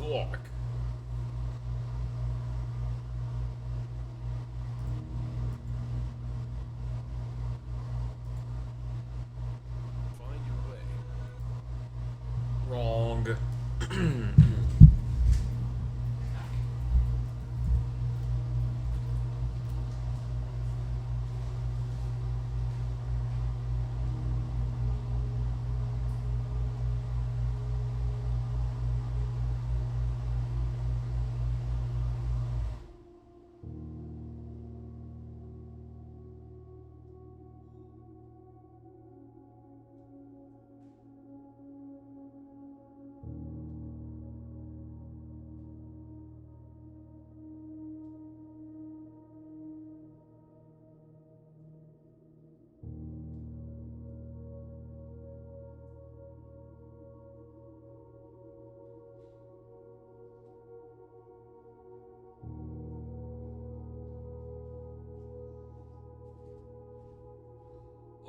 Fuck. Find your way. Wrong.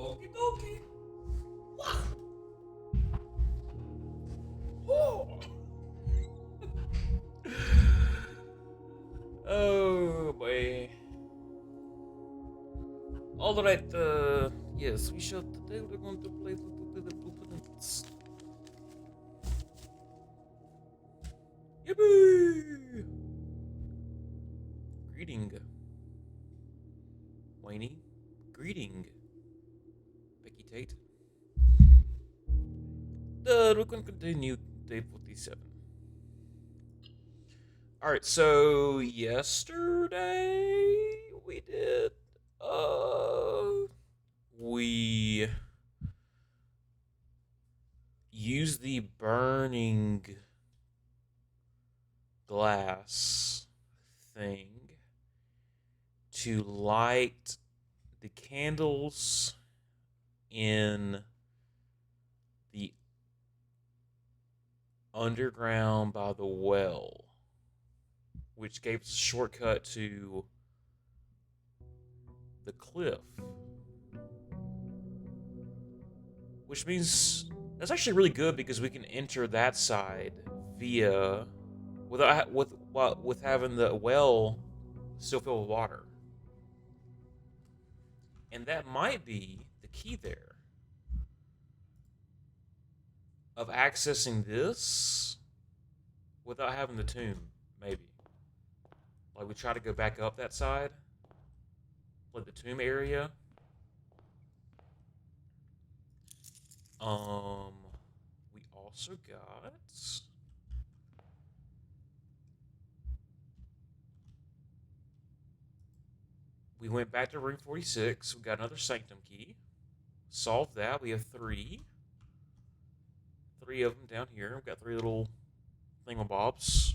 Okie dokie. Oh boy. Alright, yes, we shall today we're going to play the blueprints. Yippee! Greeting. Wayne. Greeting. Becky Tate. We can continue day 47. Alright, so yesterday we did we used the burning glass thing to light the candles in the underground by the well, which gave us a shortcut to the cliff. Which means that's actually really good because we can enter that side via with having the well still filled with water. And that might be the key there of accessing this without having the tomb, maybe. Like we try to go back up that side, like the tomb area. Um, we also got. We went back to room 46. We got another sanctum key. Solved that. We have three. Three of them down here. We've got three little thingamabobs.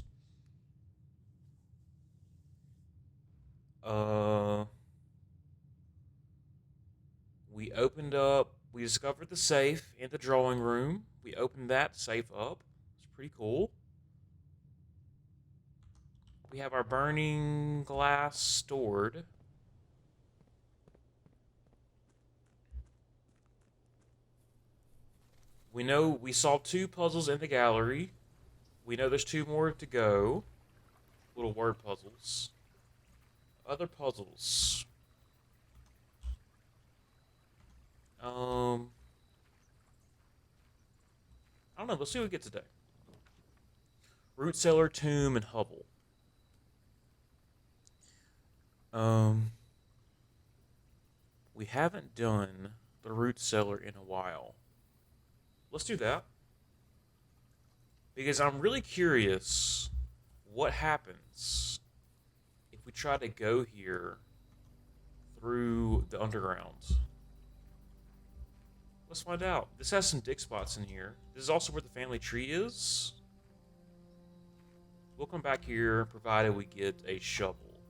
Uh, we opened up. We discovered the safe in the drawing room. We opened that safe up. It's pretty cool. We have our burning glass stored. We know we solved two puzzles in the gallery. We know there's two more to go. Little word puzzles. Other puzzles. I don't know. Let's see what we get today. Root cellar, tomb, and hovel. Um, we haven't done the root cellar in a while. Let's do that because I'm really curious what happens if we try to go here through the underground. Let's find out. This has some dick spots in here. This is also where the family tree is. We'll come back here provided we get a shovel.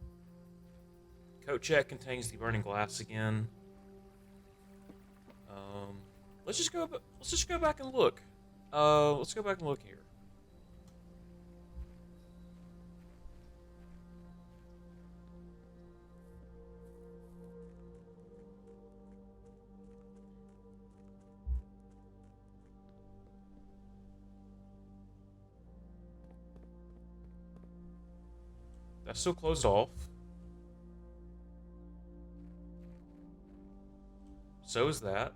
Coat check contains the burning glass again. Let's just go. Let's just go back and look. Let's go back and look here. That's still closed off. So is that.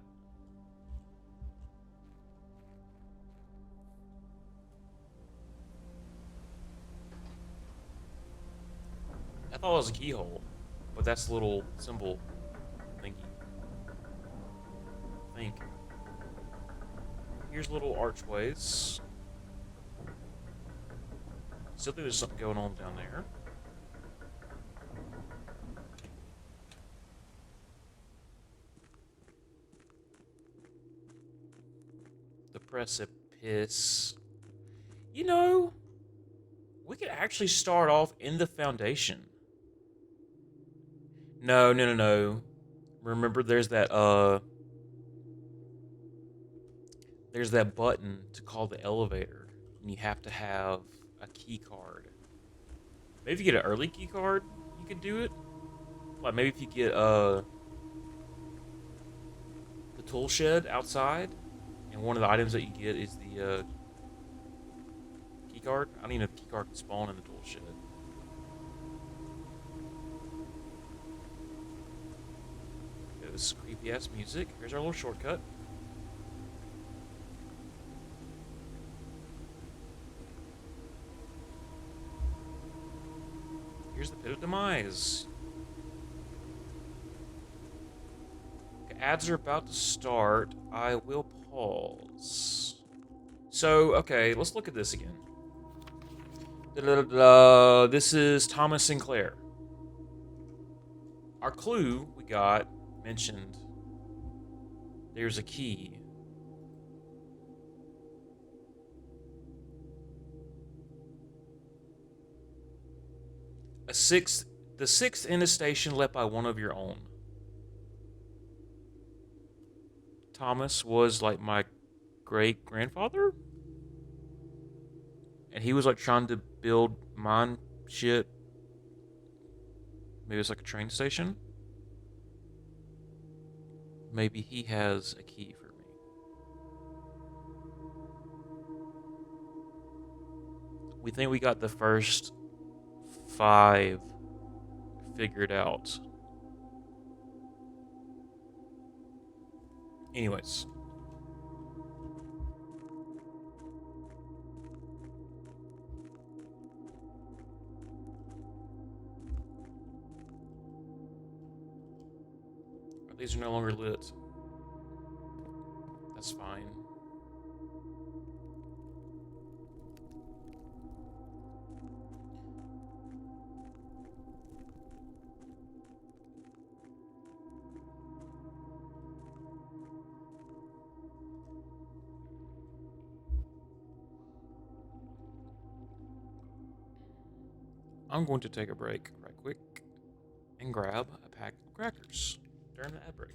I thought it was a keyhole, but that's a little symbol thingy. I think. Here's little archways. Still think there's something going on down there. The precipice. You know, we could actually start off in the foundation. No, no, no, no. Remember, there's that button to call the elevator, and you have to have a key card. Maybe if you get an early key card, you could do it. Like maybe if you get the tool shed outside, and one of the items that you get is the key card. I don't even know if the key card can spawn in the tool shed. This creepy ass music. Here's our little shortcut. Here's the pit of demise. Okay, ads are about to start. I will pause. So, okay, let's look at this again. This is Thomas Sinclair. Our clue we got mentioned there's a key. The sixth in a station left by one of your own. Thomas was like my great grandfather, and he was like trying to build mine shit. Maybe it's like a train station. Maybe he has a key for me. We think we got the first 5 figured out. Anyways. These are no longer lit. That's fine. I'm going to take a break right quick and grab a pack of crackers during the ad break.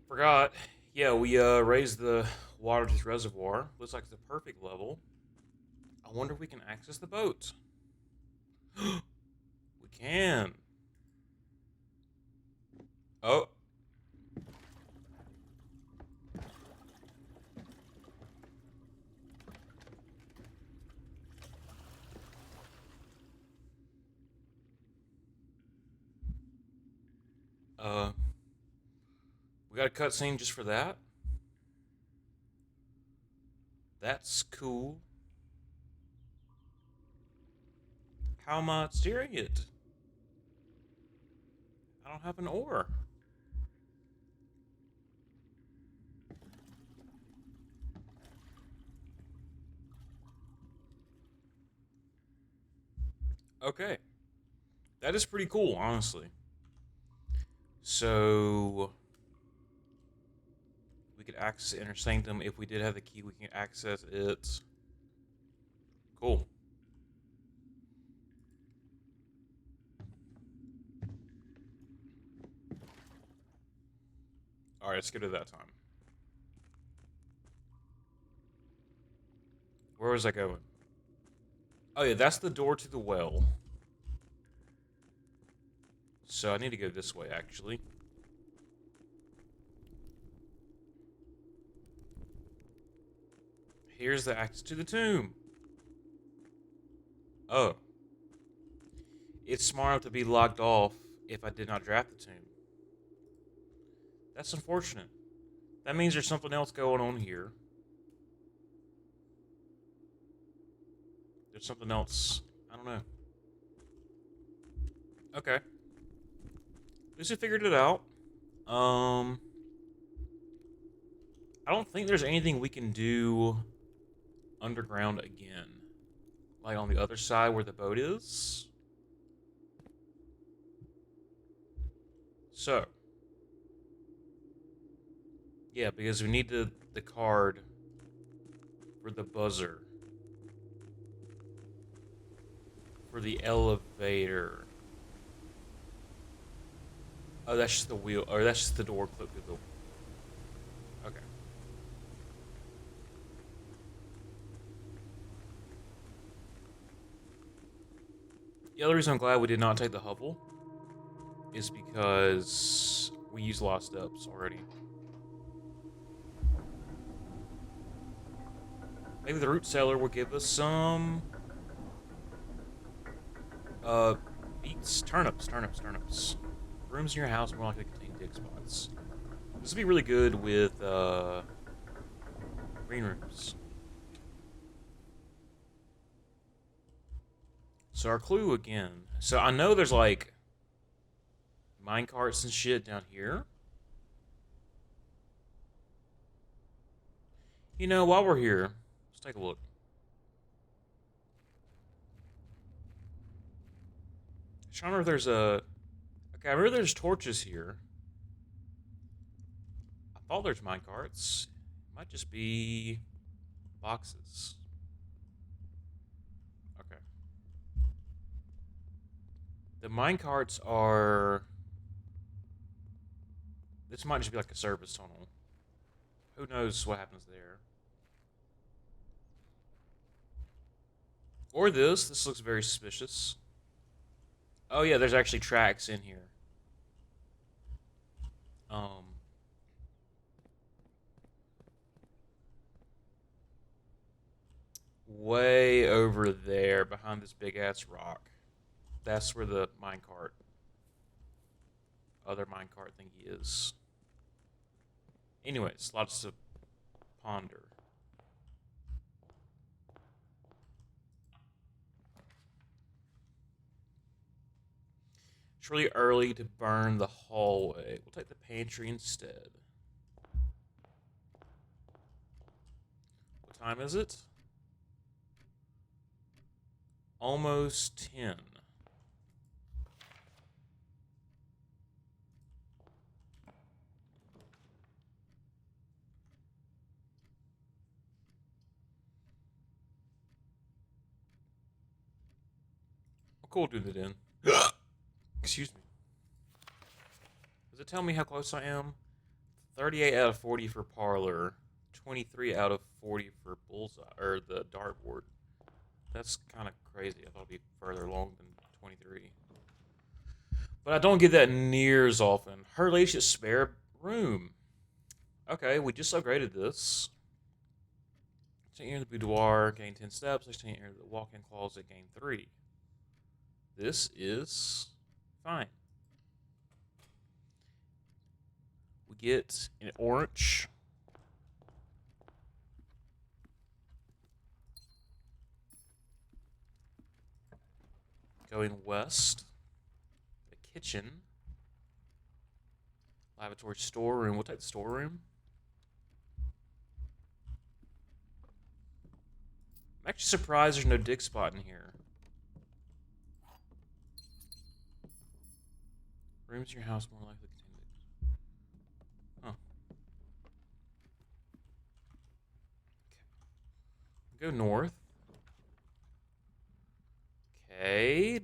Forgot. Yeah, we raised the water to this reservoir. Looks like it's a perfect level. I wonder if we can access the boat. We can. Oh. Uh, we got a cutscene just for that. That's cool. How am I steering it? I don't have an oar. Okay. That is pretty cool, honestly. So we could access Inner Sanctum. If we did have the key, we can access it. Cool. All right, let's get to that time. Where was I going? Oh yeah, that's the door to the well. So I need to go this way, actually. Here's the access to the tomb. Oh. It's smart enough to be locked off if I did not draft the tomb. That's unfortunate. That means there's something else going on here. There's something else. I don't know. Okay. At least we figured it out. Um, I don't think there's anything we can do underground again. Like on the other side where the boat is. So. Yeah, because we need the card for the buzzer. For the elevator. Oh, that's just the wheel. Or that's just the door clip through the. Okay. The other reason I'm glad we did not take the Hubble is because we used a lot of steps already. Maybe the root cellar will give us some uh beets, turnips. Rooms in your house more likely to contain dig spots. This would be really good with green rooms. So our clue again. So I know there's like mine carts and shit down here. You know, while we're here, let's take a look. I'm trying to remember if there's a. Okay, I remember there's torches here. I thought there's mine carts. It might just be boxes. Okay. The mine carts are. This might just be like a service tunnel. Who knows what happens there? Or this. This looks very suspicious. Oh yeah, there's actually tracks in here. Um, way over there behind this big ass rock. That's where the minecart, other minecart thingy is. Anyways, lots to ponder. It's really early to burn the hallway. We'll take the pantry instead. What time is it? Almost 10. What cool do that in? Excuse me. Does it tell me how close I am? 38 out of 40 for parlor, 23 out of 40 for bullseye or the dartboard. That's kind of crazy. I thought it'd be further along than 23. But I don't get that near as often. Her ladyship's spare room. Okay, we just upgraded this. 16 enter the boudoir, gain 10 steps. 16 enter the walk-in closet, gain 3. This is fine. We get an orange. Going west. The kitchen. Lavatory storeroom. We'll take the storeroom. I'm actually surprised there's no dig spot in here. Rooms in your house more likely to contain digs. Huh. Okay. Go north. Okay.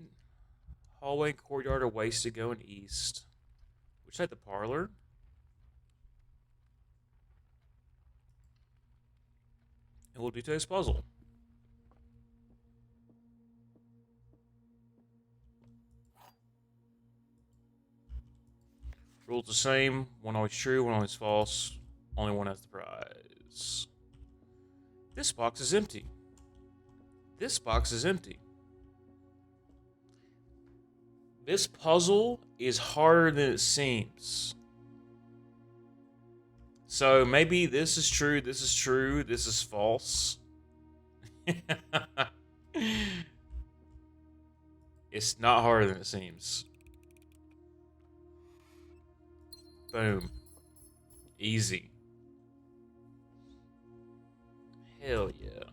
Hallway and courtyard are wasted going east. Which side? The parlor? And we'll do today's puzzle. Rules the same. One always true, one always false. Only one has the prize. This box is empty. This box is empty. This puzzle is harder than it seems. So maybe this is true, this is false. It's not harder than it seems. Boom. Easy. Hell yeah.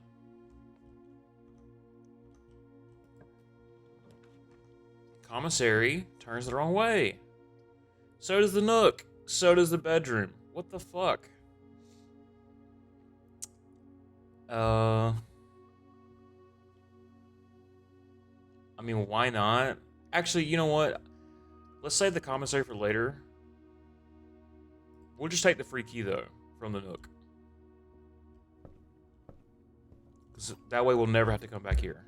Commissary turns the wrong way. So does the nook. So does the bedroom. What the fuck? I mean, why not? Actually, you know what? Let's save the commissary for later. We'll just take the free key, though, from the nook. Because that way we'll never have to come back here.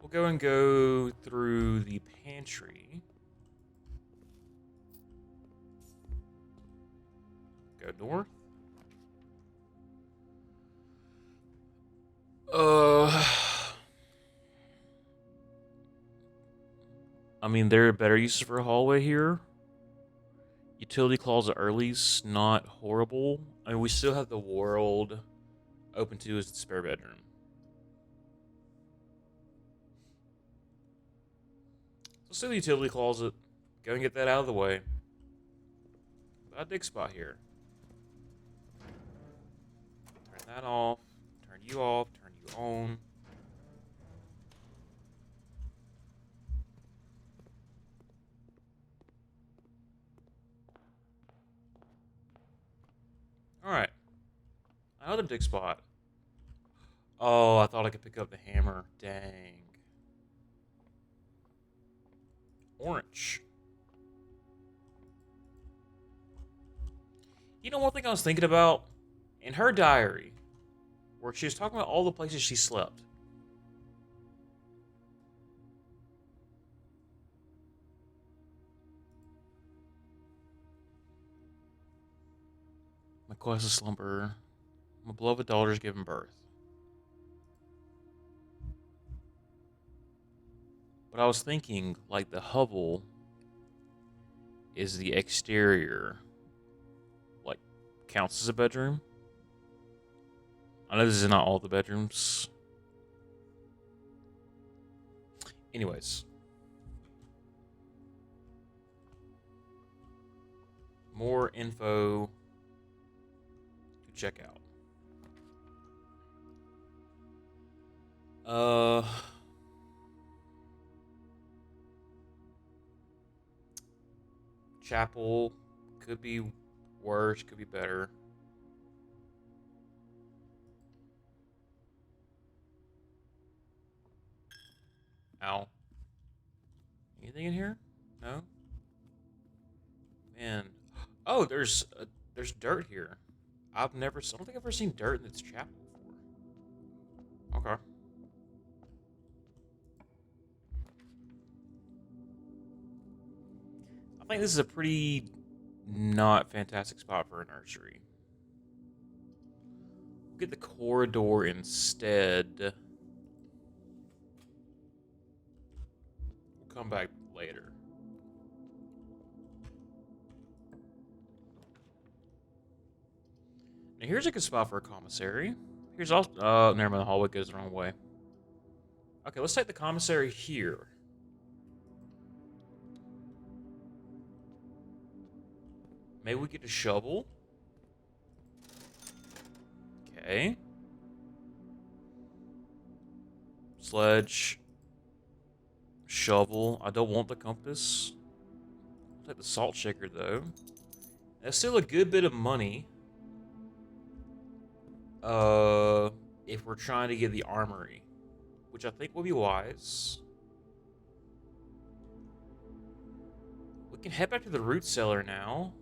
We'll go through the pantry. Go north. I mean, there are better uses for a hallway here. Utility closet early's not horrible. I mean, we still have the world open to as the spare bedroom. Let's do the utility closet. Go and get that out of the way. Got a dig spot here. Turn that off. Turn you off. Turn you on. Alright. Another dig spot. Oh, I thought I could pick up the hammer. Dang. Orange. You know, one thing I was thinking about? In her diary, where she was talking about all the places she slept. My quest is slumber. My beloved daughter's given birth. But I was thinking, like, the hovel is the exterior. Like, counts as a bedroom. I know this is not all the bedrooms. Anyways. More info to check out. Chapel could be worse, could be better. Ow. Anything in here? No? Man. Oh, there's dirt here. I don't think I've ever seen dirt in this chapel before. Okay. I think this is a pretty not fantastic spot for a nursery. We'll get the corridor instead. We'll come back later. Now here's a good spot for a commissary. Here's also never mind, the hallway goes the wrong way. Okay, let's take the commissary here. Maybe we get a shovel. Okay. Sledge. Shovel. I don't want the compass. I'll take the salt shaker though. That's still a good bit of money. If we're trying to get the armory, which I think will be wise. We can head back to the root cellar now.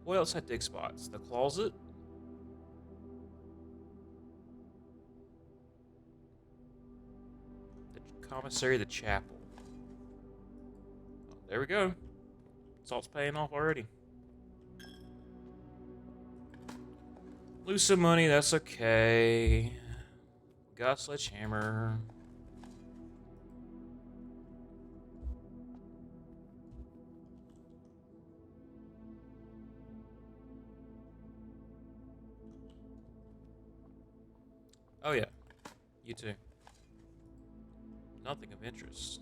What else had dig spots? The closet? The commissary, the chapel. Oh, there we go. Salt's paying off already. Lose some money, that's okay. Got a sledgehammer. Oh yeah, you too. Nothing of interest.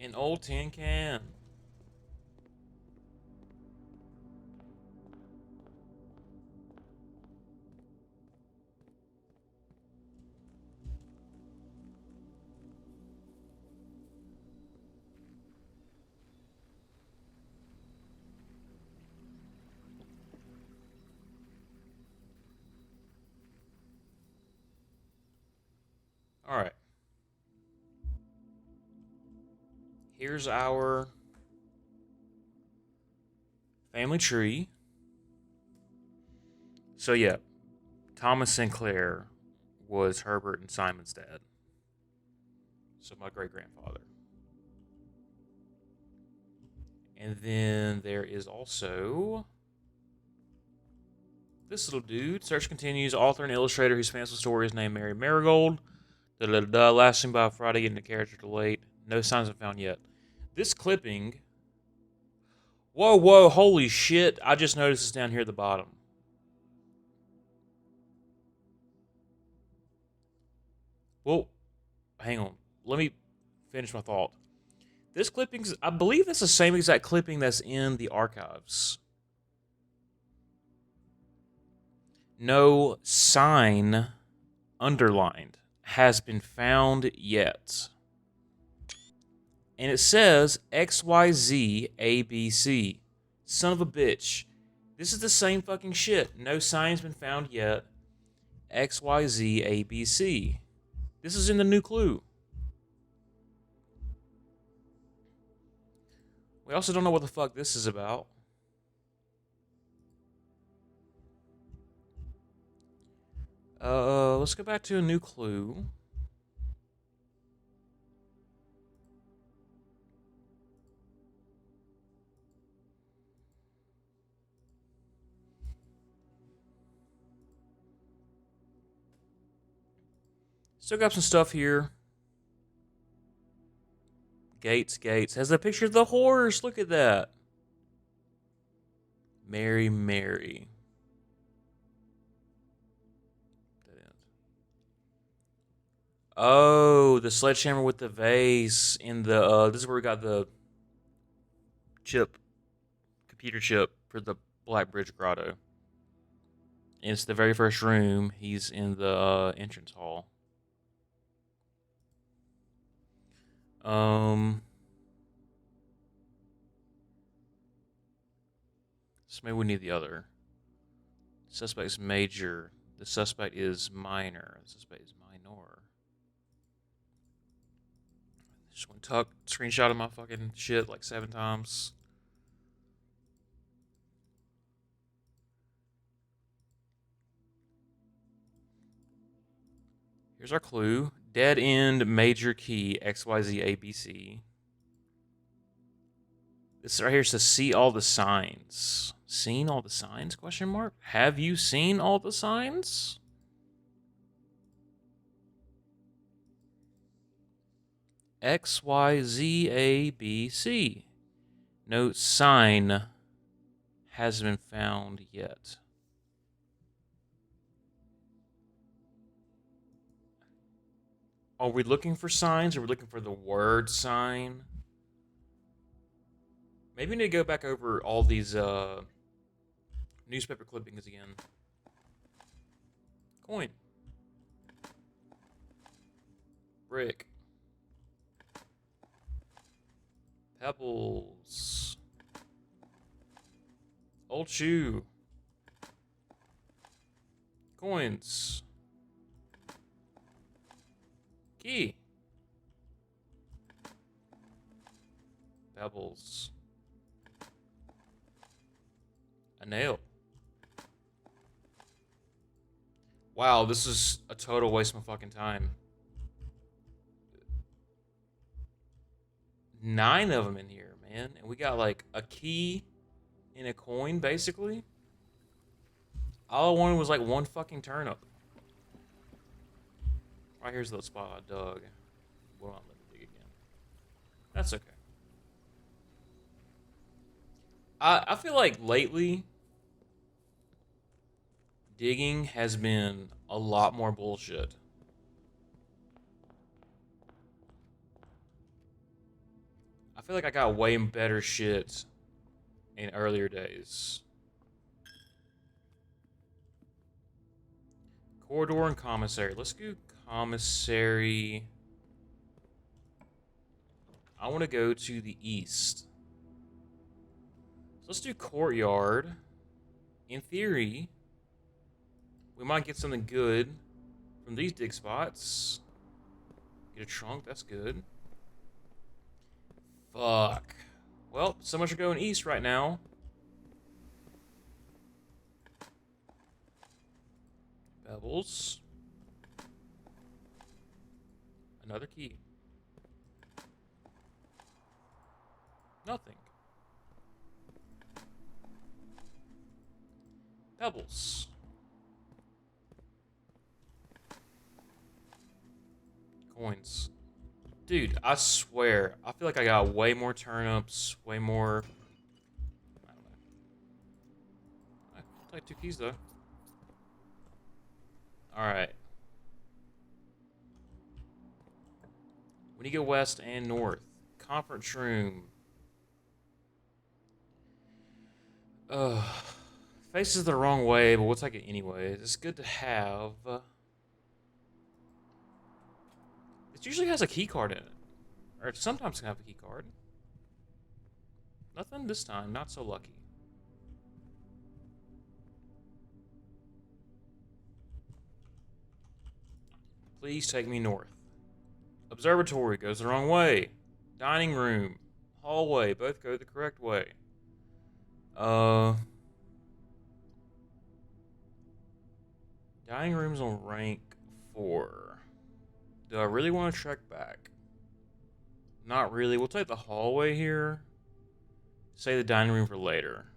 An old tin can. All right. Here's our family tree. So yeah, Thomas Sinclair was Herbert and Simon's dad. So my great-grandfather. And then there is also this little dude. Search continues. Author and illustrator whose fanciful story is named Mary Marigold. Last seen by Friday, getting the character too late. No signs have found yet. This clipping. Whoa, holy shit. I just noticed this down here at the bottom. Well, hang on. Let me finish my thought. This clipping, I believe that's the same exact clipping that's in the archives. No sign underlined has been found yet. And it says XYZ ABC. Son of a bitch. This is the same fucking shit. No sign's been found yet. XYZABC. This is in the new clue. We also don't know what the fuck this is about. Let's go back to a new clue. Still got some stuff here. Gates. Has a picture of the horse. Look at that. Mary. Oh, the sledgehammer with the vase in the this is where we got the computer chip for the Black Bridge Grotto. And it's the very first room. He's in the entrance hall. So maybe we need the other. Suspect is major. The suspect is minor. The suspect is minor. Just went tuck screenshot of my fucking shit like 7 times. Here's our clue. Dead end major key XYZ ABC. This right here says see all the signs. Seen all the signs? Question mark. Have you seen all the signs? XYZABC. No sign has been found yet. Are we looking for signs, or are we looking for the word sign? Maybe we need to go back over all these newspaper clippings again. Coin. Brick. Pebbles. Old shoe. Coins. Key. Pebbles. A nail. Wow, this is a total waste of my fucking time. 9 of them in here, man. And we got like a key and a coin, basically. All I wanted was like one fucking turnip. Right here's the spot I dug. Will not let me dig again. That's okay. I feel like lately digging has been a lot more bullshit. I feel like I got way better shit in earlier days. Corridor and commissary. Let's do commissary. I want to go to the east. So let's do courtyard. In theory, we might get something good from these dig spots. Get a trunk, that's good. Fuck. Well, so much are going east right now. Pebbles. Another key. Nothing. Pebbles. Coins. Dude, I swear, I feel like I got way more turnips, way more... I don't know. I'll take 2 keys, though. Alright. We need to go west and north. Conference room. Faces the wrong way, but we'll take it anyways. It's good to have. It usually has a key card in it. Or it sometimes can have a key card. Nothing this time, not so lucky. Please take me north. Observatory goes the wrong way. Dining room. Hallway, both go the correct way. Dining room's on rank 4. Do I really want to trek back? Not really. We'll take the hallway here. Save the dining room for later.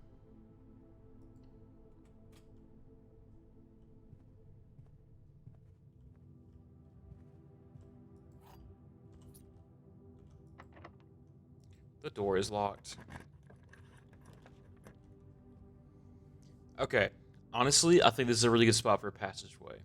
The door is locked. Okay. Honestly, I think this is a really good spot for a passageway.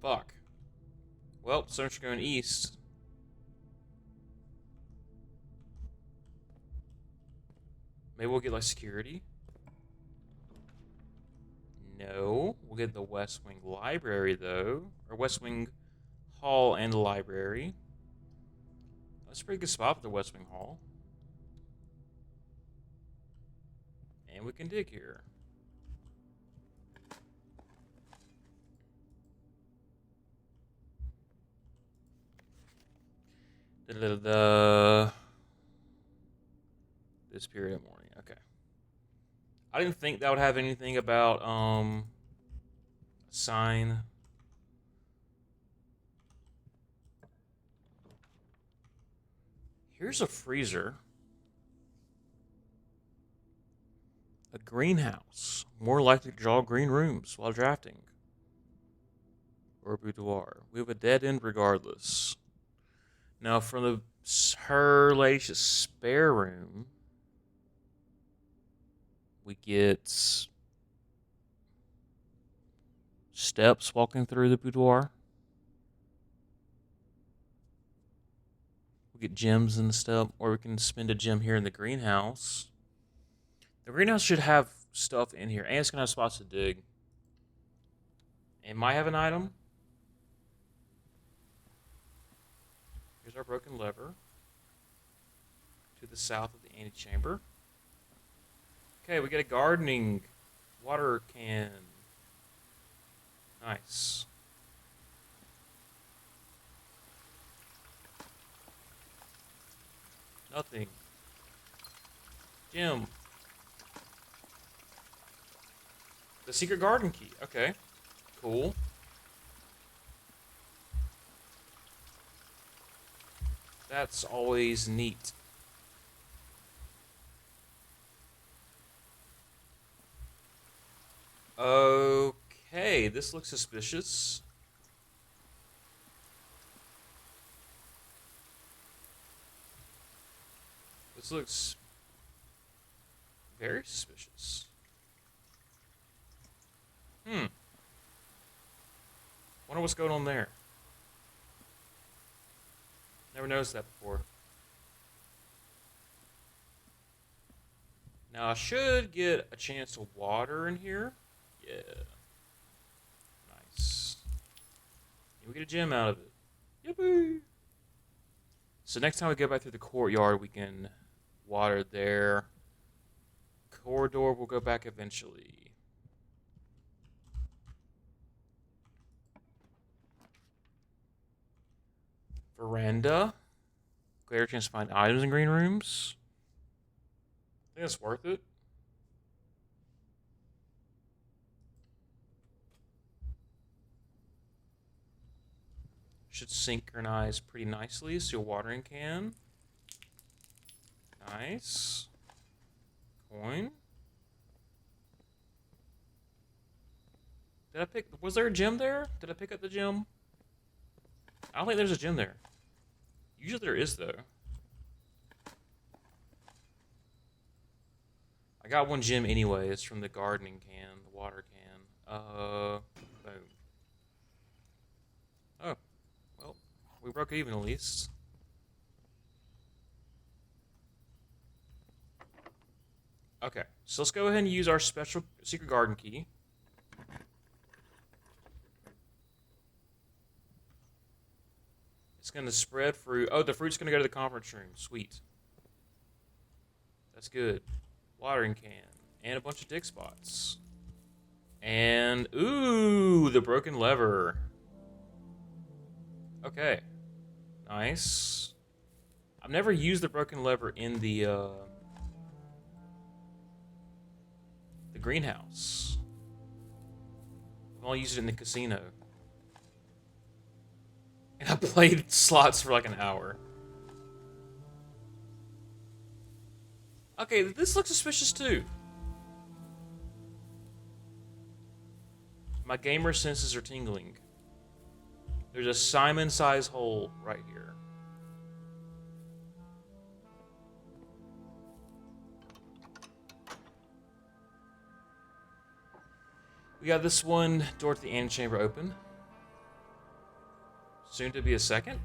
Fuck. Well, so much going east. Maybe we'll get like security. We'll get the West Wing Library, though. Or West Wing Hall and Library. That's a pretty good spot for the West Wing Hall. And we can dig here. This period of morning. Okay. I didn't think that would have anything about a sign. Here's a freezer. A greenhouse. More likely to draw green rooms while drafting. Or a boudoir. We have a dead end regardless. Now, from her ladyship's spare room, we get steps walking through the boudoir. We get gems in the step, or we can spend a gem here in the greenhouse. The greenhouse should have stuff in here, and it's going to have spots to dig. It might have an item. Here's our broken lever. To the south of the antechamber. Okay, we get a gardening water can. Nice. Nothing. Gem. The secret garden key. Okay. Cool. That's always neat. Okay, this looks suspicious. This looks very suspicious. Wonder what's going on there. Never noticed that before. Now I should get a chance to water in here. Yeah. Nice. And we get a gem out of it. Yippee! So next time we go back through the courtyard, we can water there. Corridor will go back eventually. Veranda. Greater chance to find items in green rooms. I think that's worth it. Should synchronize pretty nicely. So a watering can. Nice. Coin. Did I pick... Was there a gem there? Did I pick up the gem? I don't think there's a gem there. Usually there is, though. I got one gem anyway. It's from the gardening can, the water can. Boom. Oh. Well, we broke even at least. Okay, so let's go ahead and use our special secret garden key. It's going to spread fruit. Oh, the fruit's going to go to the conference room. Sweet. That's good. Watering can. And a bunch of dig spots. And, ooh, the broken lever. Okay. Nice. I've never used the broken lever in the greenhouse. I've only used it in the casino. And I played slots for like an hour. Okay, this looks suspicious too. My gamer senses are tingling. There's a Simon-sized hole right here. We got this one door to the antechamber open. Soon to be a second.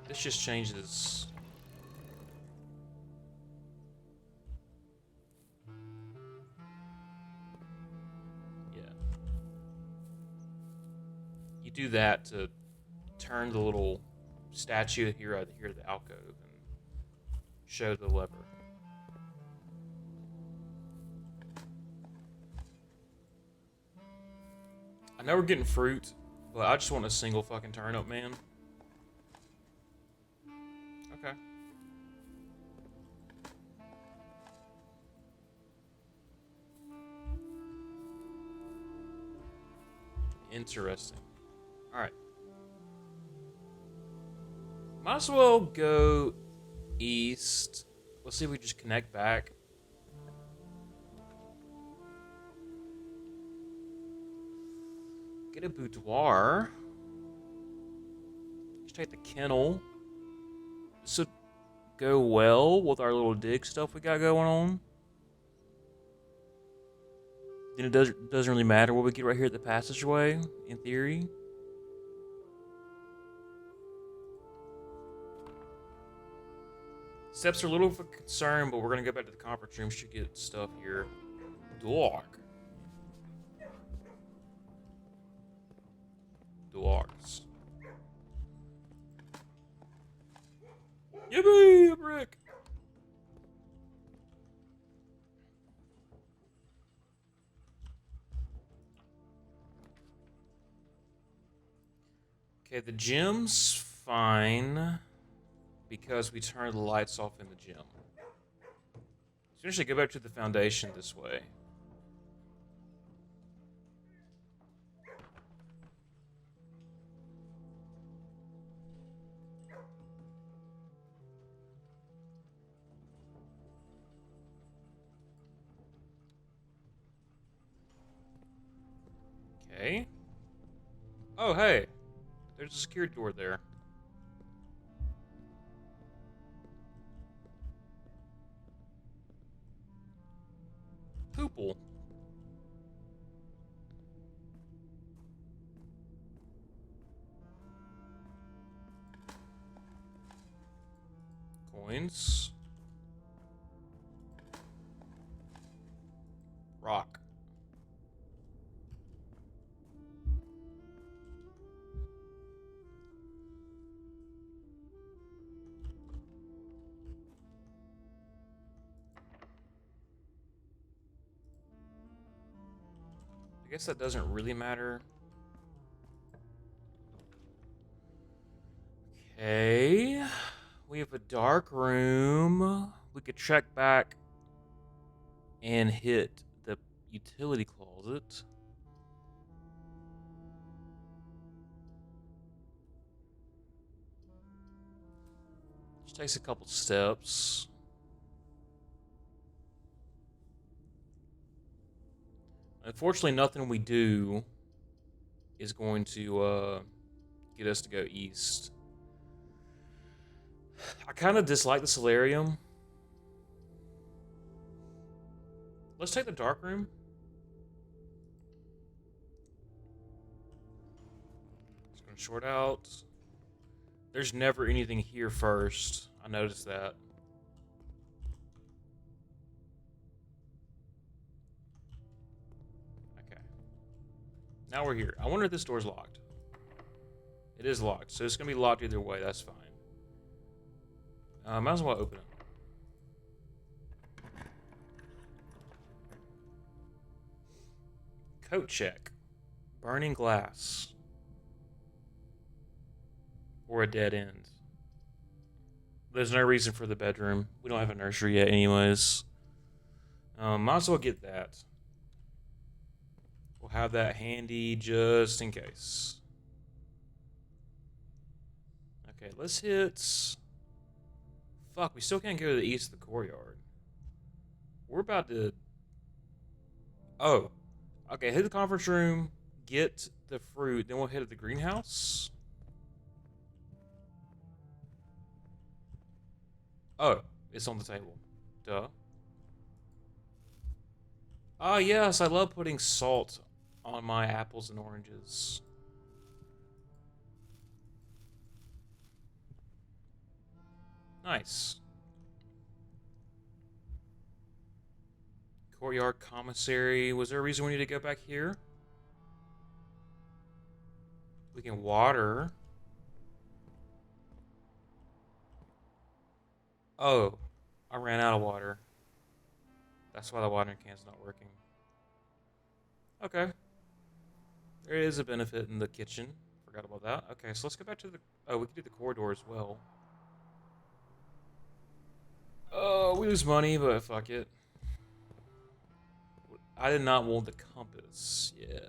This just changes. You do that to turn the little statue here at the alcove and show the lever. I know we're getting fruit, but I just want a single fucking turnip, man. Okay. Interesting. Alright. Might as well go east. Let's see if we just connect back. Get a boudoir. Let's take the kennel. This would go well with our little dig stuff we got going on. Then it doesn't really matter what we get right here at the passageway, in theory. Steps are a little of a concern, but we're gonna go back to the conference room to get stuff here. Dog. Dogs. Yippee! A brick! Okay, the gym's fine because we turned the lights off in the gym. So we should go back to the foundation this way. Okay. Oh, hey. There's a secured door there. Poople. Coins. Rock. I guess that doesn't really matter. Okay. We have a dark room. We could check back and hit the utility closet. Just takes a couple steps. Unfortunately, nothing we do is going to get us to go east. I kind of dislike the solarium. Let's take the dark room. Just gonna short out. There's never anything here first. I noticed that. Okay. Now we're here. I wonder if this door's locked. It is locked, so it's gonna be locked either way. That's fine. Might as well open it. Coat check. Burning glass. Or a dead end. There's no reason for the bedroom. We don't have a nursery yet anyways. Might as well get that. We'll have that handy just in case. Okay, let's hit... Fuck, we still can't go to the east of the courtyard. We're about to... Oh. Okay, hit the conference room, get the fruit, then we'll hit the greenhouse. Oh, it's on the table. Duh. Oh, yes, I love putting salt on my apples and oranges. Nice. Courtyard commissary. Was there a reason we need to go back here? We can water. Oh, I ran out of water. That's why the watering can's not working. Okay. There is a benefit in the kitchen. Forgot about that. Okay, so let's go back to the... Oh, we can do the corridor as well. Oh, we lose money, but fuck it. I did not want the compass. Yeah.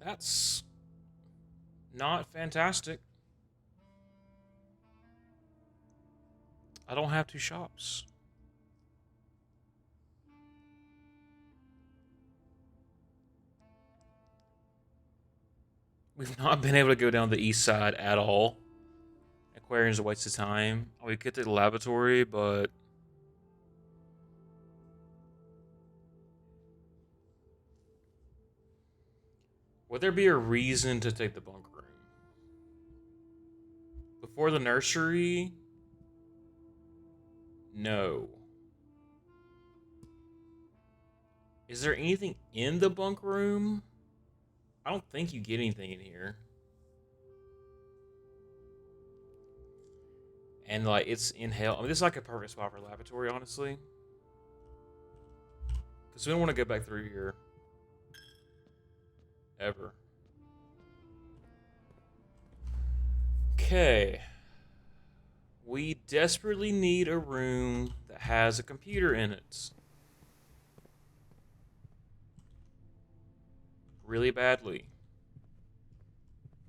That's not fantastic. I don't have two shops. We've not been able to go down the east side at all. Aquarium's a waste of time. We could to the laboratory, but... Would there be a reason to take the bunk room? Before the nursery? No. Is there anything in the bunk room? I don't think you get anything in here. And, like, it's in hell. I mean, this is like a perfect spot for a laboratory, honestly. Because we don't want to go back through here. Ever. Okay. We desperately need a room that has a computer in it. Really badly.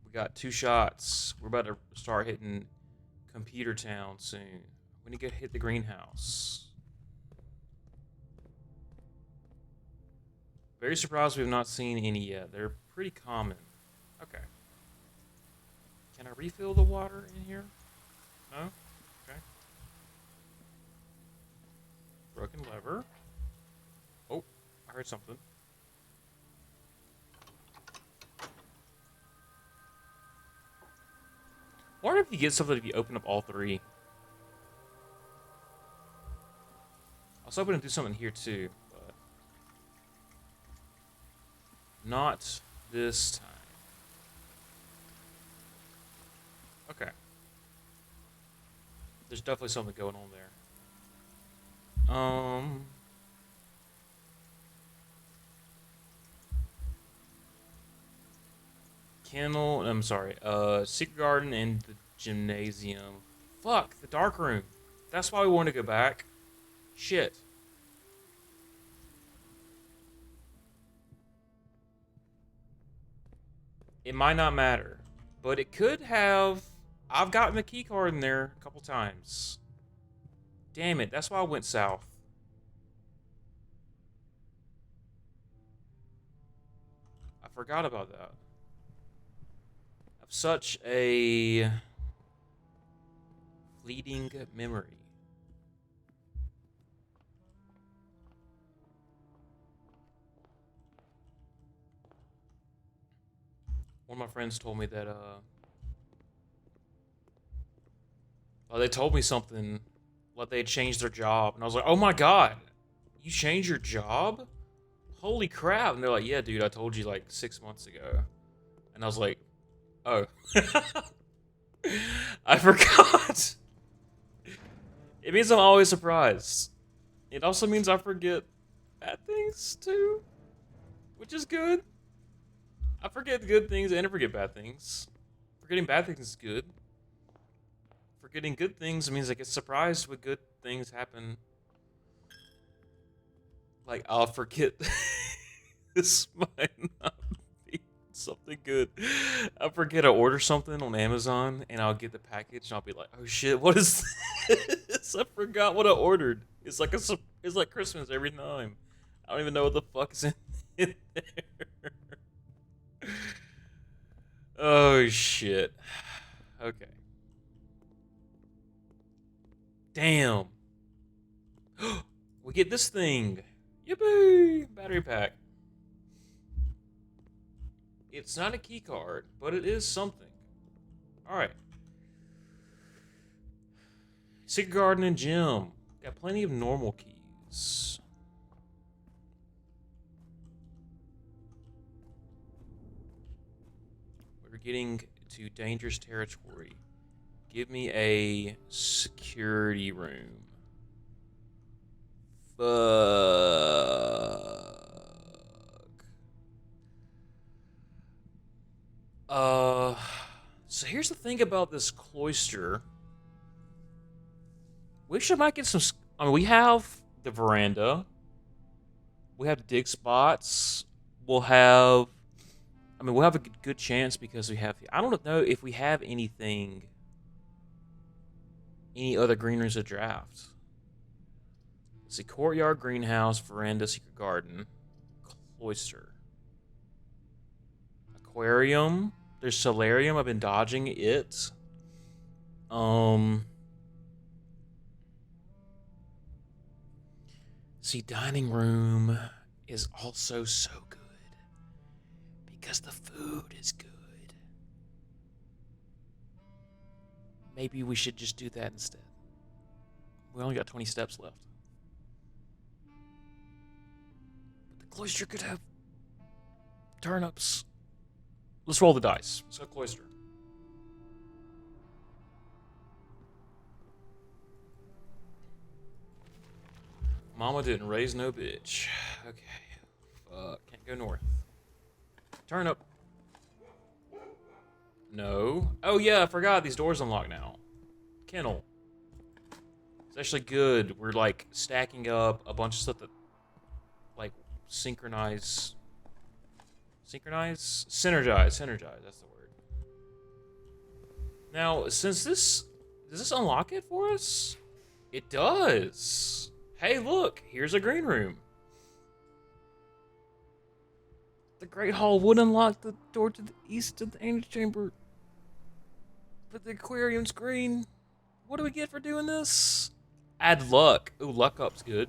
We got 2 shots. We're about to start hitting Computer Town soon. We need to hit the greenhouse. Very surprised we've not seen any yet. They're pretty common. Okay. Can I refill the water in here? No? Okay. Broken lever. Oh, I heard something. I wonder if you get something if you open up all 3. I was hoping to do something here too, but not this time. Okay. There's definitely something going on there. Kennel, I'm sorry, Secret Garden and the Gymnasium. Fuck, the Dark Room. That's why we want to go back. Shit. It might not matter, but it could have. I've gotten the key card in there a couple times. Damn it, that's why I went south. I forgot about that. I have such a fleeting memory. One of my friends told me that, they told me something, like they had changed their job, and I was like, oh my god, you changed your job? Holy crap. And they're like, yeah, dude, I told you like 6 months ago. And I was like, oh. I forgot. It means I'm always surprised. It also means I forget bad things too, which is good. I forget good things and I forget bad things. Forgetting bad things is good. Forgetting good things means I get surprised when good things happen. Like, I'll forget. This might not be something good. I'll forget to order something on Amazon and I'll get the package and I'll be like, oh shit, what is this? I forgot what I ordered. It's like it's like Christmas every time. I don't even know what the fuck is in there. Oh shit. Okay. Damn. We get this thing. Yippee! Battery pack. It's not a key card, but it is something. Alright. Secret garden and gym. Got plenty of normal keys. We're getting to dangerous territory. Give me a security room. Fuck. So here's the thing about this cloister. We might get some. I mean, we have the veranda. We have dig spots. We'll have. I mean, we'll have a good chance because we have. I don't know if we have anything. Any other green rooms to draft. Let's see. Courtyard, greenhouse, veranda, secret garden, cloister, aquarium. There's solarium. I've been dodging it. See, dining room is also so good because the food is good. Maybe we should just do that instead. We only got 20 steps left. But the cloister could have turnips. Let's roll the dice. Let's go cloister. Mama didn't raise no bitch. Okay. Fuck. Can't go north. Turnip. No. Oh, yeah, I forgot. These doors unlock now. Kennel. It's actually good. We're, like, stacking up a bunch of stuff that, like, synergize. Synergize? Synergize. That's the word. Now, since this... Does this unlock it for us? It does. Hey, look. Here's a green room. The Great Hall would unlock the door to the east of the antechamber. But the aquarium's green. What do we get for doing this? Add luck. Ooh, luck up's good.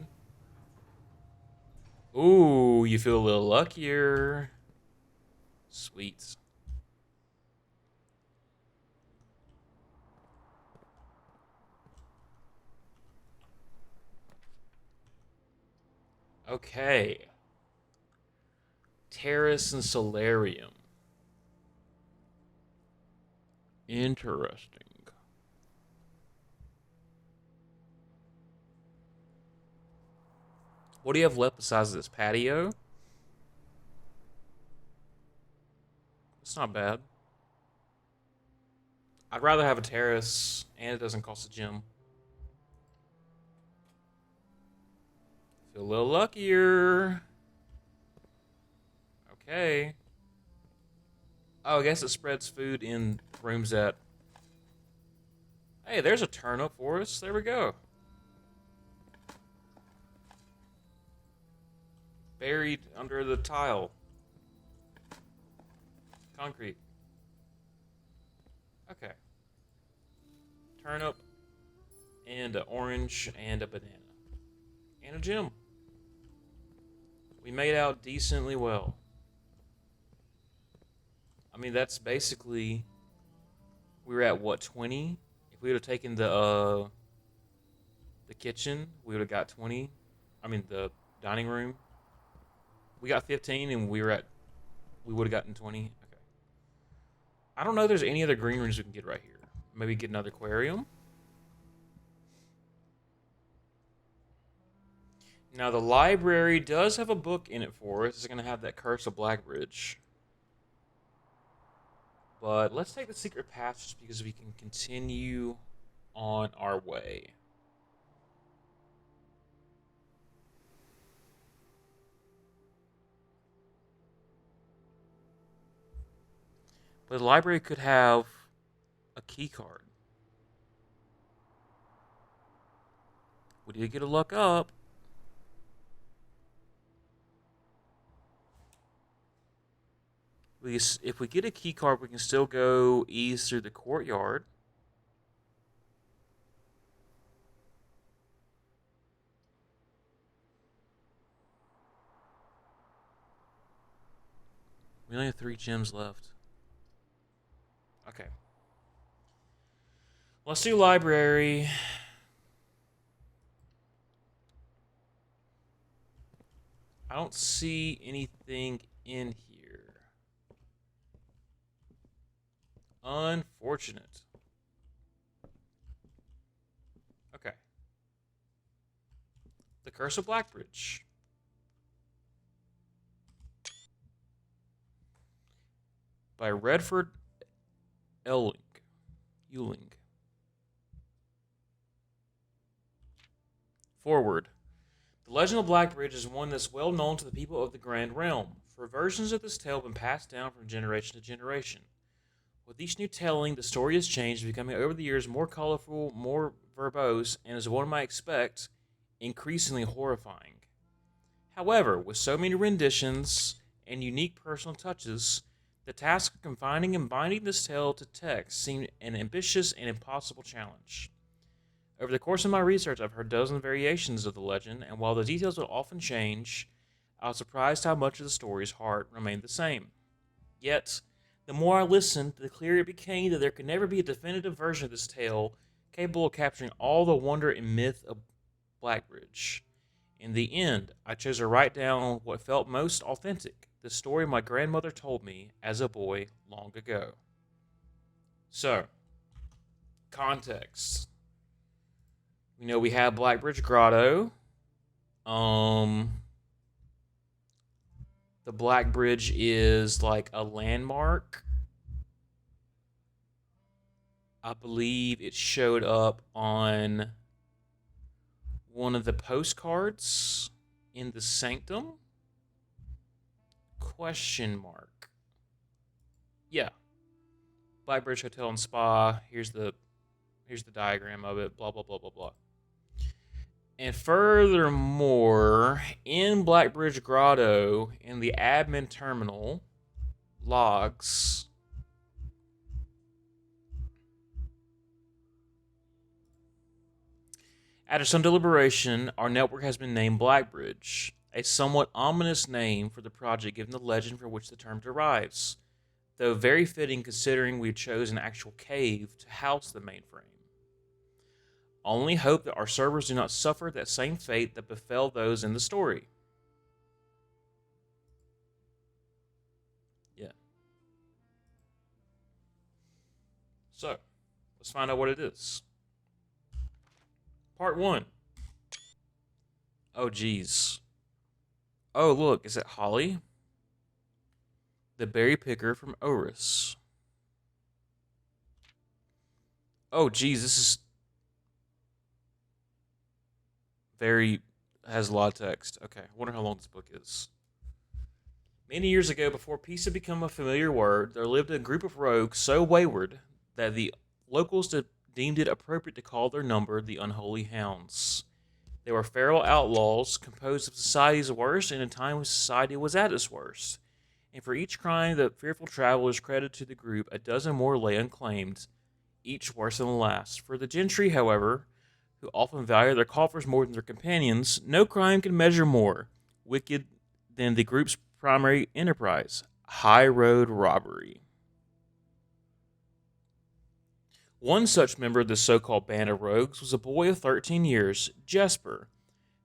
Ooh, you feel a little luckier. Sweet. Okay. Terrace and solarium. Interesting. What do you have left besides this patio? It's not bad. I'd rather have a terrace, and it doesn't cost a gym. Feel a little luckier. Okay. Oh, I guess it spreads food in rooms that... Hey, there's a turnip for us. There we go. Buried under the tile. Concrete. Okay. Turnip. And an orange and a banana. And a gem. We made out decently well. I mean, that's basically... We were at, what, 20? If we would have taken the kitchen, we would have got 20. I mean, the dining room. We got 15, and we would have gotten 20. Okay. I don't know if there's any other green rooms we can get right here. Maybe get another aquarium. Now, the library does have a book in it for us. It's going to have that Curse of Blackbridge. But let's take the secret passage because we can continue on our way. But the library could have a key card. We did get a luck up. If we get a key card, we can still go east through the courtyard. We only have 3 gems left. Okay. Let's do library. I don't see anything in here. Unfortunate. Okay. The Curse of Blackbridge. By Redford Ewing. Forward. The legend of Blackbridge is one that's well known to the people of the Grand Realm, for versions of this tale have been passed down from generation to generation. With each new telling, the story has changed, becoming over the years more colorful, more verbose, and as one might expect, increasingly horrifying. However, with so many renditions and unique personal touches, the task of confining and binding this tale to text seemed an ambitious and impossible challenge. Over the course of my research, I've heard dozens of variations of the legend, and while the details would often change, I was surprised how much of the story's heart remained the same. Yet, the more I listened, the clearer it became that there could never be a definitive version of this tale capable of capturing all the wonder and myth of Blackbridge. In the end, I chose to write down what felt most authentic, the story my grandmother told me as a boy long ago. So, context. We have Blackbridge Grotto. The Black Bridge is like a landmark. I believe it showed up on one of the postcards in the Sanctum. Question mark. Yeah. Blackbridge Hotel and Spa. Here's the diagram of it. Blah blah blah blah blah. And furthermore, in Blackbridge Grotto, in the admin terminal logs, after some deliberation, our network has been named Blackbridge, a somewhat ominous name for the project given the legend from which the term derives, though very fitting considering we chose an actual cave to house the mainframe. Only hope that our servers do not suffer that same fate that befell those in the story. Yeah. So, let's find out what it is. Part 1. Oh, geez. Oh, look, is it Holly? The berry picker from Oris. Oh, geez, this is has a lot of text. Okay, I wonder how long this book is. Many years ago, before peace had become a familiar word, there lived a group of rogues so wayward that the locals deemed it appropriate to call their number the Unholy Hounds. They were feral outlaws, composed of society's worst in a time when society was at its worst. And for each crime the fearful travelers credited to the group, a dozen more lay unclaimed, each worse than the last. For the gentry, however, who often value their coffers more than their companions, no crime can measure more wicked than the group's primary enterprise, high road robbery. One such member of the so-called band of rogues was a boy of 13 years, Jesper,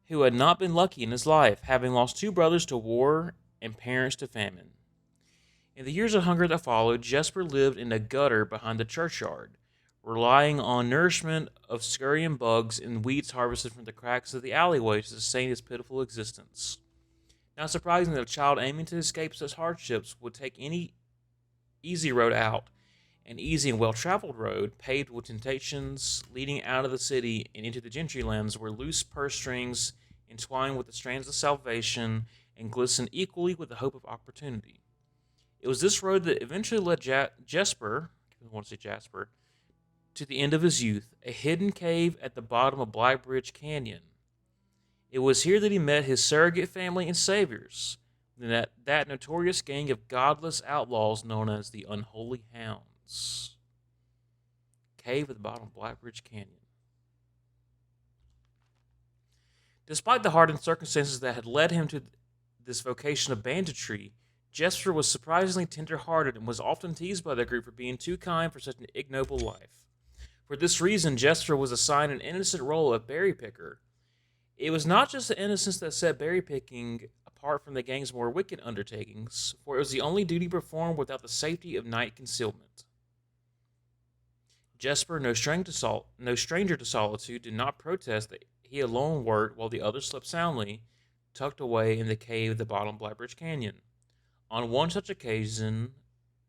who had not been lucky in his life, having lost 2 brothers to war and parents to famine. In the years of hunger that followed, Jesper lived in a gutter behind the churchyard, relying on nourishment of scurrying bugs and weeds harvested from the cracks of the alleyway to sustain his pitiful existence. Not surprising that a child aiming to escape such hardships would take any easy road out, an easy and well-traveled road paved with temptations leading out of the city and into the gentry lands where loose purse strings entwine with the strands of salvation and glisten equally with the hope of opportunity. It was this road that eventually led Jesper, I want to say Jasper, to the end of his youth, a hidden cave at the bottom of Blackbridge Canyon. It was here that he met his surrogate family and saviors, that notorious gang of godless outlaws known as the Unholy Hounds. Cave at the bottom of Blackbridge Canyon. Despite the hardened circumstances that had led him to this vocation of banditry, Jesper was surprisingly tender-hearted and was often teased by the group for being too kind for such an ignoble life. For this reason, Jesper was assigned an innocent role of berry picker. It was not just the innocence that set berry picking apart from the gang's more wicked undertakings, for it was the only duty performed without the safety of night concealment. Jesper, no stranger to solitude, did not protest that he alone worked while the others slept soundly, tucked away in the cave at the bottom of Blackbridge Canyon. On one such occasion,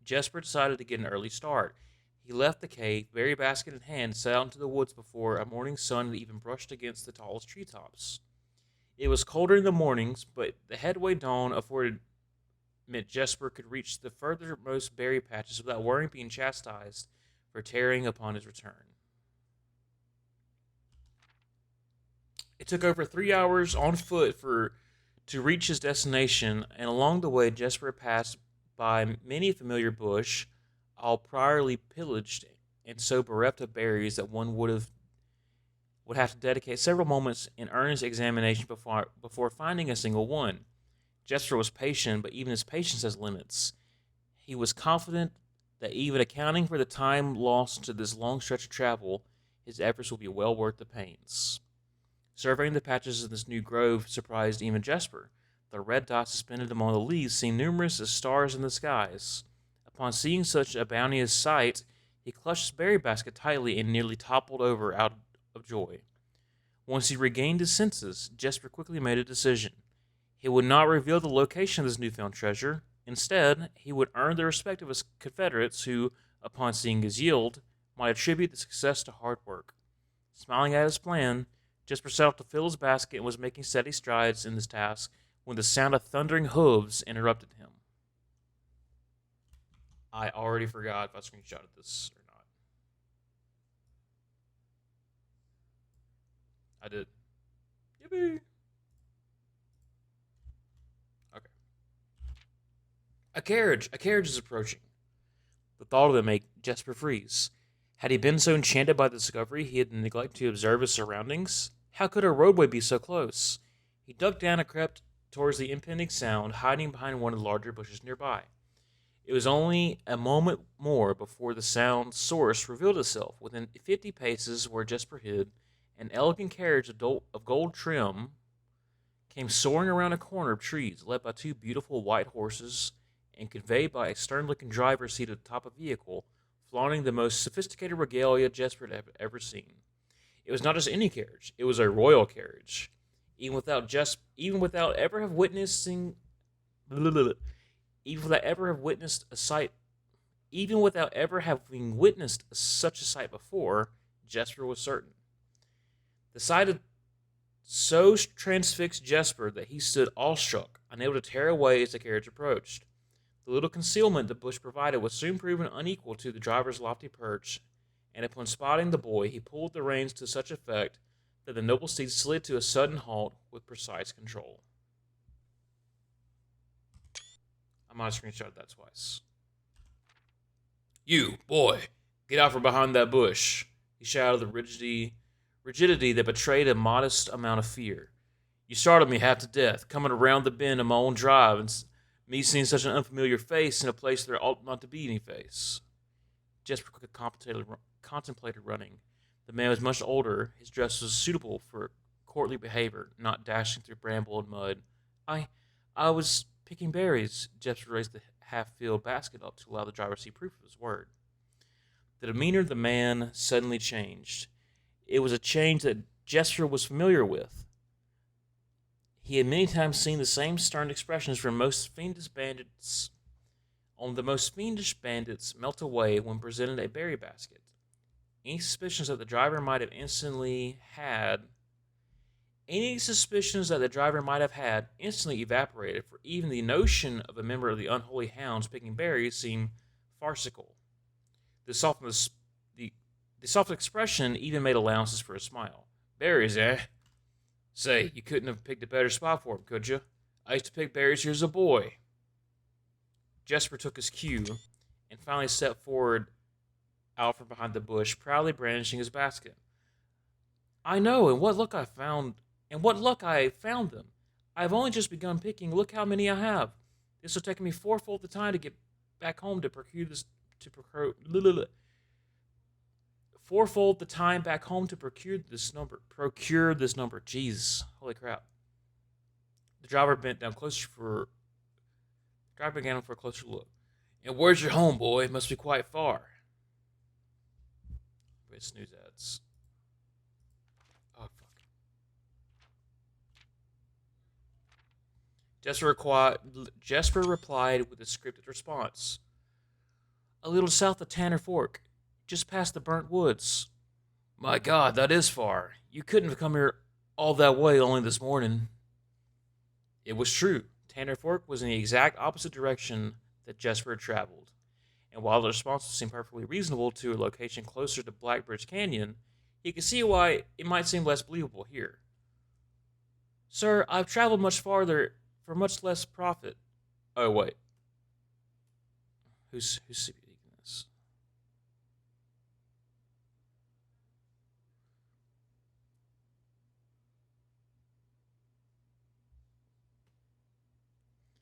Jesper decided to get an early start. He left the cave, berry basket in hand, set out into the woods before a morning sun had even brushed against the tallest treetops. It was colder in the mornings, but the headway dawn afforded meant Jesper could reach the furthermost berry patches without worrying being chastised for tarrying upon his return. It took over 3 hours on foot to reach his destination, and along the way Jesper passed by many a familiar bush, all priorly pillaged and so bereft of berries that one would have to dedicate several moments in earnest examination before finding a single one. Jesper was patient, but even his patience has limits. He was confident that even accounting for the time lost to this long stretch of travel, his efforts will be well worth the pains. Surveying the patches of this new grove surprised even Jesper. The red dots suspended among the leaves seemed numerous as stars in the skies. Upon seeing such a bounteous sight, he clutched his berry basket tightly and nearly toppled over out of joy. Once he regained his senses, Jesper quickly made a decision. He would not reveal the location of this newfound treasure. Instead, he would earn the respect of his confederates who, upon seeing his yield, might attribute the success to hard work. Smiling at his plan, Jesper set out to fill his basket and was making steady strides in this task when the sound of thundering hooves interrupted him. I already forgot if I screenshotted this or not. I did. Yippee! Okay. A carriage is approaching. The thought of it made Jesper freeze. Had he been so enchanted by the discovery he had neglected to observe his surroundings? How could a roadway be so close? He ducked down and crept towards the impending sound, hiding behind one of the larger bushes nearby. It was only a moment more before the sound's source revealed itself. Within 50 paces where Jesper hid, an elegant carriage of gold trim came soaring around a corner of trees, led by two beautiful white horses, and conveyed by a stern-looking driver seated at the top of the vehicle, flaunting the most sophisticated regalia Jesper had ever seen. It was not just any carriage; it was a royal carriage. Even without ever have witnessing, even without ever have witnessed a sight, even without ever having witnessed such a sight before, Jesper was certain. The sight had so transfixed Jesper that he stood awestruck, unable to tear away as the carriage approached. The little concealment the bush provided was soon proven unequal to the driver's lofty perch, and upon spotting the boy, he pulled the reins to such effect that the noble steed slid to a sudden halt with precise control. I might have screenshot that twice. You, boy, get out from behind that bush, he shouted with rigidity that betrayed a modest amount of fear. You startled me half to death, coming around the bend of my own drive, and me seeing such an unfamiliar face in a place there ought not to be any face. Jesper contemplated running. The man was much older. His dress was suitable for courtly behavior, not dashing through bramble and mud. I was picking berries. Jesper raised the half-filled basket up to allow the driver to see proof of his word. The demeanor of the man suddenly changed. It was a change that Jesper was familiar with. He had many times seen the same stern expressions from most fiendish bandits. Only the most fiendish bandits melt away when presented a berry basket. Any suspicions that the driver might have instantly evaporated, for even the notion of a member of the unholy hounds picking berries seemed farcical. The soft expression even made allowances for a smile. Berries, eh? Say, you couldn't have picked a better spot for 'em, could you? I used to pick berries here as a boy. Jesper took his cue and finally stepped forward out from behind the bush, proudly brandishing his basket. I know, and what luck I found them. I have only just begun picking. Look how many I have. This will take me fourfold the time to get back home to procure this fourfold the time back home to procure this number. Jeez, holy crap. The driver bent down closer for. The driver began for a closer look. And where's your home, boy? It must be quite far. Wait, snooze ads. Oh fuck. Jesper replied with a scripted response. A little south of Tanner Fork, just past the burnt woods. My God, that is far. You couldn't have come here all that way only this morning. It was true. Tanner Fork was in the exact opposite direction that Jesper had traveled. And while the response seemed perfectly reasonable to a location closer to Blackbridge Canyon, he could see why it might seem less believable here. Sir, I've traveled much farther for much less profit. Oh, wait. Who's speaking this?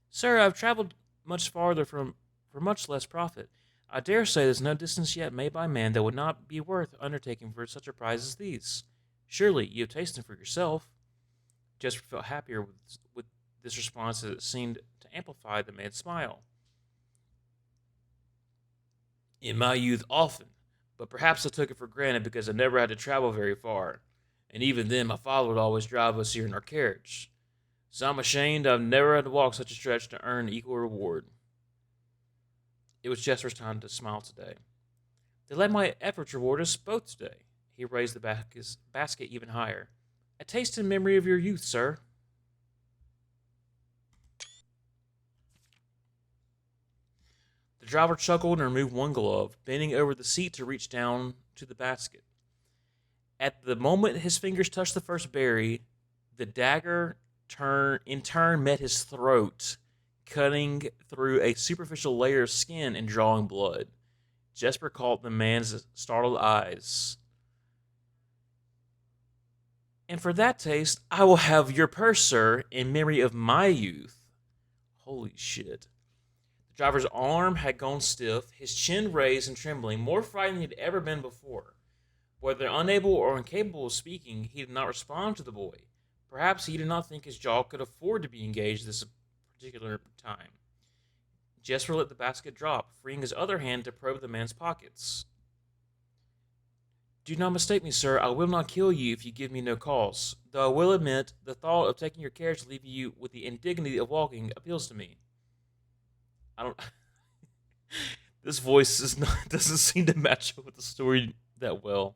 Sir, I've traveled much farther for much less profit. I dare say there's no distance yet made by man that would not be worth undertaking for such a prize as these. Surely you have tasted them for yourself. Jesper felt happier with this response as it seemed to amplify the man's smile. In my youth, often, but perhaps I took it for granted because I never had to travel very far, and even then my father would always drive us here in our carriage. So I'm ashamed I've never had to walk such a stretch to earn equal reward. It was Jesper's time to smile today. They let my efforts reward us both today. He raised the basket even higher. A taste in memory of your youth, sir. The driver chuckled and removed one glove, bending over the seat to reach down to the basket. At the moment his fingers touched the first berry, the dagger in turn met his throat, cutting through a superficial layer of skin and drawing blood. Jesper caught the man's startled eyes. And for that taste, I will have your purse, sir, in memory of my youth. Holy shit. The driver's arm had gone stiff, his chin raised and trembling, more frightened than he had ever been before. Whether unable or incapable of speaking, he did not respond to the boy. Perhaps he did not think his jaw could afford to be engaged this particular time. Jesper let the basket drop, freeing his other hand to probe the man's pockets. Do not mistake me, sir. I will not kill you if you give me no cause. Though I will admit, the thought of taking your carriage and leaving you with the indignity of walking appeals to me. I don't. This voice doesn't seem to match up with the story that well.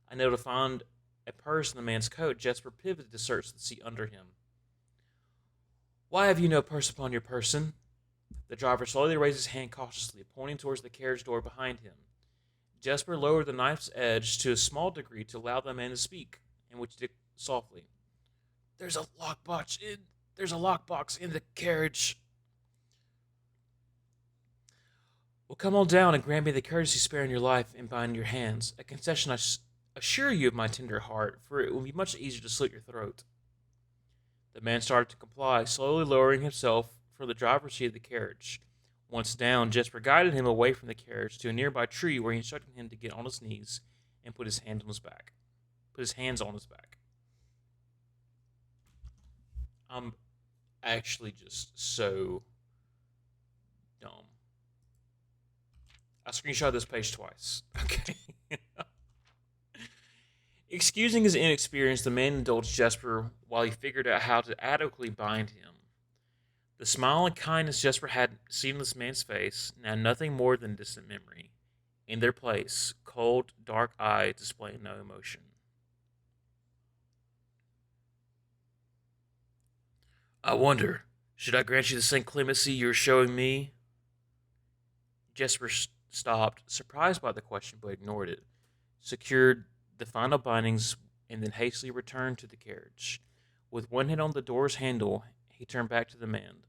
Unable to find a purse in the man's coat, Jesper pivoted to search the seat under him. Why have you no purse upon your person? The driver slowly raised his hand cautiously, pointing towards the carriage door behind him. Jesper lowered the knife's edge to a small degree to allow the man to speak, in which he did softly. There's a lockbox in the carriage. Well, come on down and grant me the courtesy sparing your life and bind your hands. A concession I assure you of my tender heart, for it will be much easier to slit your throat. The man started to comply, slowly lowering himself from the driver's seat of the carriage. Once down, Jesper guided him away from the carriage to a nearby tree where he instructed him to get on his knees and put his hands on his back. I'm actually just so dumb. I screenshot this page twice. Okay. Excusing his inexperience, the man indulged Jesper while he figured out how to adequately bind him. The smile and kindness Jesper had seen in this man's face, now nothing more than distant memory. In their place, cold, dark eyes displaying no emotion. I wonder, should I grant you the same clemency you're showing me? Jesper stopped, surprised by the question, but ignored it, secured the final bindings, and then hastily returned to the carriage. With one hand on the door's handle, he turned back to the man.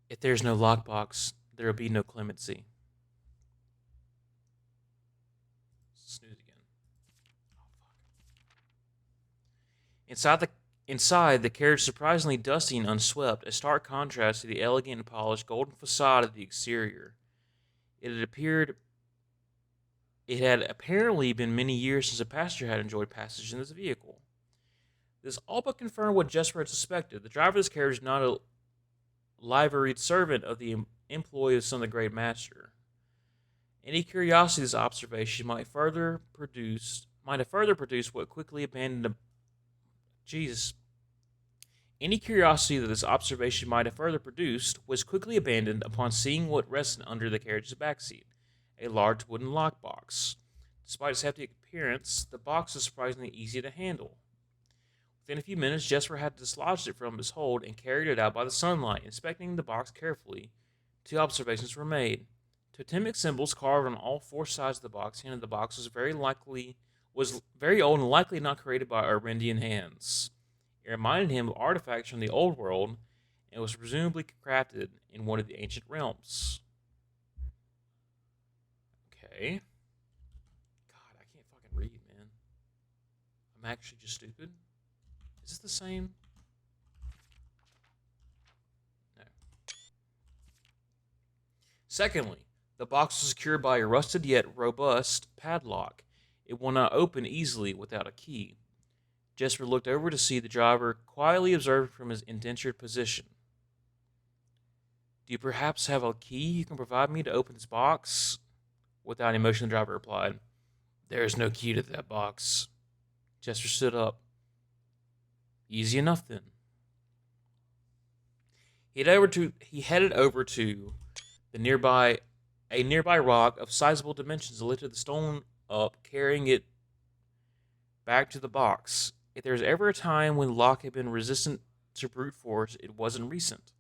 If there's no lockbox, there will be no clemency. Snooze again. Oh, fuck. Inside, the carriage surprisingly dusty and unswept, a stark contrast to the elegant and polished golden facade of the exterior. It had apparently been many years since a passenger had enjoyed passage in this vehicle. This all but confirmed what Jesper had suspected. The driver of this carriage is not a liveried servant of the employee of some of the great master. Any curiosity this observation might have further produced what quickly abandoned a Jesus. Any curiosity that this observation might have further produced was quickly abandoned upon seeing what rested under the carriage's back seat, a large wooden lockbox. Despite its hefty appearance, the box was surprisingly easy to handle. Within a few minutes, Jesper had dislodged it from his hold and carried it out by the sunlight. Inspecting the box carefully, two observations were made. Totemic symbols carved on all four sides of the box hinted the box was very old and likely not created by Arindian hands. It reminded him of artifacts from the old world and was presumably crafted in one of the ancient realms. Okay. God, I can't fucking read, man. I'm actually just stupid. Is this the same? No. Secondly, the box was secured by a rusted yet robust padlock. It will not open easily without a key. Jesper looked over to see the driver quietly observing from his indentured position. Do you perhaps have a key you can provide me to open this box? Without emotion, the driver replied, There is no key to that box. Jesper stood up. Easy enough then. He headed over to a nearby rock of sizable dimensions, and lifted the stone up, carrying it back to the box. If there was ever a time when the lock had been resistant to brute force, it wasn't recent.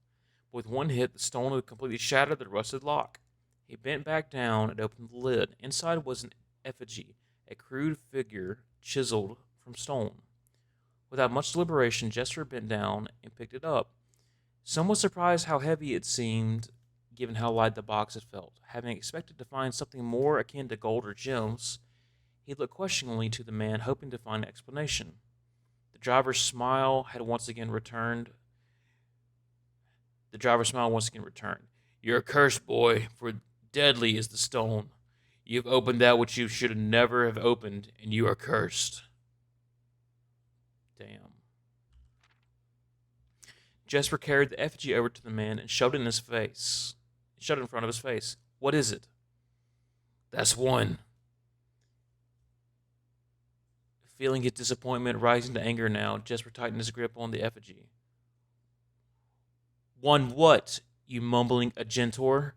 With one hit, the stone had completely shattered the rusted lock. He bent back down and opened the lid. Inside was an effigy, a crude figure chiseled from stone. Without much deliberation, Jesper bent down and picked it up, somewhat surprised how heavy it seemed given how light the box had felt. Having expected to find something more akin to gold or gems, he looked questioningly to the man, hoping to find an explanation. The driver's smile once again returned. You're cursed, boy, for deadly is the stone. You've opened that which you should never have opened, and you are cursed. Damn. Jesper carried the effigy over to the man and shoved it in front of his face. What is it? That's one. Feeling his disappointment rising to anger now, Jesper tightened his grip on the effigy. One what, you mumbling Agentor?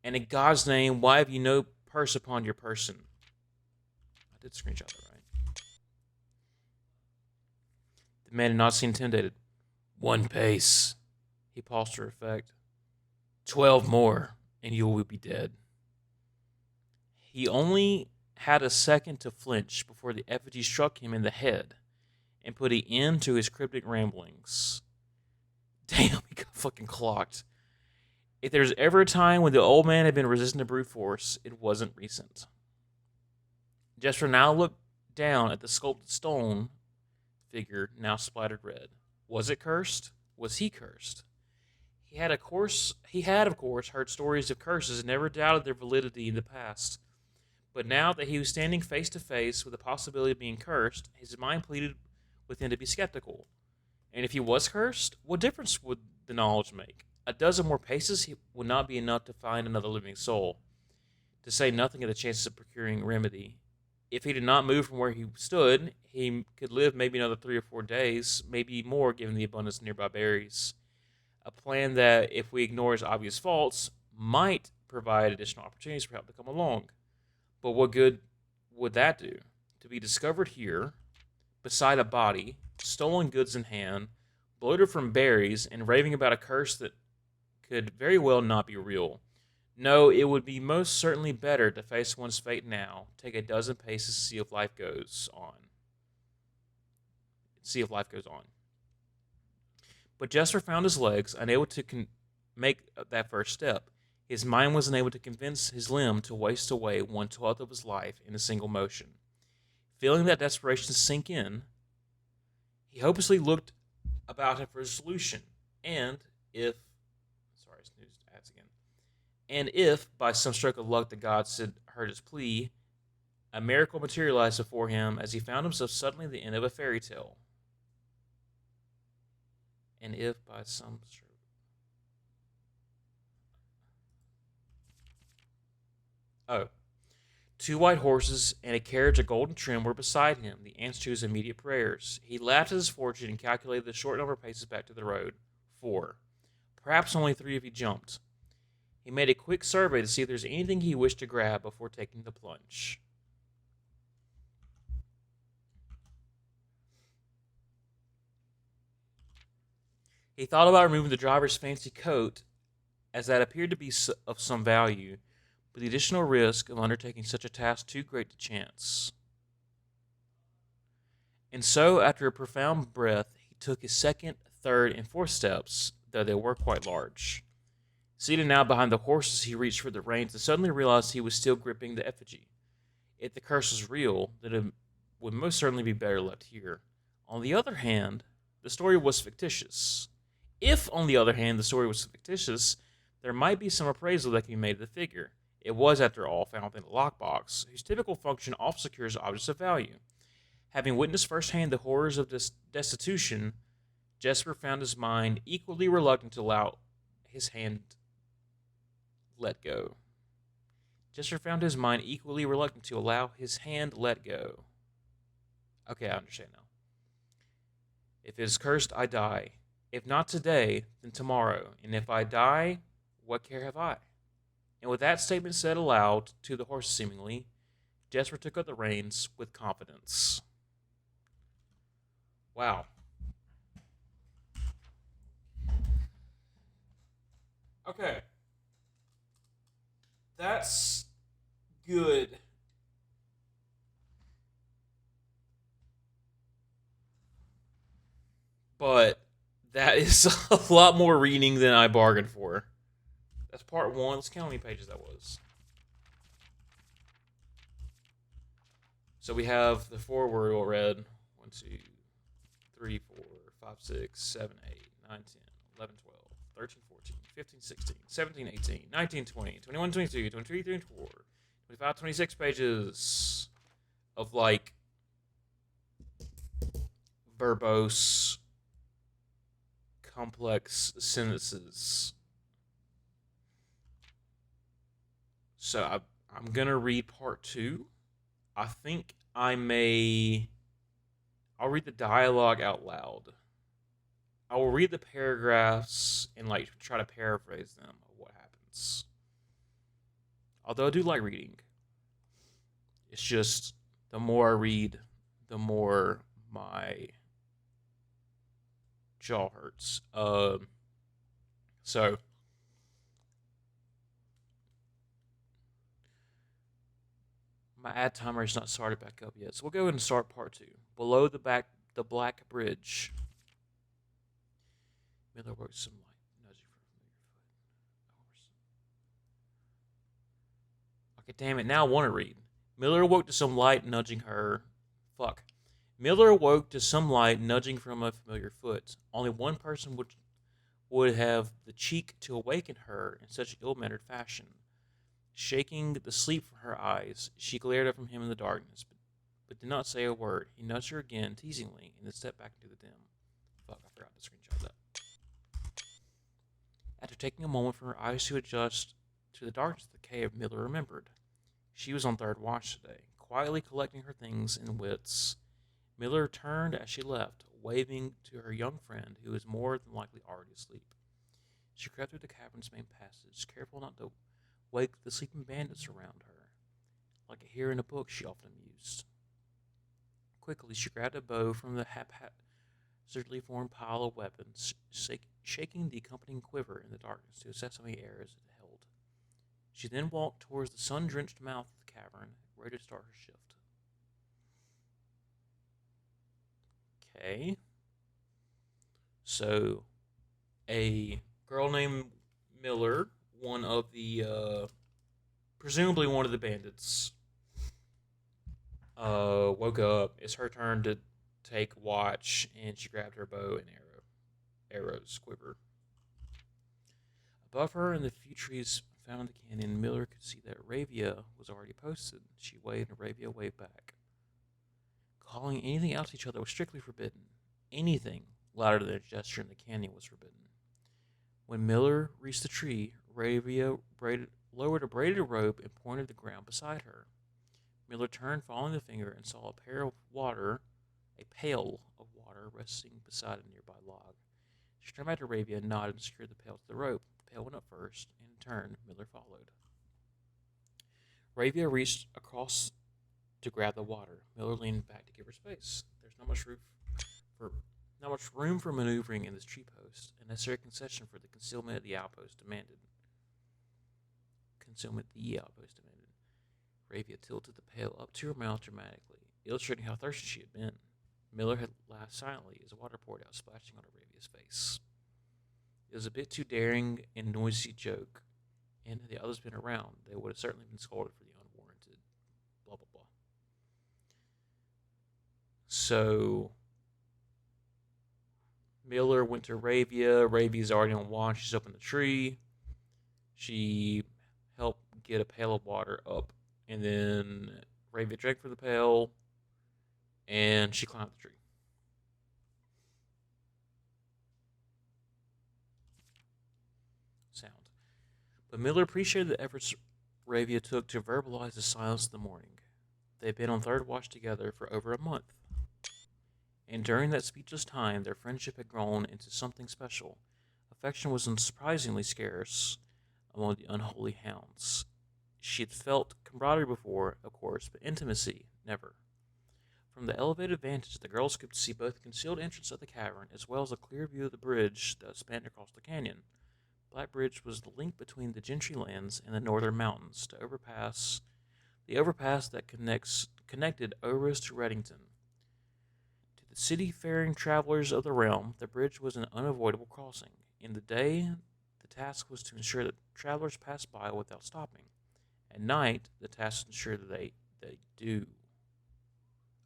And in God's name, why have you no purse upon your person? I did screenshot that, right? The man did not seem intimidated. 1 pace. He paused for effect. 12 more, and you will be dead. He only had a second to flinch before the effigy struck him in the head and put an end to his cryptic ramblings. Damn, he got fucking clocked. If there's ever a time when the old man had been resistant to brute force, it wasn't recent. Jesper now looked down at the sculpted stone figure, now splattered red. Was it cursed? Was he cursed? He had, of course, heard stories of curses and never doubted their validity in the past. But now that he was standing face to face with the possibility of being cursed, his mind pleaded with him to be skeptical. And if he was cursed, what difference would the knowledge make? A dozen more paces would not be enough to find another living soul, to say nothing of the chances of procuring remedy. If he did not move from where he stood, he could live maybe another 3 or 4 days, maybe more given the abundance of nearby berries. A plan that, if we ignore his obvious faults, might provide additional opportunities for help to come along. But what good would that do? To be discovered here, beside a body, stolen goods in hand, bloated from berries, and raving about a curse that could very well not be real. No, it would be most certainly better to face one's fate now, take a dozen paces to see if life goes on. But Jesper found his legs, unable to make that first step. His mind was unable to convince his limb to waste away 1/12 of his life in a single motion. Feeling that desperation sink in, he hopelessly looked about him for a solution, and if, by some stroke of luck the gods had heard his plea, a miracle materialized before him as he found himself suddenly at the end of a fairy tale. And if by some oh, two white horses and a carriage of golden trim were beside him, the answer to his immediate prayers. He laughed at his fortune and calculated the short number of paces back to the road. 4. Perhaps only 3 if he jumped. He made a quick survey to see if there's anything he wished to grab before taking the plunge. He thought about removing the driver's fancy coat, as that appeared to be of some value, but the additional risk of undertaking such a task too great to chance. And so, after a profound breath, he took his second, third, and fourth steps, though they were quite large. Seated now behind the horses, he reached for the reins and suddenly realized he was still gripping the effigy. If the curse was real, then it would most certainly be better left here. On the other hand, the story was fictitious. If, on the other hand, the story was fictitious, there might be some appraisal that can be made of the figure. It was, after all, found in a lockbox, whose typical function often secures objects of value. Having witnessed firsthand the horrors of destitution, Jesper found his mind equally reluctant to allow his hand let go. Jesper found his mind equally reluctant to allow his hand let go. Okay, I understand now. If it is cursed, I die. If not today, then tomorrow. And if I die, what care have I? And with that statement said aloud, to the horse seemingly, Jesper took up the reins with confidence. Wow. Okay. That's good. But that is a lot more reading than I bargained for. That's part one. Let's count how many pages that was. So we have the foreword all read. 1, 2, 3, 4, 5, 6, 7, 8, 9, 10, 11, 12, 13, 14, 15, 16, 17, 18, 19, 20, 21, 22, 23, 24, 25, 26 pages of like verbose, complex sentences. So I'm going to read part two. I think I'll read the dialogue out loud. I will read the paragraphs and like try to paraphrase them of what happens. Although I do like reading, it's just the more I read, the more my jaw hurts. So my ad timer is not started back up yet, so we'll go ahead and start part two. Below the Black Bridge. Miller works some light, nudging for a familiar foot. Okay, damn it. Now I want to read. Miller awoke to some light nudging her. Fuck. Miller awoke to some light nudging from a familiar foot. Only one person would have the cheek to awaken her in such ill-mannered fashion. Shaking the sleep from her eyes, she glared up from him in the darkness, but did not say a word. He nudged her again, teasingly, and then stepped back into the dim. Fuck, I forgot to screenshot that. After taking a moment for her eyes to adjust to the darkness of the cave, Miller remembered. She was on third watch today, quietly collecting her things and wits. Miller turned as she left, waving to her young friend, who was more than likely already asleep. She crept through the cavern's main passage, careful not to wake the sleeping bandits around her. Like a hero in a book, she often mused. Quickly, she grabbed a bow from the haphazardly formed pile of weapons, shaking the accompanying quiver in the darkness to assess how many arrows it held. She then walked towards the sun-drenched mouth of the cavern, ready to start her shift. Okay. So, a girl named Miller, one of the, presumably one of the bandits, woke up. It's her turn to take watch, and she grabbed her bow and arrows quiver. Above her, in the few trees found in the canyon, Miller could see that Arabia was already posted. She waved, and Arabia waved back. Calling anything out to each other was strictly forbidden. Anything louder than a gesture in the canyon was forbidden. When Miller reached the tree, lowered a braided rope and pointed to the ground beside her. Miller turned, following the finger, and saw a pail of water resting beside a nearby log. She turned back to Arabia and nodded and secured the pail to the rope. The pail went up first, and in turn, Miller followed. Arabia reached across to grab the water. Miller leaned back to give her space. There's for not much room for maneuvering in this tree post, a necessary concession for the concealment the outpost demanded. Arabia tilted the pail up to her mouth dramatically, illustrating how thirsty she had been. Miller had laughed silently as water poured out, splashing on Arabia's face. It was a bit too daring and noisy joke, and had the others been around, they would have certainly been scolded for the unwarranted blah blah blah. So Miller went to Arabia. Arabia's already on watch. She's up in the tree. She helped get a pail of water up, and then Arabia drank from the pail, and she climbed the tree. Sound. But Miller appreciated the efforts Arabia took to verbalize the silence of the morning. They had been on third watch together for over a month, and during that speechless time, their friendship had grown into something special. Affection was unsurprisingly scarce among the unholy hounds. She had felt camaraderie before, of course, but intimacy, never. From the elevated vantage, the girls could see both the concealed entrance of the cavern as well as a clear view of the bridge that spanned across the canyon. Black Bridge was the link between the Gentry lands and the northern mountains, the overpass that connected Oris to Reddington. To the city-faring travelers of the realm, the bridge was an unavoidable crossing. In the day, the task was to ensure that travelers passed by without stopping. At night, the task was to ensure that they do.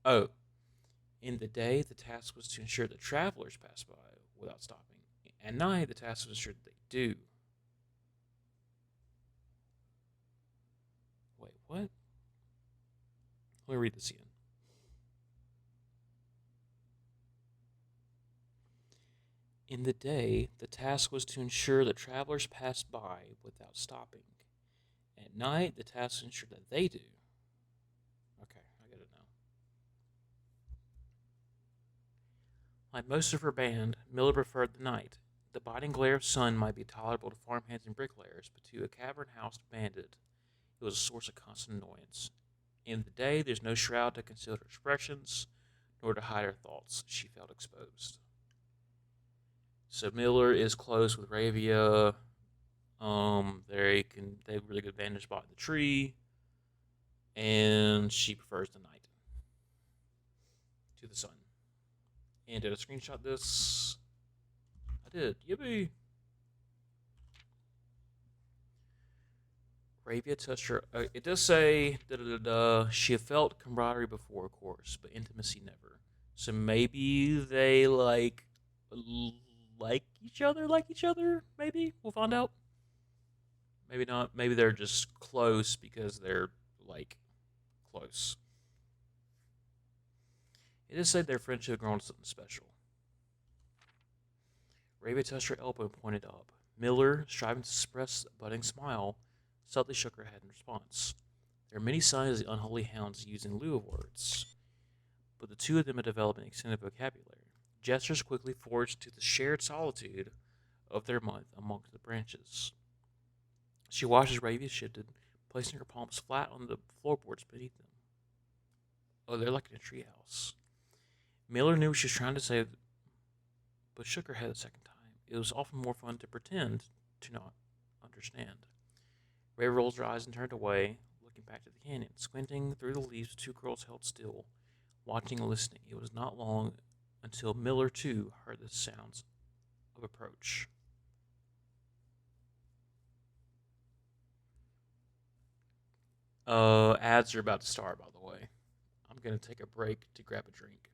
Oh, in the day, the task was to ensure that travelers passed by without stopping. At night, the task was to ensure that they do. Wait, what? Let me read this again. In the day, the task was to ensure that travelers passed by without stopping. At night, the task was to ensure that they do. Okay, I get it now. Like most of her band, Miller preferred the night. The biting glare of sun might be tolerable to farmhands and bricklayers, but to a cavern-housed bandit, it was a source of constant annoyance. In the day, there's no shroud to conceal her expressions, nor to hide her thoughts. She felt exposed. So Miller is close with Ravia. They have a really good vantage spot in the tree, and she prefers the night to the sun. And did I screenshot this? I did. Yippee! Ravia touched her. It does say she had felt camaraderie before, of course, but intimacy never. So maybe they like each other. Maybe we'll find out. Maybe not. Maybe they're just close because they're like close. It does say their friendship had grown to something special. Ravia touched her elbow and pointed up. Miller, striving to suppress a budding smile, subtly shook her head in response. There are many signs the unholy hounds use in lieu of words, but the two of them had developed an extended vocabulary. Gestures quickly forged to the shared solitude of their month amongst the branches. She watched as Ravia shifted, placing her palms flat on the floorboards beneath them. Oh, they're like in a treehouse. Miller knew what she was trying to say, but shook her head a second time. It was often more fun to pretend to not understand. Ray rolled her eyes and turned away, looking back to the canyon. Squinting through the leaves, the two girls held still, watching and listening. It was not long until Miller, too, heard the sounds of approach. Ads are about to start, by the way. I'm going to take a break to grab a drink.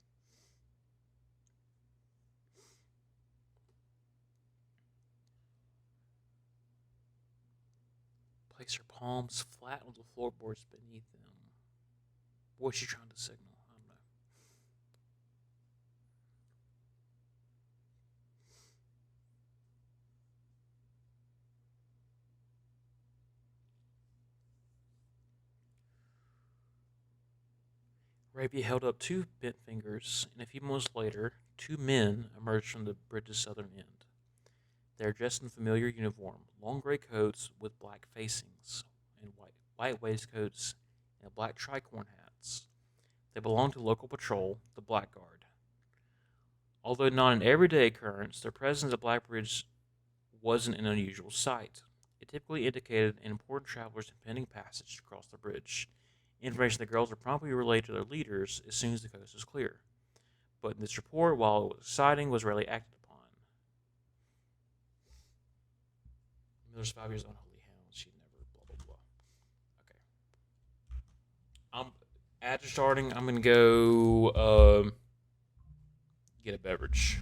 Place her palms flat on the floorboards beneath them. What's she trying to signal? I don't know. Arabia held up two bent fingers, and a few moments later, two men emerged from the bridge's southern end. They are dressed in familiar uniform, long gray coats with black facings, and white waistcoats, and black tricorn hats. They belong to local patrol, the Blackguard. Although not an everyday occurrence, their presence at Blackbridge wasn't an unusual sight. It typically indicated an important traveler's impending passage to cross the bridge. Information the girls were promptly relayed to their leaders as soon as the coast was clear. But in this report, while it was exciting, was rarely acted upon. Miller's 5 years unholy hound. She never blah blah blah. Okay. After starting, I'm gonna go get a beverage.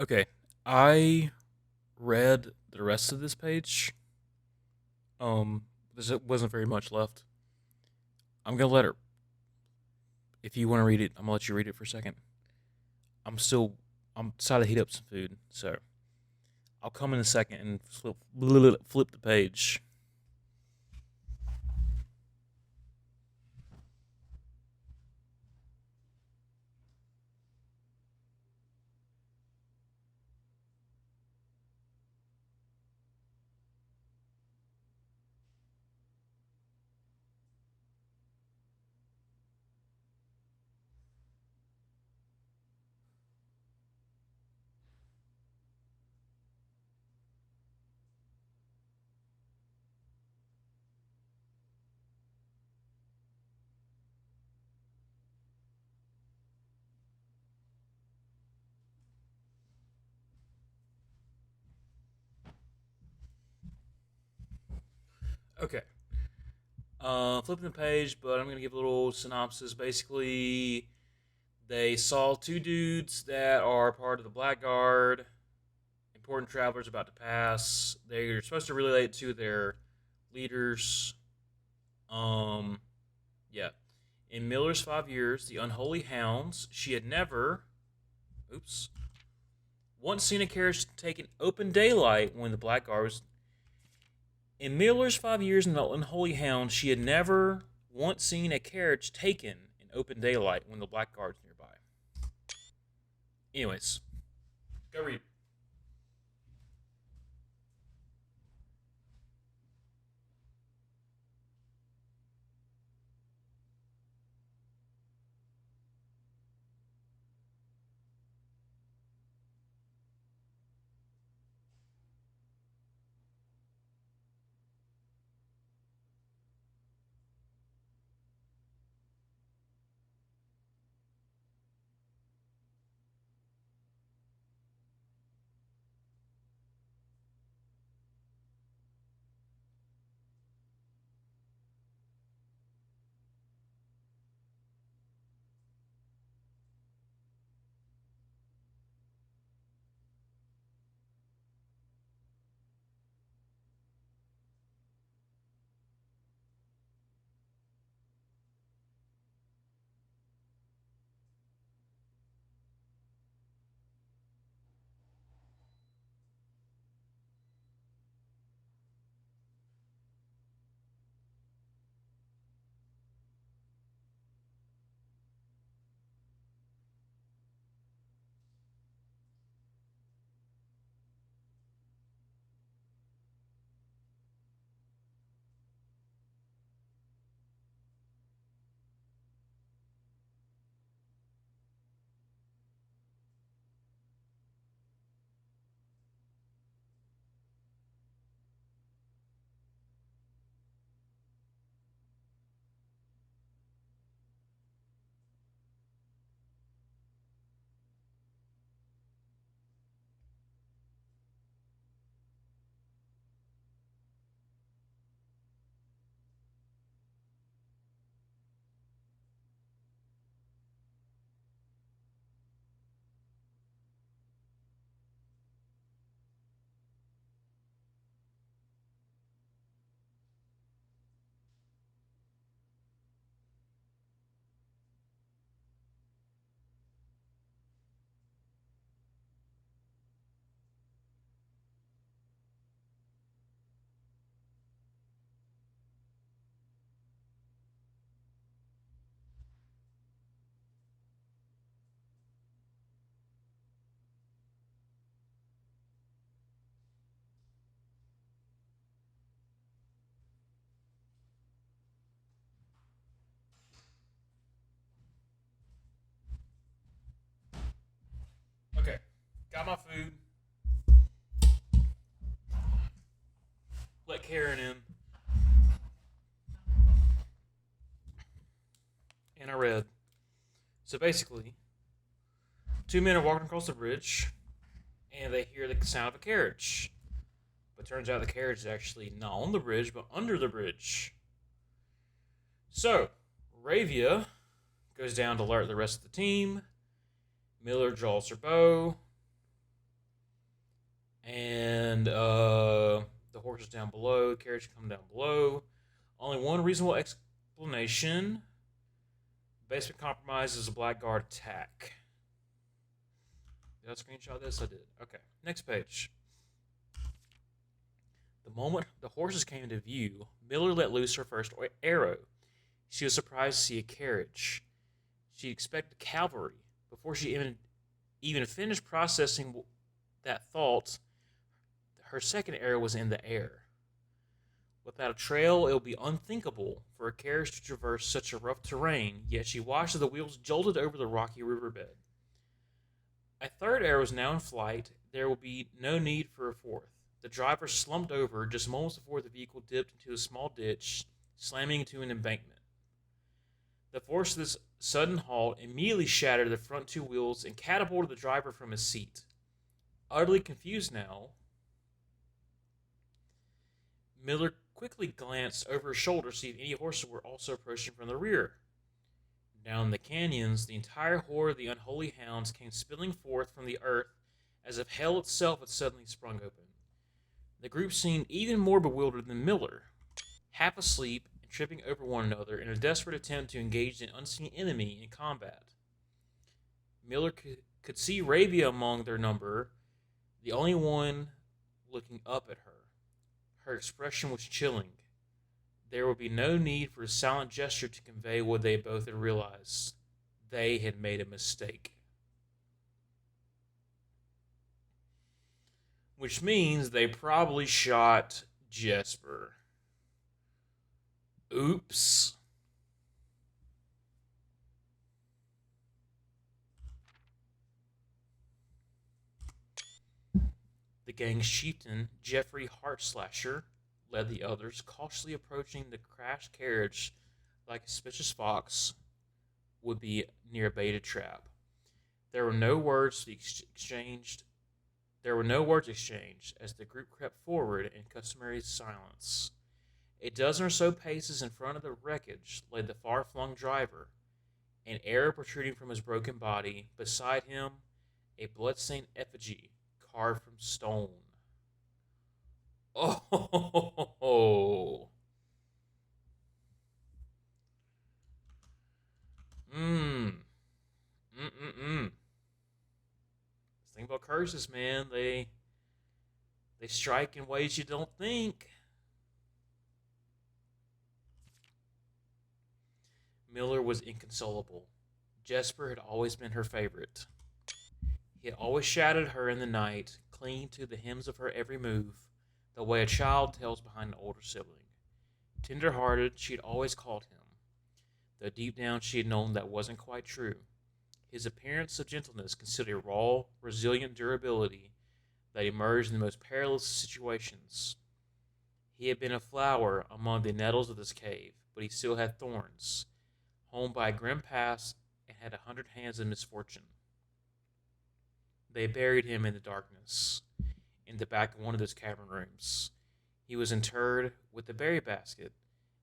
Okay, I read the rest of this page. Um, there wasn't very much left. I'm gonna let her. If you want to read it, I'm gonna let you read it for a second. I'm still. I'm decided to heat up some food, so I'll come in a second and flip the page. Okay. Flipping the page, but I'm gonna give a little synopsis. Basically, they saw two dudes that are part of the Blackguard. Important travelers about to pass. They're supposed to relay it to their leaders. Um, yeah. In Miller's 5 years, the Unholy Hounds, she had never, oops, once seen a carriage taken open daylight when the Black Guard was. In Miller's 5 years in the Unholy Hound, she had never once seen a carriage taken in open daylight when the Black Guard's nearby. Anyways, go read. Okay, got my food. Let Karen in. And I read. So basically, two men are walking across the bridge, and they hear the sound of a carriage. But turns out the carriage is actually not on the bridge, but under the bridge. So, Ravia goes down to alert the rest of the team. Miller draws her bow. And the horse is down below. The carriage come down below. Only one reasonable explanation. Basement compromise is a Blackguard attack. Did I screenshot this? I did. Okay. Next page. The moment the horses came into view, Miller let loose her first arrow. She was surprised to see a carriage. She expected cavalry. Before she even finished processing that thought, her second arrow was in the air. Without a trail, it would be unthinkable for a carriage to traverse such a rough terrain, yet she watched as the wheels jolted over the rocky riverbed. A third arrow is now in flight. There will be no need for a fourth. The driver slumped over just moments before the vehicle dipped into a small ditch, slamming into an embankment. The force of this sudden halt immediately shattered the front two wheels and catapulted the driver from his seat. Utterly confused now, Miller quickly glanced over his shoulder to see if any horses were also approaching from the rear. Down the canyons, the entire horde of the unholy hounds came spilling forth from the earth as if hell itself had suddenly sprung open. The group seemed even more bewildered than Miller, half asleep and tripping over one another in a desperate attempt to engage an unseen enemy in combat. Miller could see Ravia among their number, the only one looking up at her. Her expression was chilling. There would be no need for a silent gesture to convey what they both had realized. They had made a mistake. Which means they probably shot Jesper. Oops. The gang's chieftain, Jeffrey Heartslasher, led the others, cautiously approaching the crashed carriage like a suspicious fox would be near a baited trap. There were no words exchanged. There were no words exchanged as the group crept forward in customary silence. A dozen or so paces in front of the wreckage lay the far-flung driver, an arrow protruding from his broken body. Beside him, a blood-stained effigy carved from stone. Oh, mmm, mm. This thing about curses, man, they strike in ways you don't think. Miller was inconsolable. Jesper had always been her favorite. He had always shadowed her in the night, clinging to the hems of her every move, the way a child tails behind an older sibling. Tender-hearted, she had always called him, though deep down she had known that wasn't quite true. His appearance of gentleness concealed a raw, resilient durability that emerged in the most perilous situations. He had been a flower among the nettles of this cave, but he still had thorns, home by a grim past, and had 100 hands in misfortune. They buried him in the darkness, in the back of one of those cavern rooms. He was interred with a berry basket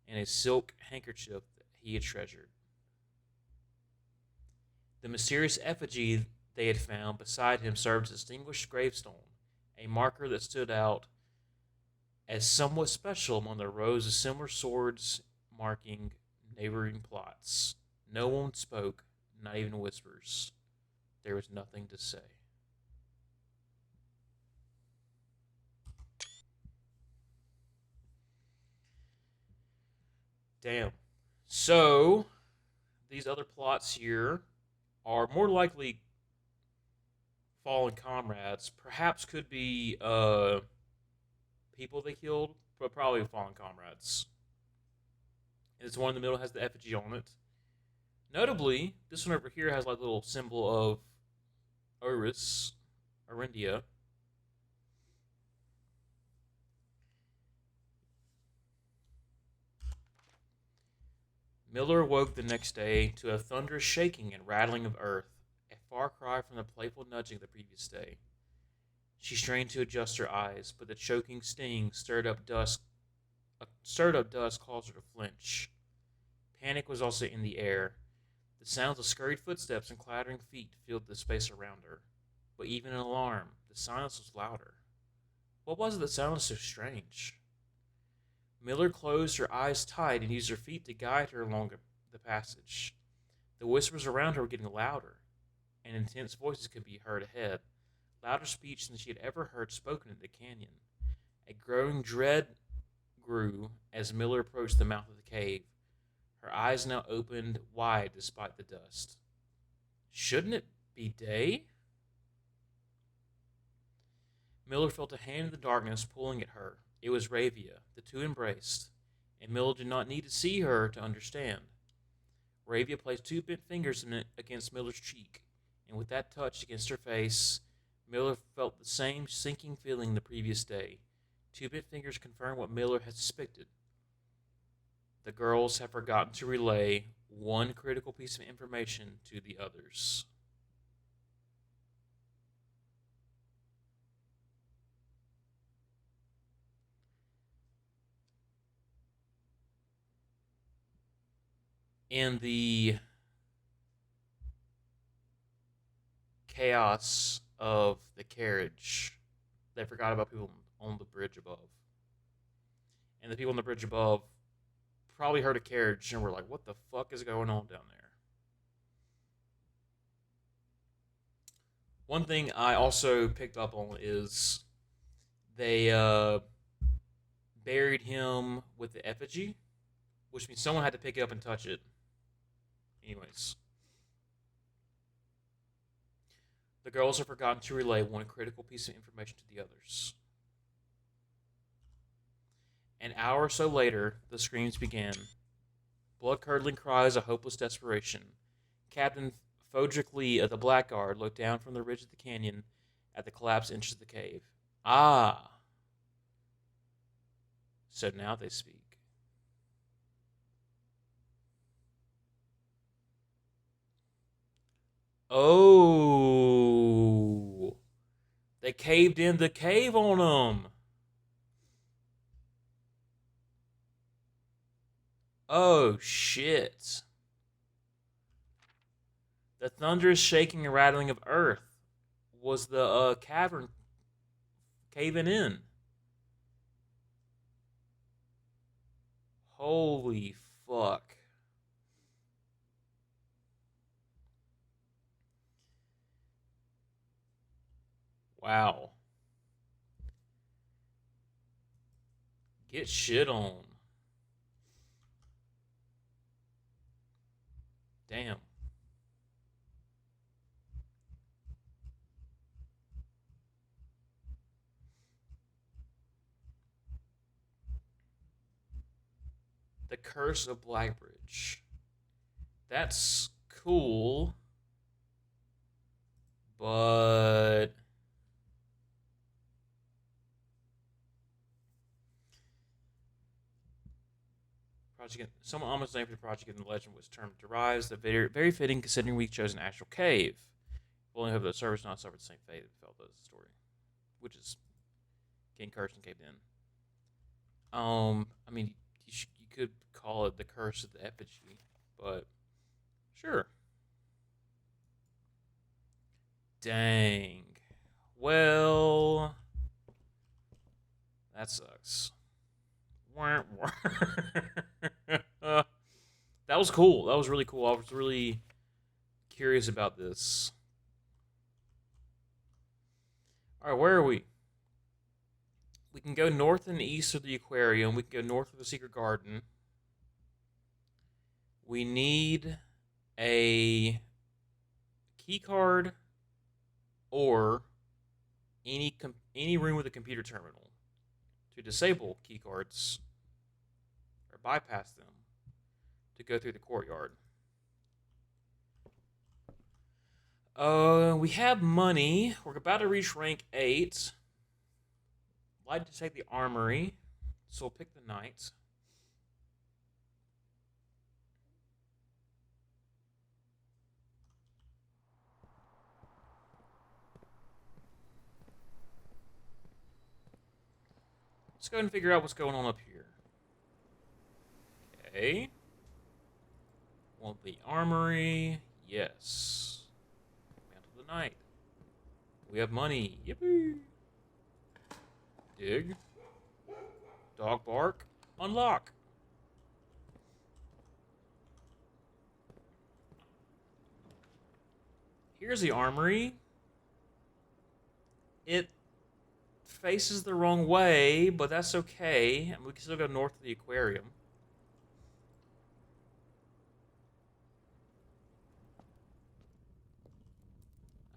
and a silk handkerchief that he had treasured. The mysterious effigy they had found beside him served as a distinguished gravestone, a marker that stood out as somewhat special among the rows of similar swords marking neighboring plots. No one spoke, not even whispers. There was nothing to say. Damn. So, these other plots here are more likely fallen comrades. Perhaps could be people they killed, but probably fallen comrades. And this one in the middle has the effigy on it. Notably, this one over here has like a little symbol of Oris, Arindia. Miller awoke the next day to a thunderous shaking and rattling of earth, a far cry from the playful nudging of the previous day. She strained to adjust her eyes, but the choking sting stirred up dust caused her to flinch. Panic was also in the air. The sounds of scurried footsteps and clattering feet filled the space around her. But even in alarm, the silence was louder. What was it that sounded so strange? Miller closed her eyes tight and used her feet to guide her along the passage. The whispers around her were getting louder, and intense voices could be heard ahead, louder speech than she had ever heard spoken in the canyon. A growing dread grew as Miller approached the mouth of the cave. Her eyes now opened wide despite the dust. Shouldn't it be day? Miller felt a hand in the darkness pulling at her. It was Ravia. The two embraced, and Miller did not need to see her to understand. Ravia placed two bent fingers against Miller's cheek, and with that touch against her face, Miller felt the same sinking feeling the previous day. Two bent fingers confirmed what Miller had suspected. The girls have forgotten to relay one critical piece of information to the others. In the chaos of the carriage, they forgot about people on the bridge above. And the people on the bridge above probably heard a carriage and were like, what the fuck is going on down there? One thing I also picked up on is they buried him with the effigy, which means someone had to pick it up and touch it. Anyways, the girls have forgotten to relay one critical piece of information to the others. An hour or so later, the screams began. Blood-curdling cries of hopeless desperation. Captain Fodrick Lee of the Blackguard looked down from the ridge of the canyon at the collapsed entrance of the cave. Ah, so now they speak. Oh, they caved in the cave on them. Oh, shit. The thunderous shaking and rattling of earth was the cavern caving in. Holy fuck. Wow. Get shit on. Damn. The Curse of Blackbridge. That's cool, but project. Some almost named for the project in the legend was termed derives. The very fitting considering we chose an actual cave. We only hope that the servers not suffered the same fate that fell the story, which is getting cursed and caved in. I mean, you could call it the curse of the effigy, but sure. Dang. Well, that sucks. That was cool. That was really cool. I was really curious about this. All right, where are we? We can go north and east of the aquarium. We can go north of the secret garden. We need a key card or any room with a computer terminal to disable key cards or bypass them to go through the courtyard. We have money. We're about to reach rank 8. I'd like to take the armory, so we'll pick the knight. Let's go ahead and figure out what's going on up here. Okay. Want the armory? Yes. Mantle the knight. We have money. Yippee. Dig. Dog bark. Unlock. Here's the armory. It faces the wrong way, but that's okay. We can still go north of the aquarium.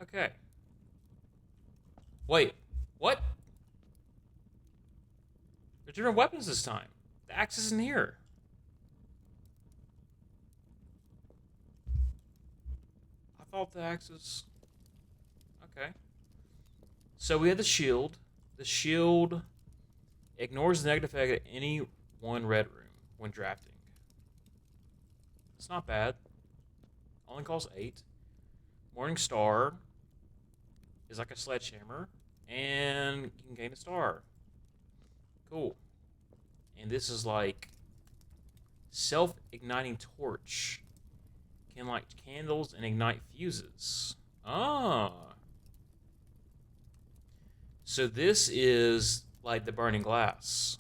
Okay. Wait. What? They're different weapons this time. The axe isn't here. I thought the axe was... Okay. So we have the shield. The shield ignores the negative effect at any one red room when drafting. It's not bad. Only costs 8. Morning Star is like a sledgehammer, and you can gain a star. Cool. And this is like self-igniting torch. Can light candles and ignite fuses. Ah. So this is like the burning glass.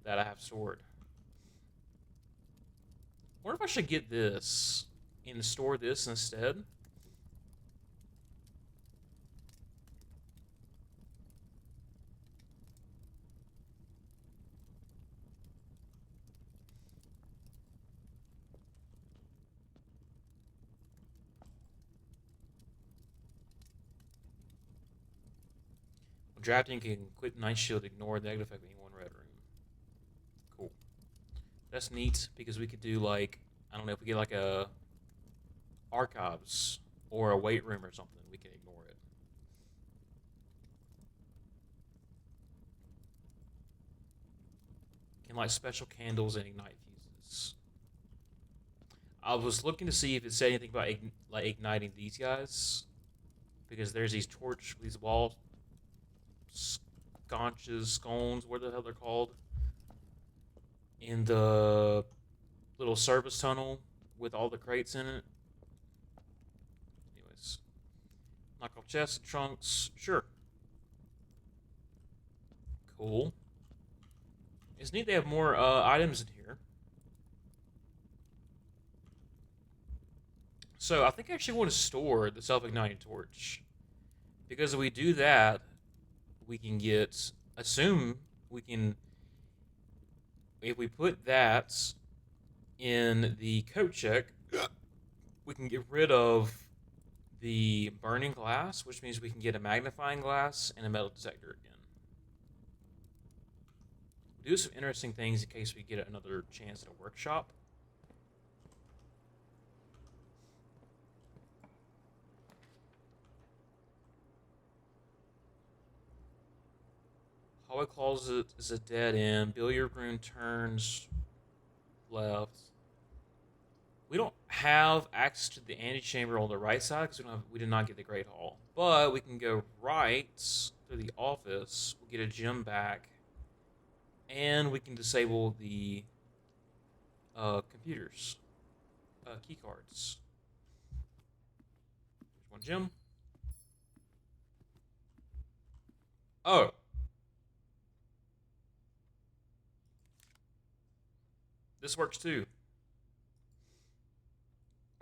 That I have stored. wonder if I should get this and store this instead. Drafting can quit Night Shield, ignore the negative effect of any one red room. Cool. That's neat because we could do like, I don't know, if we get like a archives or a weight room or something, we can ignore it. Can light special candles and ignite fuses. I was looking to see if it said anything about like igniting these guys, because there's these these wall sconces, scones, what the hell they're called, in the little service tunnel with all the crates in it. Anyways, knock off chests and trunks. Sure. Cool. It's neat they have more items in here. So I think I actually want to store the self-igniting torch, because if we do that, we can get, assume we can, if we put that in the code check, we can get rid of the burning glass, which means we can get a magnifying glass and a metal detector again. Do some interesting things in case we get another chance at a workshop. Hallway closet is a dead end. Billiard room turns left. We don't have access to the antechamber on the right side because we did not get the Great Hall. But we can go right through the office. We'll get a gem back. And we can disable the computers. Key cards. There's one gem. Oh. This works too.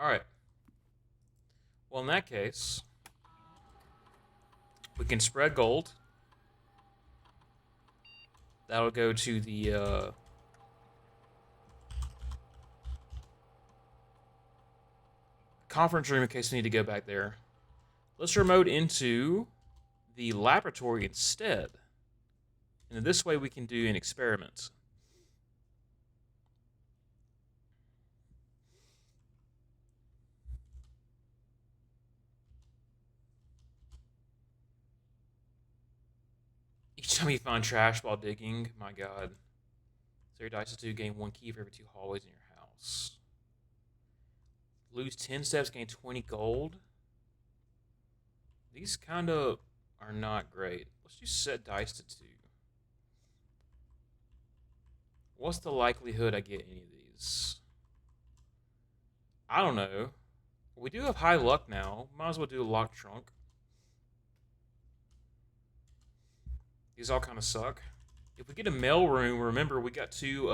Alright. Well, in that case, we can spread gold. That'll go to the conference room in case we need to go back there. Let's remote into the laboratory instead. And this way we can do an experiment. Each time you find trash while digging, my god. So your dice to gain 1 key for every 2 hallways in your house. Lose 10 steps, gain 20 gold. These kind of are not great. Let's just set dice to 2. What's the likelihood I get any of these? I don't know. We do have high luck now. Might as well do a locked trunk. These all kind of suck. If we get a mail room, remember we got two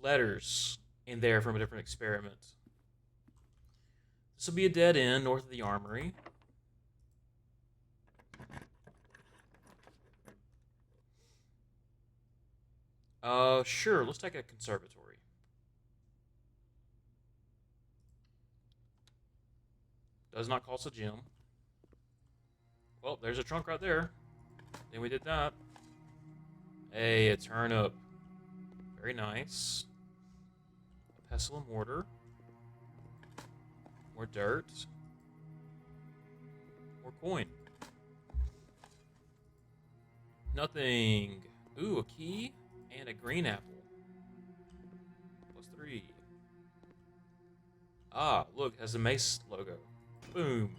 letters in there from a different experiment. This will be a dead end north of the armory. Sure, let's take a conservatory. Does not cost a gem. Well, there's a trunk right there. Then we did that. Hey, a turnip. Very nice. A pestle and mortar. More dirt. More coin. Nothing. Ooh, a key and a green apple. +3. Ah, look, it has a mace logo. Boom.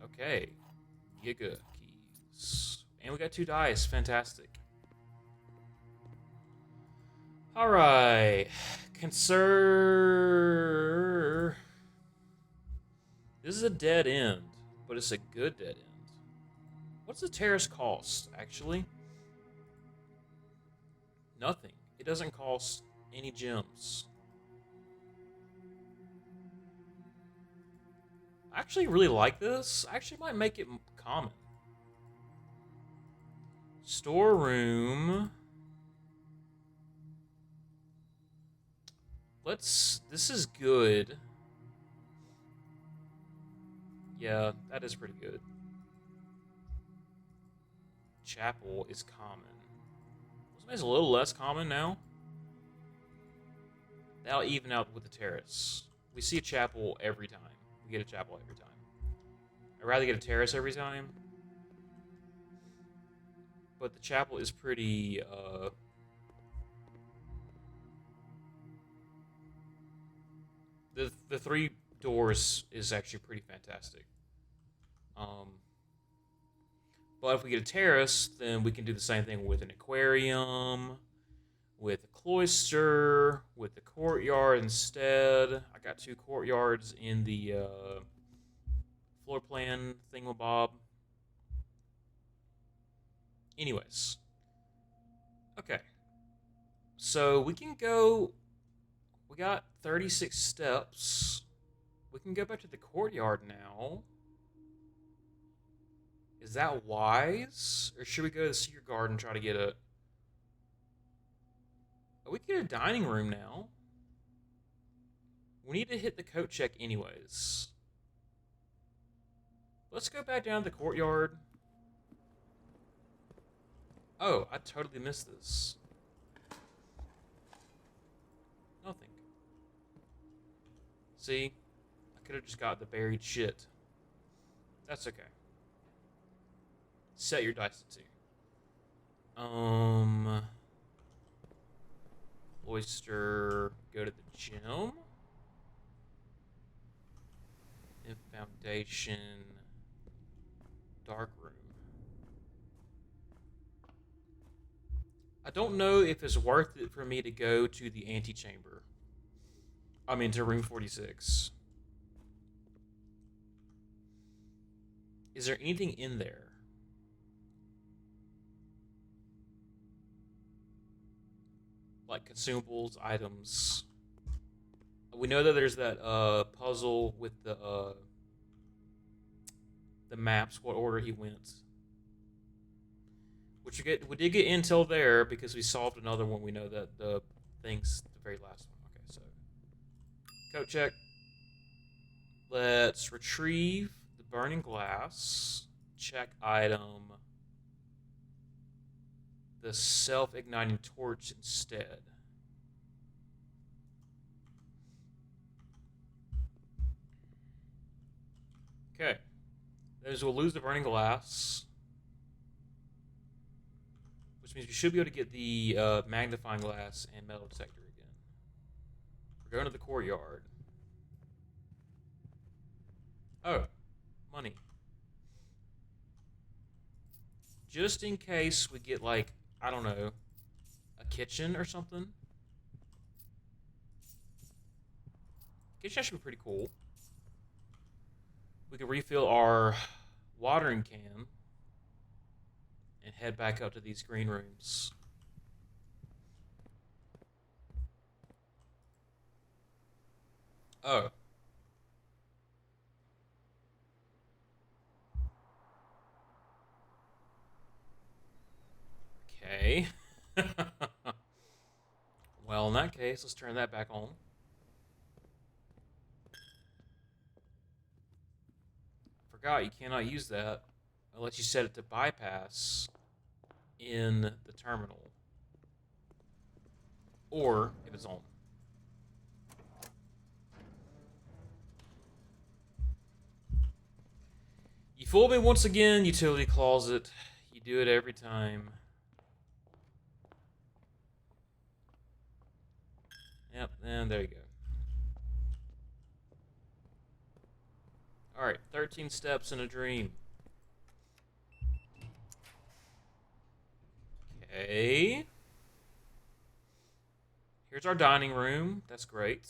Okay. Giga keys. And we got 2 dice. Fantastic. Alright. This is a dead end, but it's a good dead end. What's the terrace cost, actually? Nothing. It doesn't cost any gems. I actually really like this. I actually might make it common. Storeroom. This is good. Yeah, that is pretty good. Chapel is common. Wasn't it a little less common now? That'll even out with the terrace. We see a chapel every time. We get a chapel every time. I'd rather get a terrace every time. But the chapel is pretty, The three doors is actually pretty fantastic. But if we get a terrace, then we can do the same thing with an aquarium, with a cloister, with the courtyard instead. I got 2 courtyards in the floor plan thingamabob. Anyways. Okay. So we can go. We got 36 steps. We can go back to the courtyard now. Is that wise? Or should we go to the secret garden and try to get a... Oh, we can get a dining room now. We need to hit the coat check anyways. Let's go back down to the courtyard. Oh, I totally missed this. Nothing. See? I could have just got the buried shit. That's okay. Set your dice to 2. Oyster, go to the gym. And foundation, dark room. I don't know if it's worth it for me to go to the antechamber. I mean, to room 46. Is there anything in there? Like consumables, items. We know that there's that puzzle with the maps, what order he went. Which we did get intel there because we solved another one. We know that the thing's the very last one. Okay, so code check. Let's retrieve the burning glass. Check item. The self-igniting torch instead. Okay. Those will lose the burning glass. Which means we should be able to get the magnifying glass and metal detector again. We're going to the courtyard. Oh. Money. Just in case we get, like, I don't know, a kitchen or something. Kitchen should be pretty cool. We can refill our watering can and head back up to these green rooms. Oh. Okay. Well, in that case, let's turn that back on. I forgot you cannot use that unless you set it to bypass in the terminal. Or if it's on. You fooled me once again, utility closet. You do it every time. Yep, and there you go. Alright, 13 steps in a dream. Okay. Here's our dining room. That's great.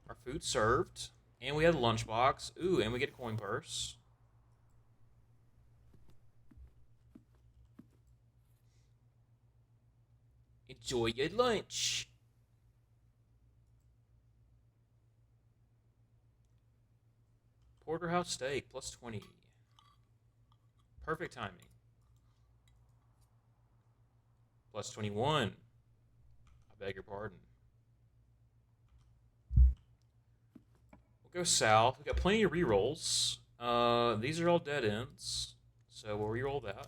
Our food served. And we had a lunchbox. Ooh, and we get a coin purse. Enjoy your lunch. Porterhouse steak plus 20. Perfect timing. Plus 21. I beg your pardon. We'll go south. We got plenty of rerolls. These are all dead ends, so we'll reroll that.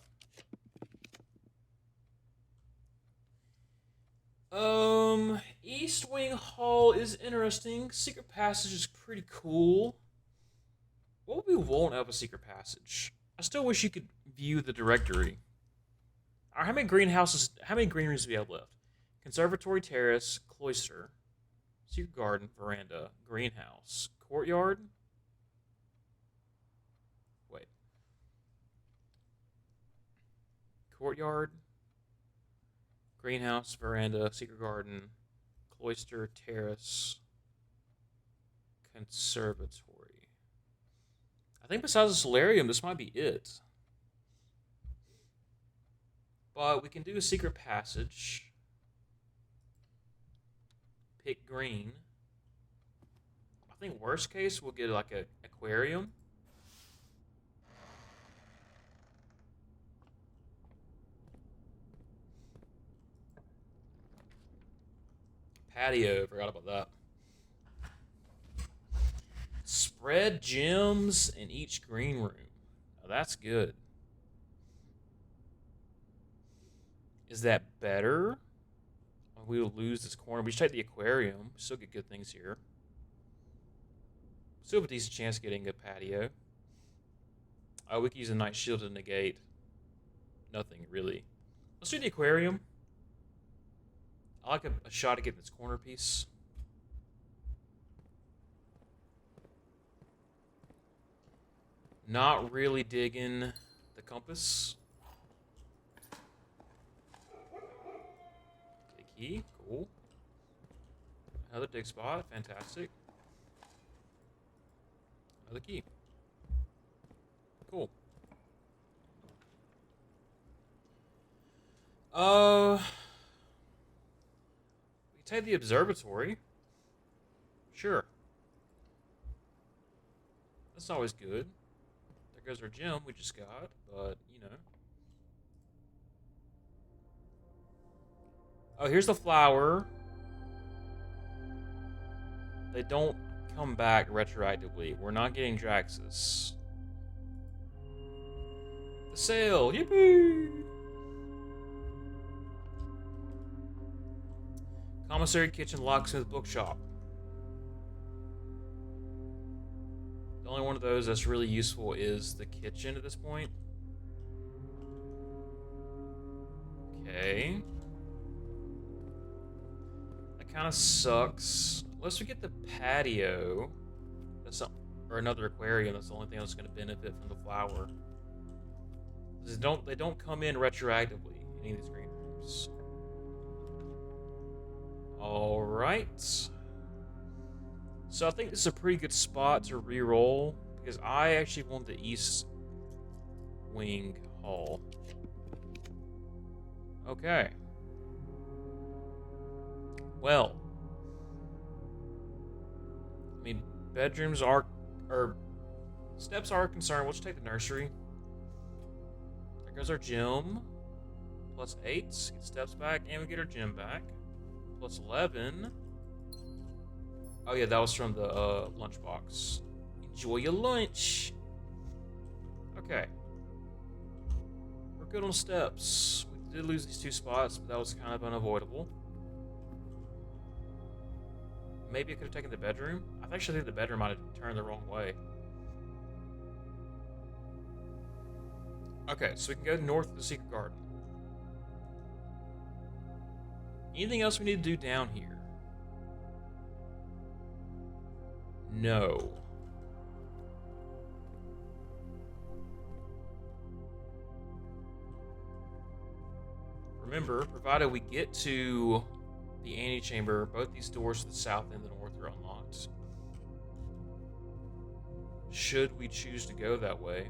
East Wing Hall is interesting. Secret Passage is pretty cool. What would we want out of a secret passage? I still wish you could view the directory. How many greenhouses? How many green rooms do we have left? Conservatory, terrace, cloister, secret garden, veranda, greenhouse, courtyard. Wait. Courtyard, greenhouse, veranda, secret garden, cloister, terrace, conservatory. I think besides the solarium, this might be it. But we can do a secret passage. Pick green. I think worst case, we'll get like an aquarium. Patio, forgot about that. Spread gems in each green room. Now that's good. Is that better? We will lose this corner. We should take the aquarium. We still get good things here. Still have a decent chance of getting a patio. Oh, we can use a night shield to negate nothing, really. Let's do the aquarium. I like a shot at getting this corner piece. Not really digging the compass. Get a key. Cool. Another dig spot. Fantastic. Another key. Cool. We take the observatory. Sure. That's always good. There goes our gem we just got, but, you know. Oh, here's the flower. They don't come back retroactively. We're not getting Draxus. The sale! Yippee! Commissary, kitchen, locksmith, bookshop. The only one of those that's really useful is the kitchen at this point. Okay. That kind of sucks. Unless we get the patio, that's something, or another aquarium. That's the only thing that's going to benefit from the flower. They don't come in retroactively, any of these green rooms. All right. So I think this is a pretty good spot to re-roll because I actually want the East Wing Hall. Okay. Well, I mean, bedrooms are, or steps are a concern. We'll just take the nursery. There goes our gym. Plus 8. Get steps back, and we get our gym back. Plus 11. Oh yeah, that was from the lunchbox. Enjoy your lunch. Okay. We're good on steps. We did lose these 2 spots, but that was kind of unavoidable. Maybe I could have taken the bedroom. I actually think the bedroom might have turned the wrong way. Okay, so we can go north of the secret garden. Anything else we need to do down here? No. Remember, provided we get to the antechamber, both these doors to the south and the north are unlocked. should we choose to go that way.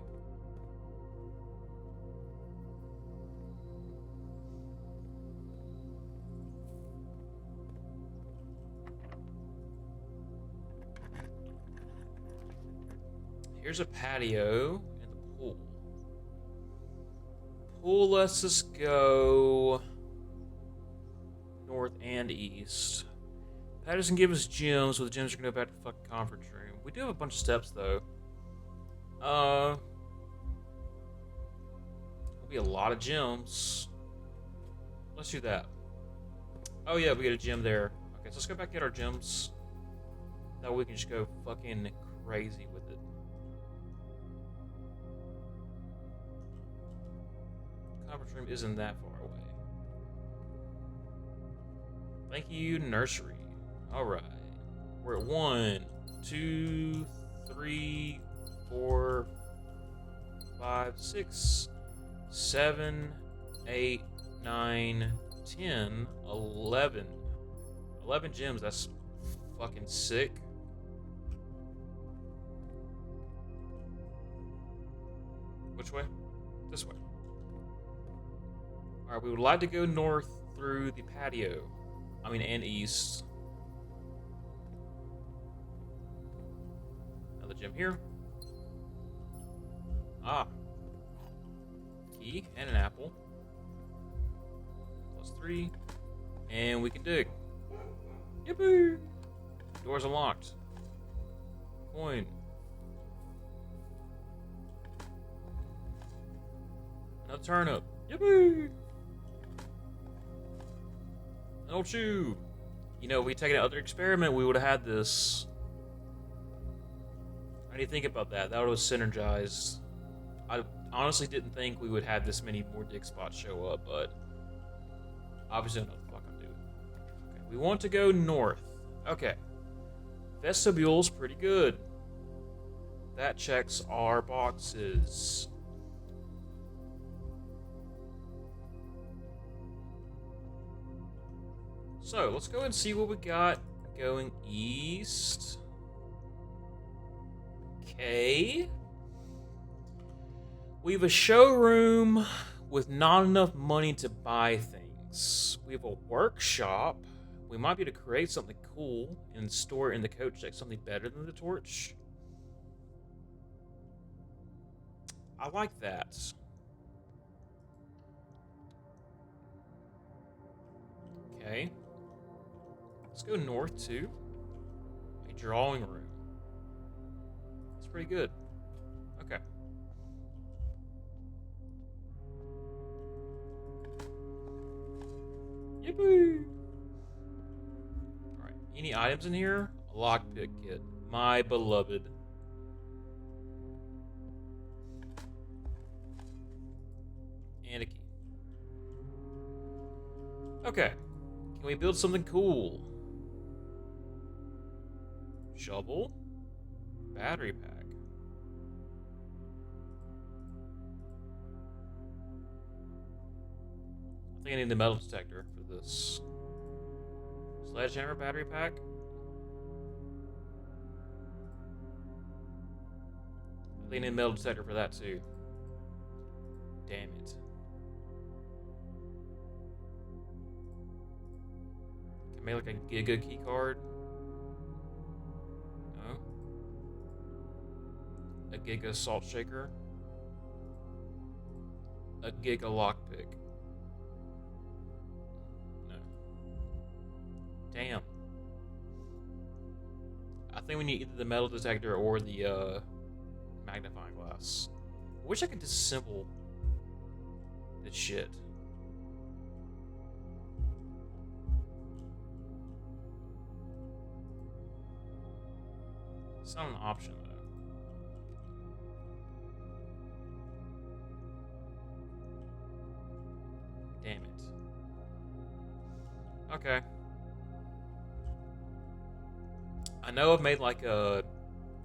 Here's a patio and the pool. Pool lets us go north and east. That doesn't give us gyms, so the gyms are gonna go back to the fucking conference room. We do have a bunch of steps though. Will be a lot of gyms. Let's do that. Oh yeah, we get a gym there. Okay, so let's go back and get our gyms. That way we can just go fucking crazy with it. Conference room isn't that far away. Thank you, nursery. Alright. We're at 1, 2, 3, 4, 5, 6, 7, 8, 9, 10, 11. 11 gyms, that's fucking sick. Which way? This way. Alright, we would like to go north through the patio. And east. Another gym here. Ah. Key and an apple. +3. And we can dig. Yippee! Doors unlocked. Coin. Another turnip. Yippee! An old shoe. You know, if we taken another experiment, we would have had this. How do you think about that? That would have synergized. I honestly didn't think we would have this many more dig spots show up, but obviously I know what the fuck I'm doing. Okay, we want to go north. Okay. Vestibule's pretty good. That checks our boxes. So, let's go and see what we got going east. Okay. We have a showroom with not enough money to buy things. We have a workshop. We might be able to create something cool and store it in the coach deck, something better than the torch. I like that. Okay. Let's go north to a drawing room. That's pretty good. Okay. Yippee! Alright, any items in here? A lockpick kit. My beloved. And a key. Okay. Can we build something cool? Shovel? Battery pack. I think I need the metal detector for this. Sledgehammer battery pack? I think I need a metal detector for that too. Damn it. Can I make like a Giga key card? No. A Giga salt shaker? A Giga lockpick? No. Damn. I think we need either the metal detector or the magnifying glass. I wish I could disassemble this shit. It's not an option though. Damn it. Okay. I know I've made like a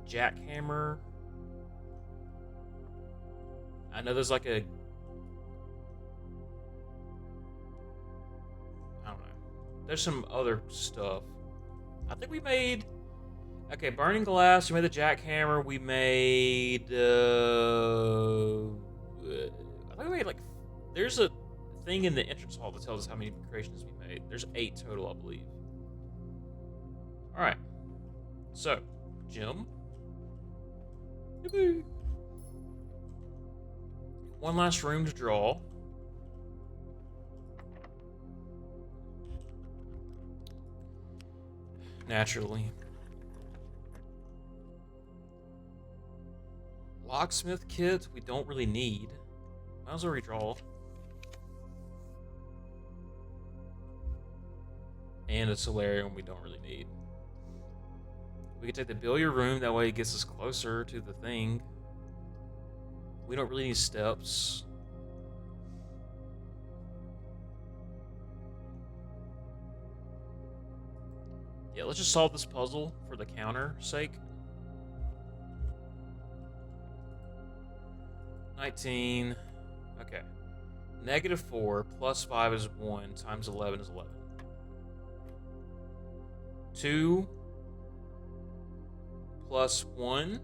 jackhammer. I know there's like a... I don't know. There's some other stuff. I think we made Okay, burning glass. We made the jackhammer. We made. I think we made like. There's a thing in the entrance hall that tells us how many creations we made. There's 8 total, I believe. All right. So, gym. One last room to draw. Naturally. Locksmith kit we don't really need. Might as well redraw. And a solarium we don't really need. We can take the billiard room, that way it gets us closer to the thing. We don't really need steps. Yeah, let's just solve this puzzle for the counter sake. 19. Okay. -4 plus 5 is 1 times 11 is 11. 2 plus 1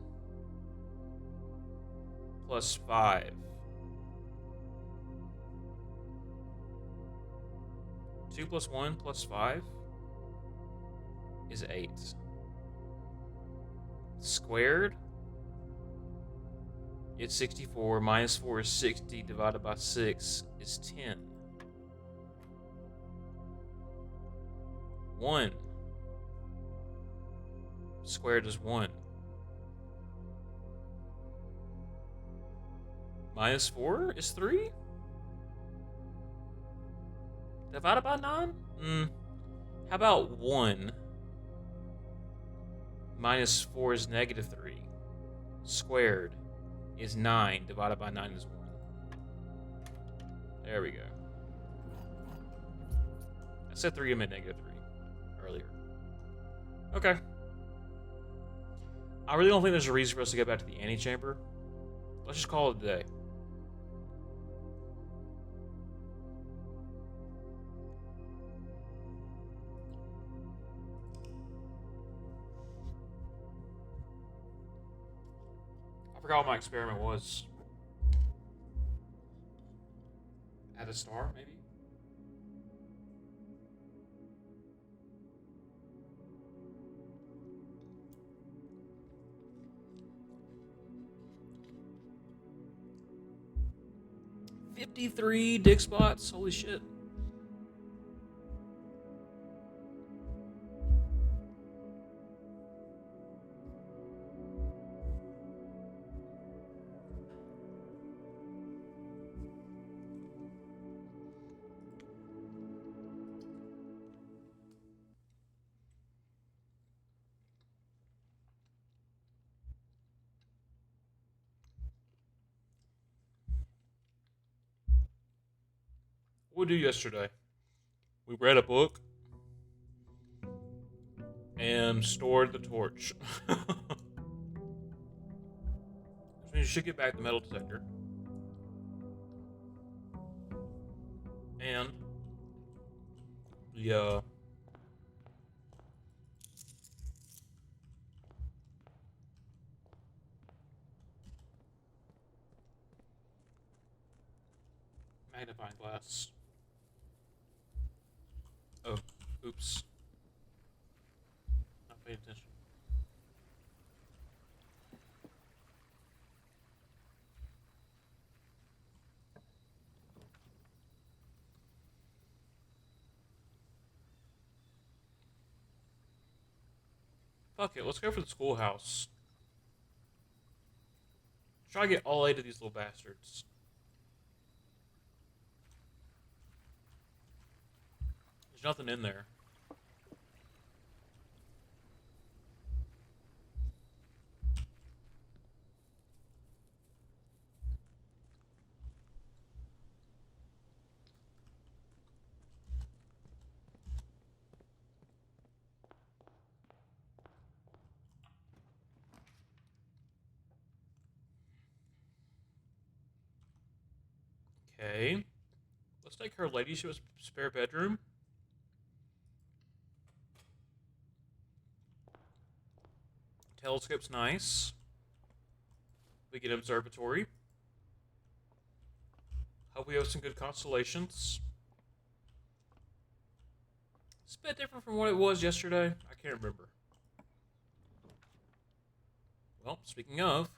plus 5. 2 plus 1 plus 5 is 8. Squared is 64. Minus 4 is 60. Divided by 6 is 10. 1 squared is 1. Minus 4 is 3. Divided by 9? How about 1 minus 4 is -3. Squared is 9. Divided by 9 is 1. There we go. I said 3, I meant -3 earlier. Okay. I really don't think there's a reason for us to go back to the antechamber. Let's just call it a day. I forgot what my experiment was. Add a star, maybe? $53 dick spots. Holy shit. What did we do yesterday? We read a book and stored the torch. Which means you should get back the metal detector. And the magnifying glass. Oh, oops. Not paying attention. Fuck it, let's go for the schoolhouse. Try to get all 8 of these little bastards. There's nothing in there. Okay. Let's take her ladyship's spare bedroom. Telescope's nice. We get observatory. Hope we have some good constellations. It's a bit different from what it was yesterday. I can't remember. Well, speaking of,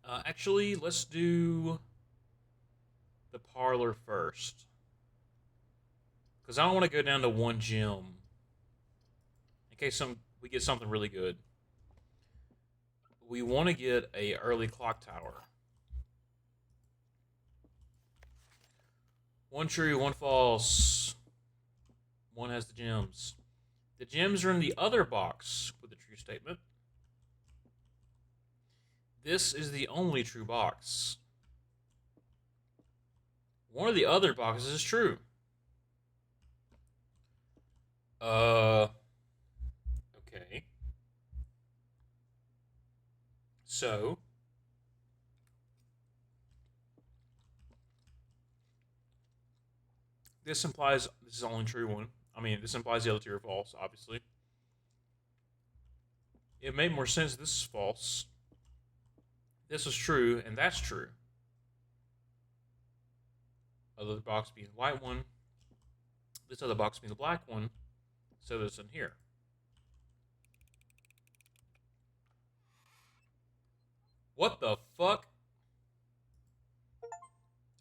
actually, let's do the parlor first. Because I don't want to go down to one gym in case we get something really good. We want to get a early clock tower. One true, one false. One has the gems. The gems are in the other box with the true statement. This is the only true box. One of the other boxes is true. Okay. So, this implies this is the only true one. I mean, this implies the other two are false, obviously. It made more sense this is false. This is true, and that's true. Other box being the white one. This other box being the black one. So this in here. What the fuck?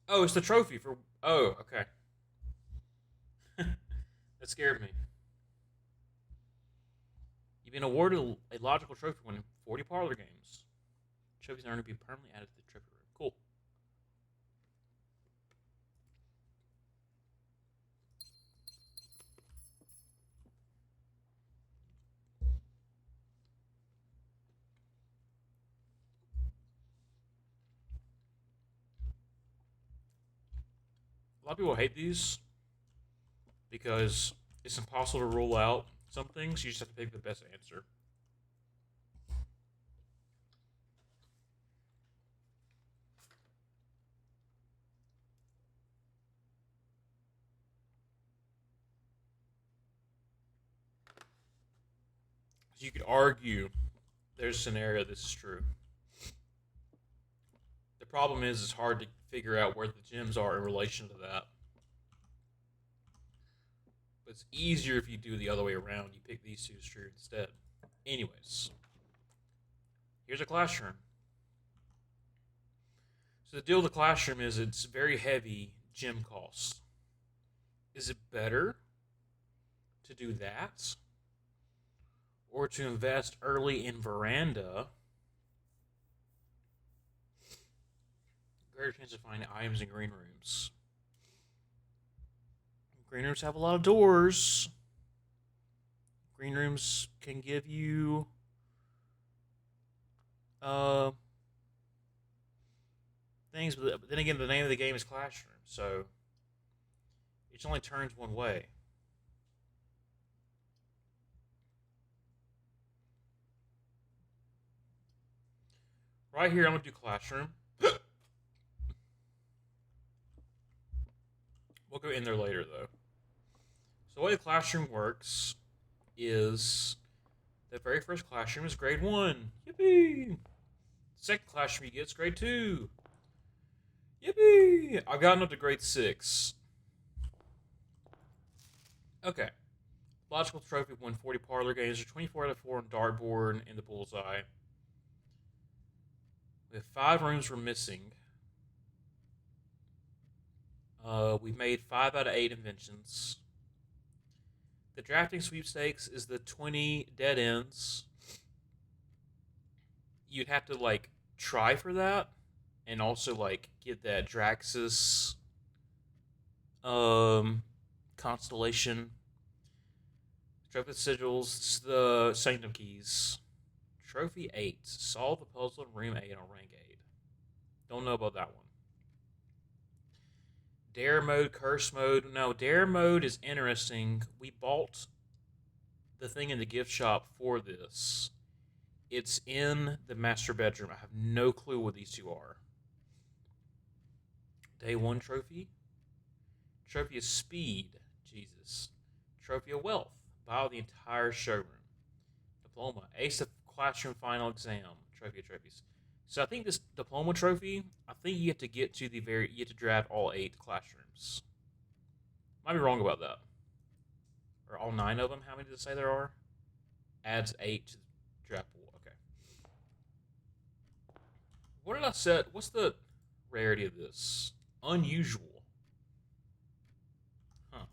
Oh, it's the trophy for... Oh, okay. That scared me. You've been awarded a logical trophy winning 40 parlor games. Trophies are going to be permanently added to the trophy room. Cool. A lot of people hate these because it's impossible to rule out some things. You just have to pick the best answer. So you could argue there's a scenario this is true. The problem is it's hard to figure out where the gems are in relation to that. But it's easier if you do the other way around. You pick these two as true instead. Anyways, here's a classroom. So the deal with the classroom is it's very heavy gym costs. Is it better to do that? Or to invest early in veranda? Greater chance of finding items in green rooms. Green rooms have a lot of doors. Green rooms can give you things, but then again, the name of the game is Classroom, so it only turns one way. Right here, I'm gonna do Classroom. We'll go in there later, though. So the way the Classroom works is the very first Classroom is grade 1. Yippee! The second Classroom you get is grade 2. Yippee! I've gotten up to grade 6. Okay. Logical Trophy won 40 parlor games. There's 24 out of 4 on dartboard in the bullseye. We have 5 rooms we're missing. We've made 5 out of 8 inventions. The drafting sweepstakes is the 20 dead ends. You'd have to, like, try for that. And also, like, get that Draxus constellation. Trophy sigils, the Sanctum keys. Trophy 8. Solve the puzzle in room 8 on rank 8. Don't know about that one. Dare mode, curse mode. No, dare mode is interesting. We bought the thing in the gift shop for this. It's in the master bedroom. I have no clue what these two are. Day 1 trophy. Trophy is speed. Jesus. Trophy of Wealth. Buy the entire showroom. Diploma. Ace of Classroom Final Exam. Trophy of Trophies. So I think this diploma trophy, I think you have to get to you have to draft all 8 classrooms. Might be wrong about that. Or all 9 of them. How many does it say there are? Adds 8 to the draft pool. Okay. What did I set? What's the rarity of this? Unusual. Huh.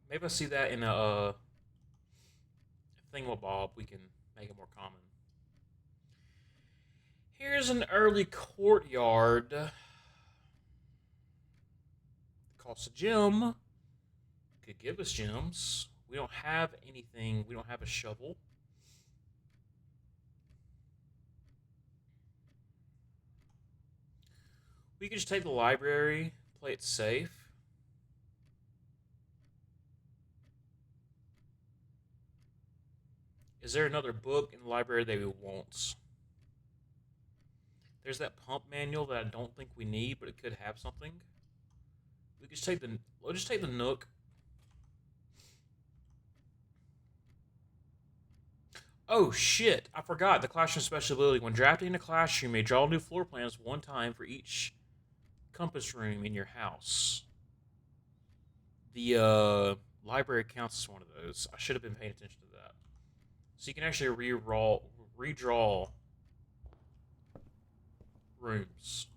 Maybe I see that in a thingamabob. We can make it more common. Here's an early courtyard. Costs a gem. Could give us gems. We don't have anything. We don't have a shovel. We could just take the library, play it safe. Is there another book in the library that we want? There's that pump manual that I don't think we need, but it could have something. We could just take the. We'll just take the Nook. Oh shit! I forgot the classroom special ability. When drafting a classroom, you may draw new floor plans one time for each compass room in your house. The library counts as one of those. I should have been paying attention to that. So you can actually redraw rooms.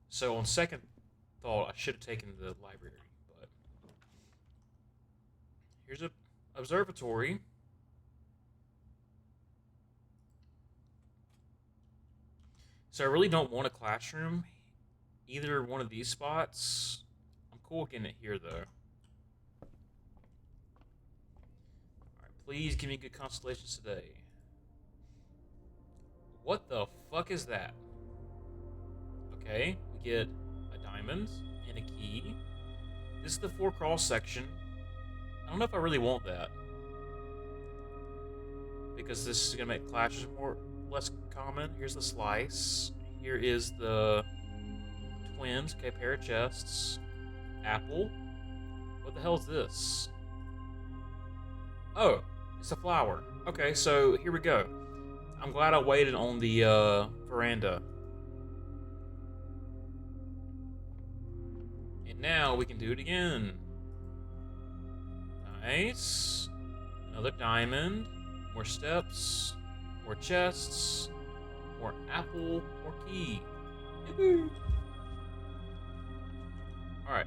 So on second thought, I should have taken the library, but here's a observatory. So I really don't want a classroom. Either one of these spots. I'm cool getting it here, though. Alright, please give me good constellations today. What the fuck is that? Okay, we get a diamond and a key. This is the 4 cross section. I don't know if I really want that. Because this is going to make clashes less common. Here's the slice. Here is the twins. Okay, pair of chests. Apple. What the hell is this? Oh, it's a flower. Okay, so here we go. I'm glad I waited on the veranda. And now we can do it again. Nice. Another diamond. More steps. More chests. More apple. More key. Alright.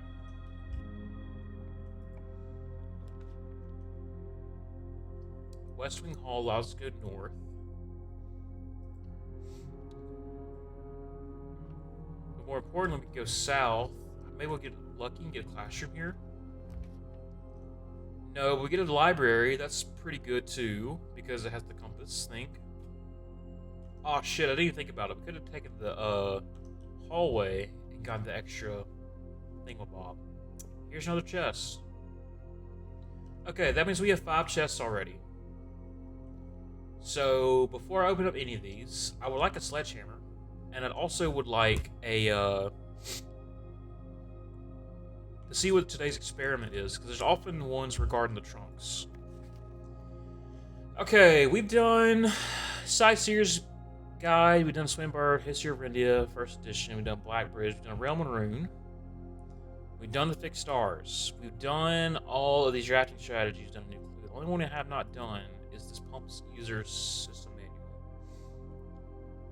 West Wing Hall allows us to go north. But more importantly, we can go south. Maybe we'll get lucky and get a classroom here. No, but we get a library. That's pretty good too, because it has the compass thing. Oh shit, I didn't even think about it. We could have taken the hallway and gotten the extra thingamabob. Here's another chest. Okay, that means we have 5 chests already. So before I open up any of these, I would like a sledgehammer, and I also would like a to see what today's experiment is, because there's often ones regarding the trunks. Okay, we've done Sightseer's Guide, we've done Swinburne, History of India, first edition, we've done Black Bridge, we've done Realm and Rune, we've done the Fixed Stars, we've done all of these drafting strategies, done New Clue. The only one I have not done is this Pump User System Manual.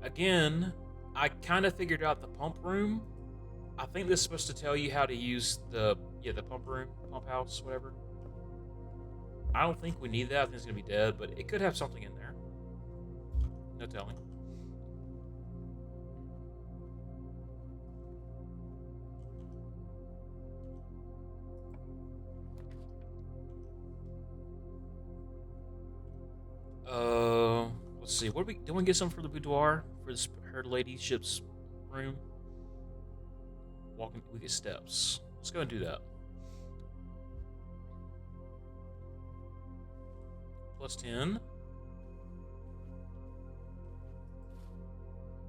Again, I kind of figured out the pump room. I think this is supposed to tell you how to use the pump room, pump house, whatever. I don't think we need that. I think it's going to be dead, but it could have something in there. No telling. Let's see. What do we get some for the boudoir for this her ladyship's room? Walking, we get steps. Let's go and do that. Plus 10.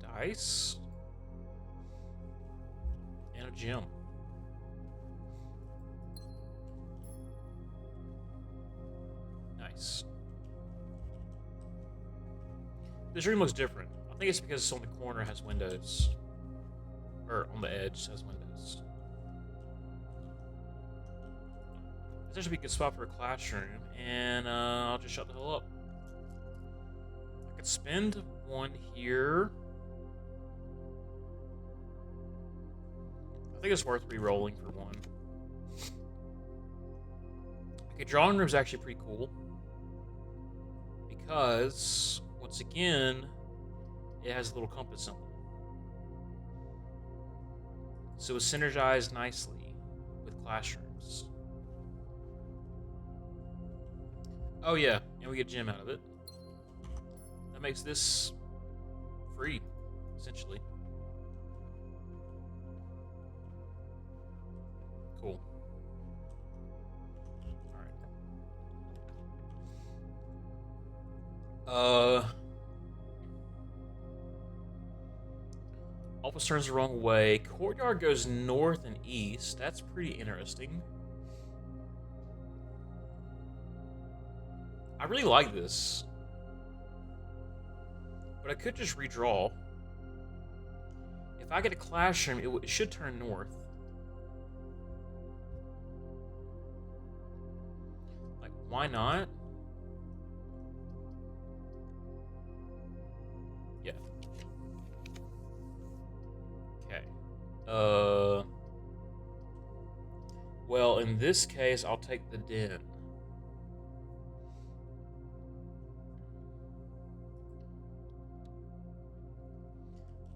Dice. And a gem. nice. This room looks different. I think it's because it's on the corner, has windows. Or on the edge has windows. This should be a good spot for a classroom, and I'll just shut the hell up. I could spend one here. I think it's worth re-rolling for one. Okay, drawing room's actually pretty cool. Because, once again, it has a little compass symbol. So it's synergized nicely with classrooms. Oh yeah, and we get gem out of it. That makes this free, essentially. Cool. Alright. Office turns the wrong way. Courtyard goes north and east. That's pretty interesting. I really like this. But I could just redraw. If I get a classroom, it should turn north. Like, why not? Yeah. Okay. Well, in this case, I'll take the den.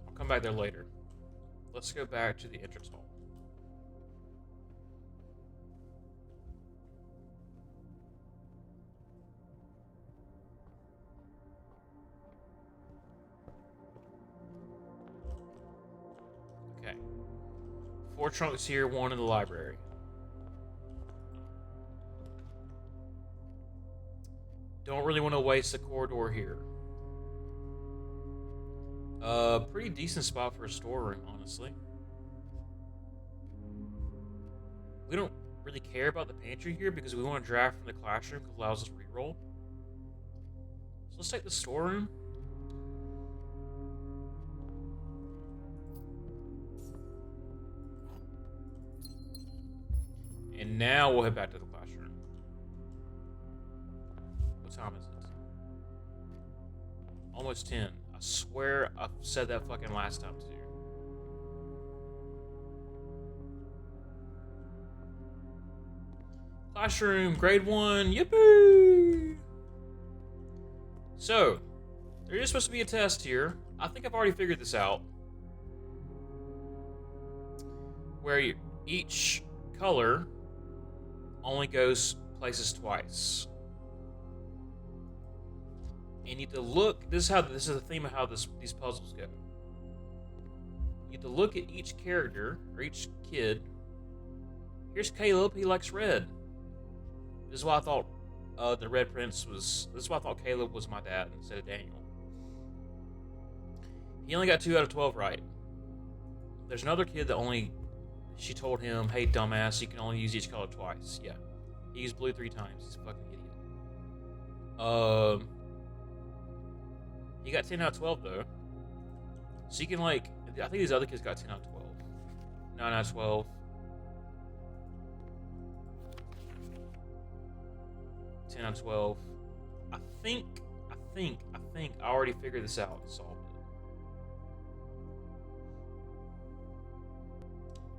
I'll come back there later. Let's go back to the entrance hall. Okay. 4 trunks here, 1 in the library. Don't really want to waste the corridor here. Pretty decent spot for a storeroom, honestly. We don't really care about the pantry here because we want to draft from the classroom because it allows us to reroll. So let's take the storeroom. And now we'll head back to the classroom. What time is it? Almost 10. I swear I said that fucking last time too. Classroom, grade 1, yippee! So, there is supposed to be a test here. I think I've already figured this out. Where each color only goes places twice. You need to look. This is the theme of how these puzzles go. You need to look at each character or each kid. Here's Caleb. He likes red. This is why I thought the Red Prince was. This is why I thought Caleb was my dad instead of Daniel. He only got 2 out of 12 right. There's another kid that only. She told him, "Hey, dumbass, you can only use each color twice." Yeah, he used blue 3 times. He's a fucking idiot. He got 10 out of 12 though. So you can I think these other kids got 10 out of 12. 9 out of 12. 10 out of 12. I think I already figured this out and solved it.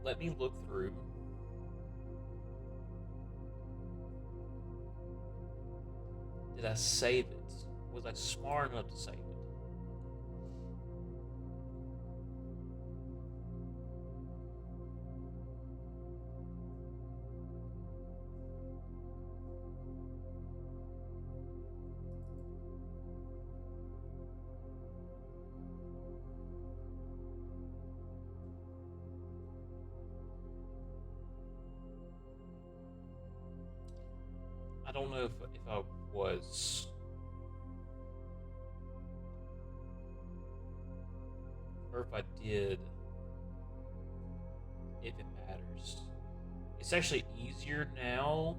Let me look through. Did I save it? Was I smart enough to save it? I don't know if I was. Or if I did. If it matters. It's actually easier now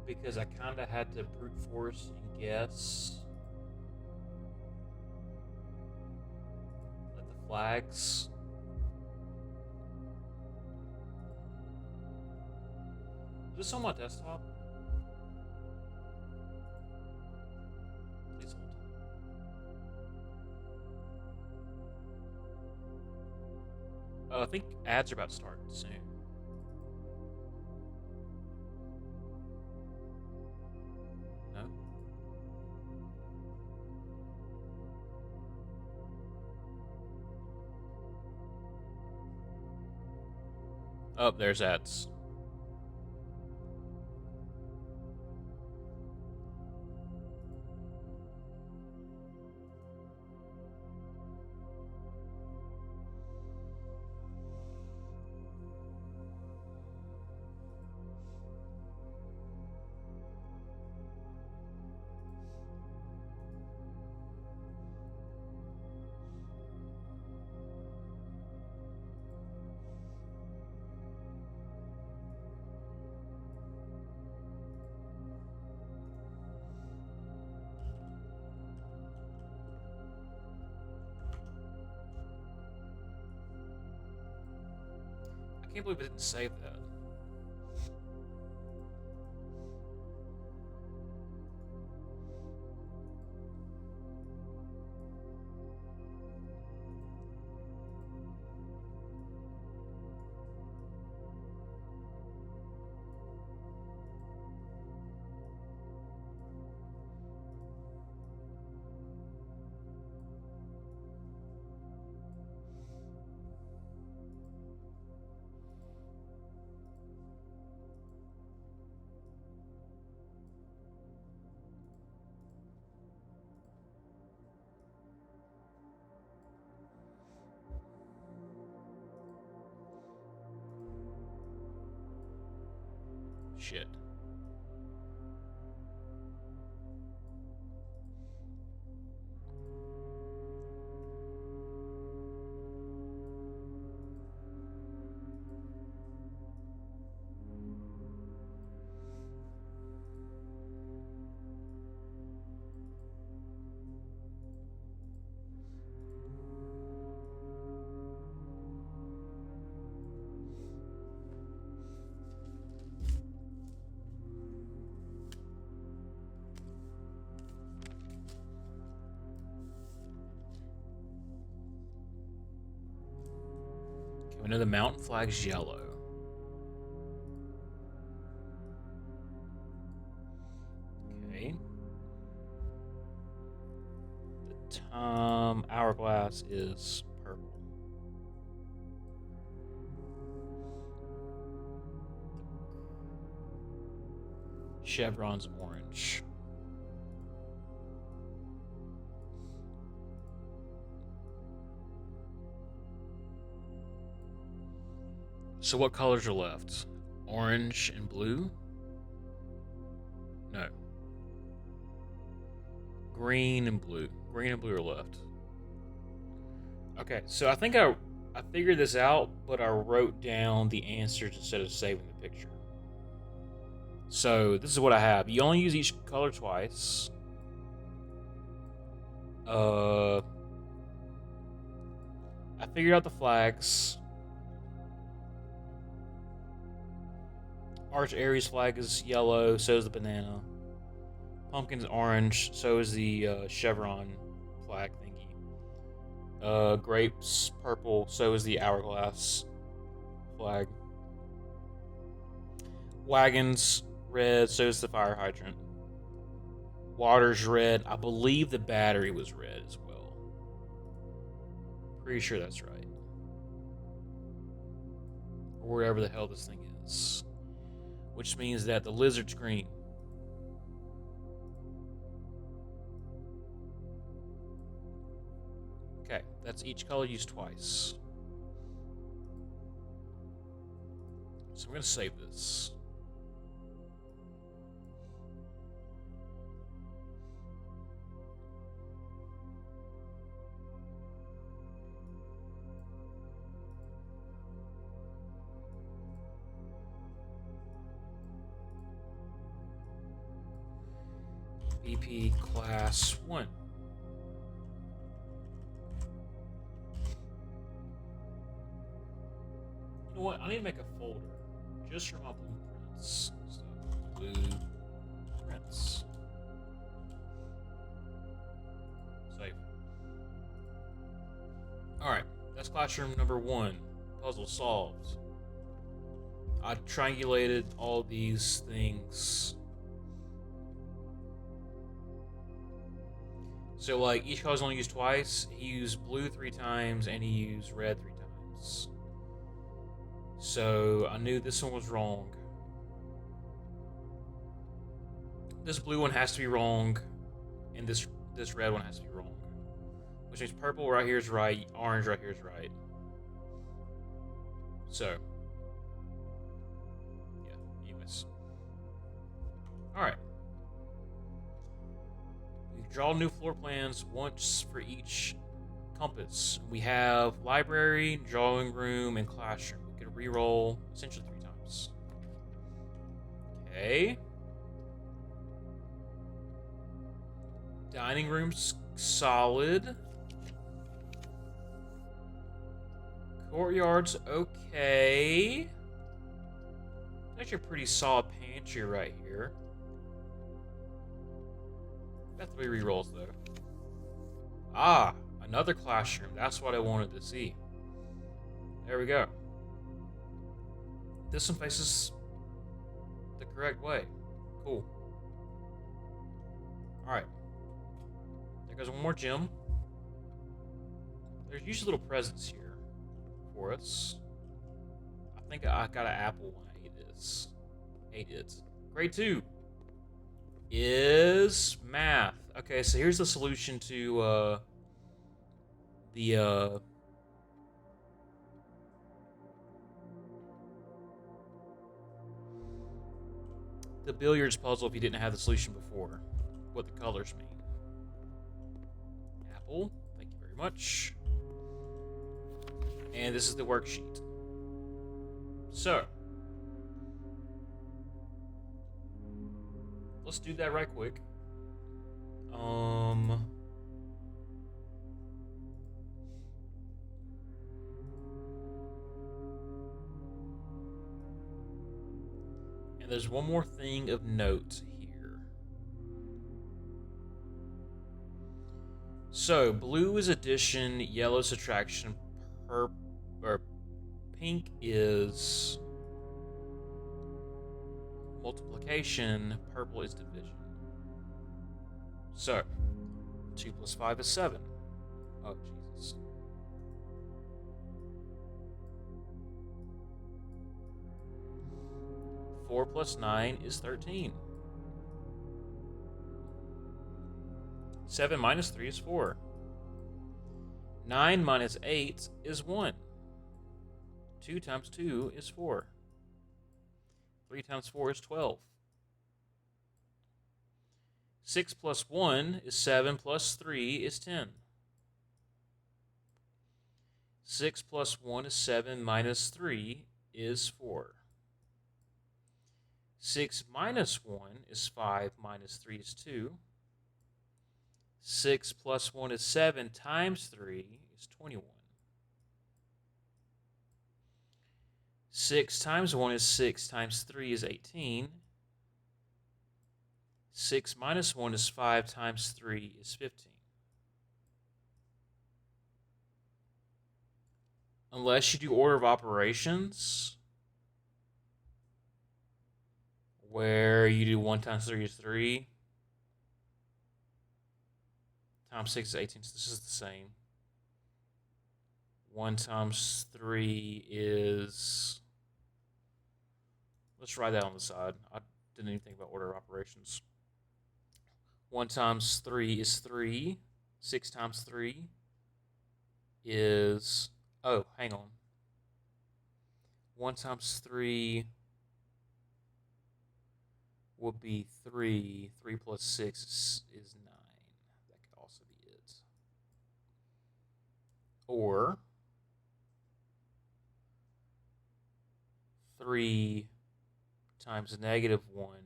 because I kind of had to brute force and guess. Like the flags. Is this on my desktop? Please hold. I think ads are about to start soon. No? Oh, there's ads. I can't believe it didn't save that. Shit. Okay, we know the mountain flag's yellow. Okay. The time hourglass is purple. Chevron's orange. So what colors are left? Orange and blue? No. Green and blue. Green and blue are left. Okay, so I think I figured this out, but I wrote down the answers instead of saving the picture. So this is what I have. You only use each color twice. I figured out the flags. Arch Aries flag is yellow, so is the banana. Pumpkin's orange, so is the chevron flag thingy. Grapes purple, so is the hourglass flag. Wagons red, so is the fire hydrant. Water's red. I believe the battery was red as well. Pretty sure that's right. Or wherever the hell this thing is. Which means that the lizard's green. Okay, that's each color used twice. So I'm going to save this. BP Class 1. You know what? I need to make a folder just for my blueprints. So, blueprints. Save. Alright, that's classroom number 1. Puzzle solved. I triangulated all these things. So, like, each color's only used twice. He used blue 3 times, and he used red 3 times. So, I knew this one was wrong. This blue one has to be wrong, and this red one has to be wrong. Which means purple right here is right, orange right here is right. So, yeah, you miss. Alright. We draw new floor plans once for each compass. We have library, drawing room, and classroom. We could re-roll essentially 3 times. Okay. Dining room's solid. Courtyard's okay. Actually a pretty solid pantry right here. Got 3 re-rolls though. Ah, another classroom. That's what I wanted to see. There we go. This one faces the correct way. Cool. Alright. There goes one more gym. There's usually little presents here for us. I think I got an apple when I ate this. Ate it. Grade 2 is math. Okay, so here's the solution to the billiards puzzle if you didn't have the solution before. What the colors mean. Apple, thank you very much. And this is the worksheet. So, let's do that right quick. And there's one more thing of note here. So, blue is addition, yellow is subtraction, pink is multiplication, purple is division. So, 2 plus 5 is 7. Oh, Jesus. Four plus 9 is 13. 7 minus 3 is 4. 9 minus 8 is 1. 2 times 2 is 4. 3 times 4 is 12. 6 plus 1 is 7 plus 3 is 10. 6 plus 1 is 7 minus 3 is 4. 6 minus 1 is 5 minus 3 is 2. 6 plus 1 is 7 times 3 is 21. 6 times 1 is 6 times 3 is 18. 6 minus 1 is 5 times 3 is 15. Unless you do order of operations, where you do 1 times 3 is 3. Times 6 is 18, so this is the same. 1 times 3 is... Let's write that on the side. I didn't even think about order of operations. 1 times 3 is 3. 6 times 3 is... Oh, hang on. 1 times 3 would be 3. 3 plus 6 is 9. That could also be it. Or 3 times negative 1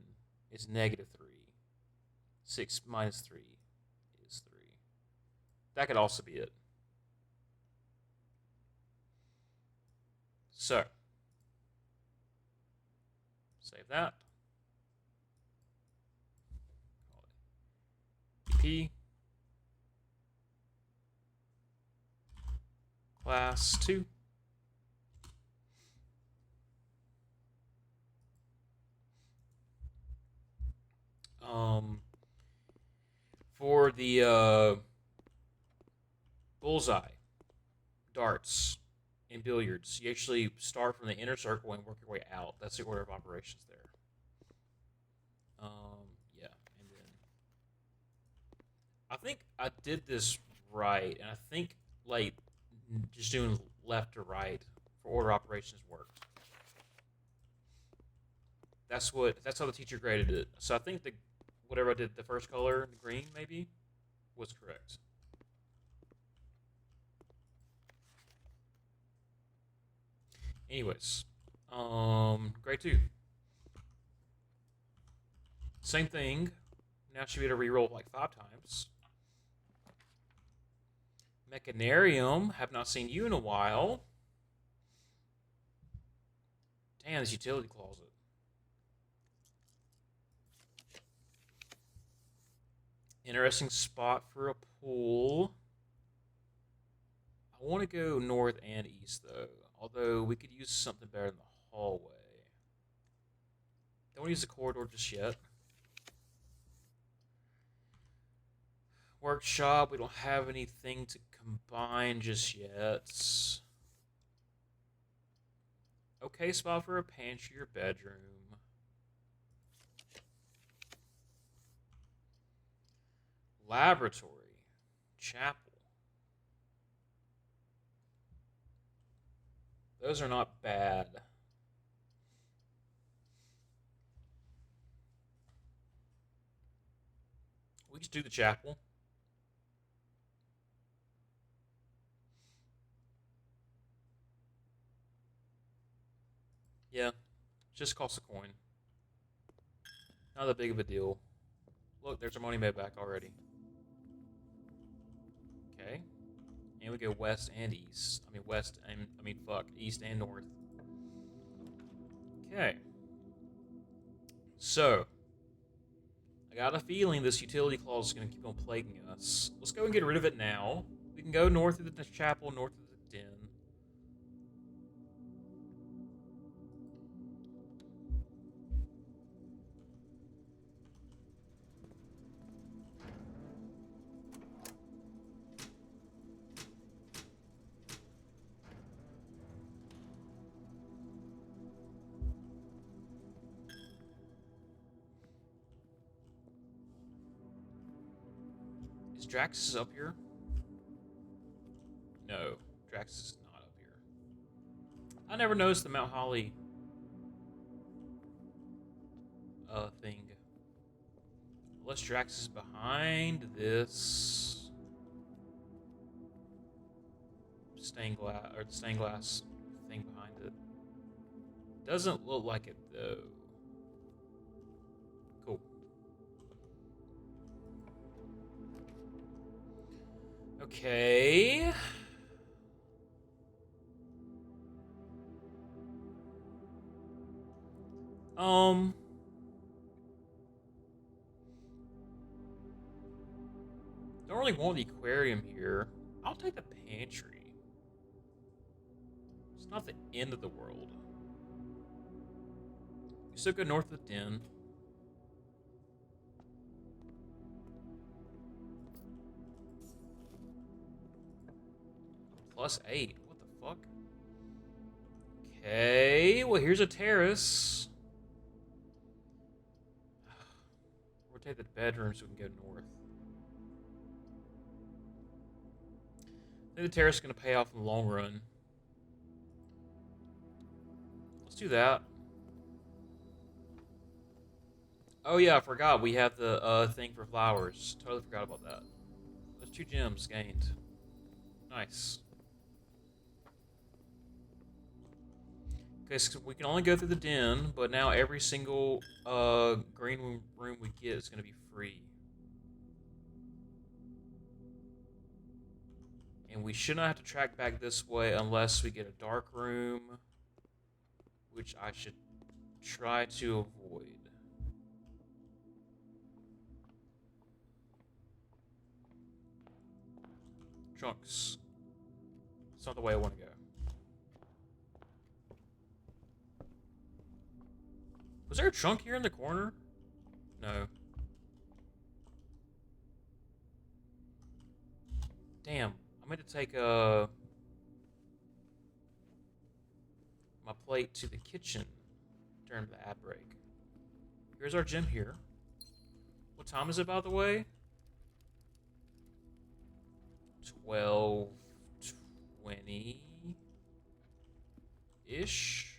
is negative 3. 6 minus 3 is 3. That could also be it. So, save that. EP. Class 2. For the bullseye, darts, and billiards, you actually start from the inner circle and work your way out. That's the order of operations there. Yeah, and then I think I did this right, and I think like just doing left to right for order operations worked. That's how the teacher graded it. So I think the whatever I did, the first color, the green maybe, was correct. Anyways, grade 2. Same thing. Now should be able to reroll like 5 times. Mechanarium, have not seen you in a while. Damn, this utility closet. Interesting spot for a pool. I want to go north and east though. Although we could use something better than the hallway. Don't want to use the corridor just yet. Workshop, we don't have anything to combine just yet. Okay spot for a pantry or bedroom. Laboratory. Chapel. Those are not bad. We just do the chapel. Yeah, just costs a coin. Not that big of a deal. Look, there's our money made back already. Okay. And we go west and east. I mean west and east and north. Okay. So I got a feeling this utility clause is going to keep on plaguing us. Let's go and get rid of it now. We can go north of the chapel, north of the den. Is Draxus up here? No, Draxus is not up here. I never noticed the Mount Holly thing. Unless Draxus is behind this stained glass or the stained glass thing behind it. Doesn't look like it though. Cool. Okay. Don't really want the aquarium here. I'll take the pantry. It's not the end of the world. You still go north of the den. +8. What the fuck? Okay, well here's a terrace. Rotate the bedroom so we can go north. I think the terrace is going to pay off in the long run. Let's do that. Oh yeah, I forgot. We have the thing for flowers. Totally forgot about that. Those 2 gems gained. Nice. Okay, so we can only go through the den, but now every single green room we get is going to be free. And we should not have to track back this way unless we get a dark room, which I should try to avoid. Trunks. It's not the way I want to go. Was there a trunk here in the corner? No. Damn. I meant to take my plate to the kitchen during the ad break. Here's our gym here. What time is it, by the way? 12:20-ish.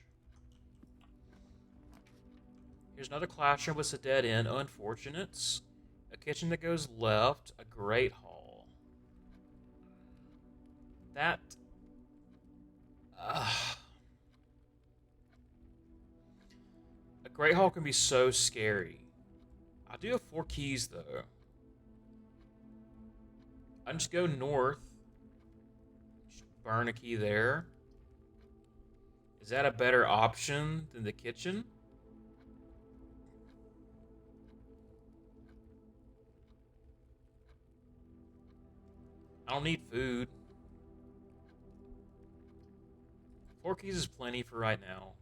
Here's another classroom with a dead end. Unfortunate. A kitchen that goes left. A great hall. That... a great hall can be so scary. I do have 4 keys, though. I just go north. Just burn a key there. Is that a better option than the kitchen? I don't need food. 4 keys is plenty for right now.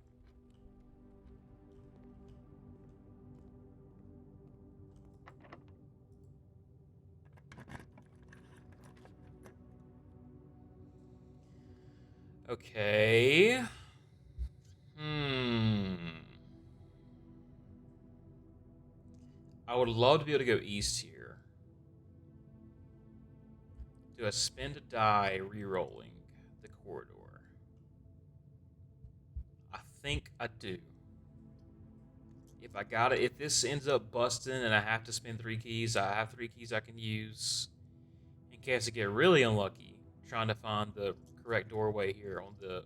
Okay. I would love to be able to go east here. Do a spin to die re-rolling the corridor. I think I do. If this ends up busting and I have to spend 3 keys, I have 3 keys I can use in case I get really unlucky trying to find the correct doorway here on the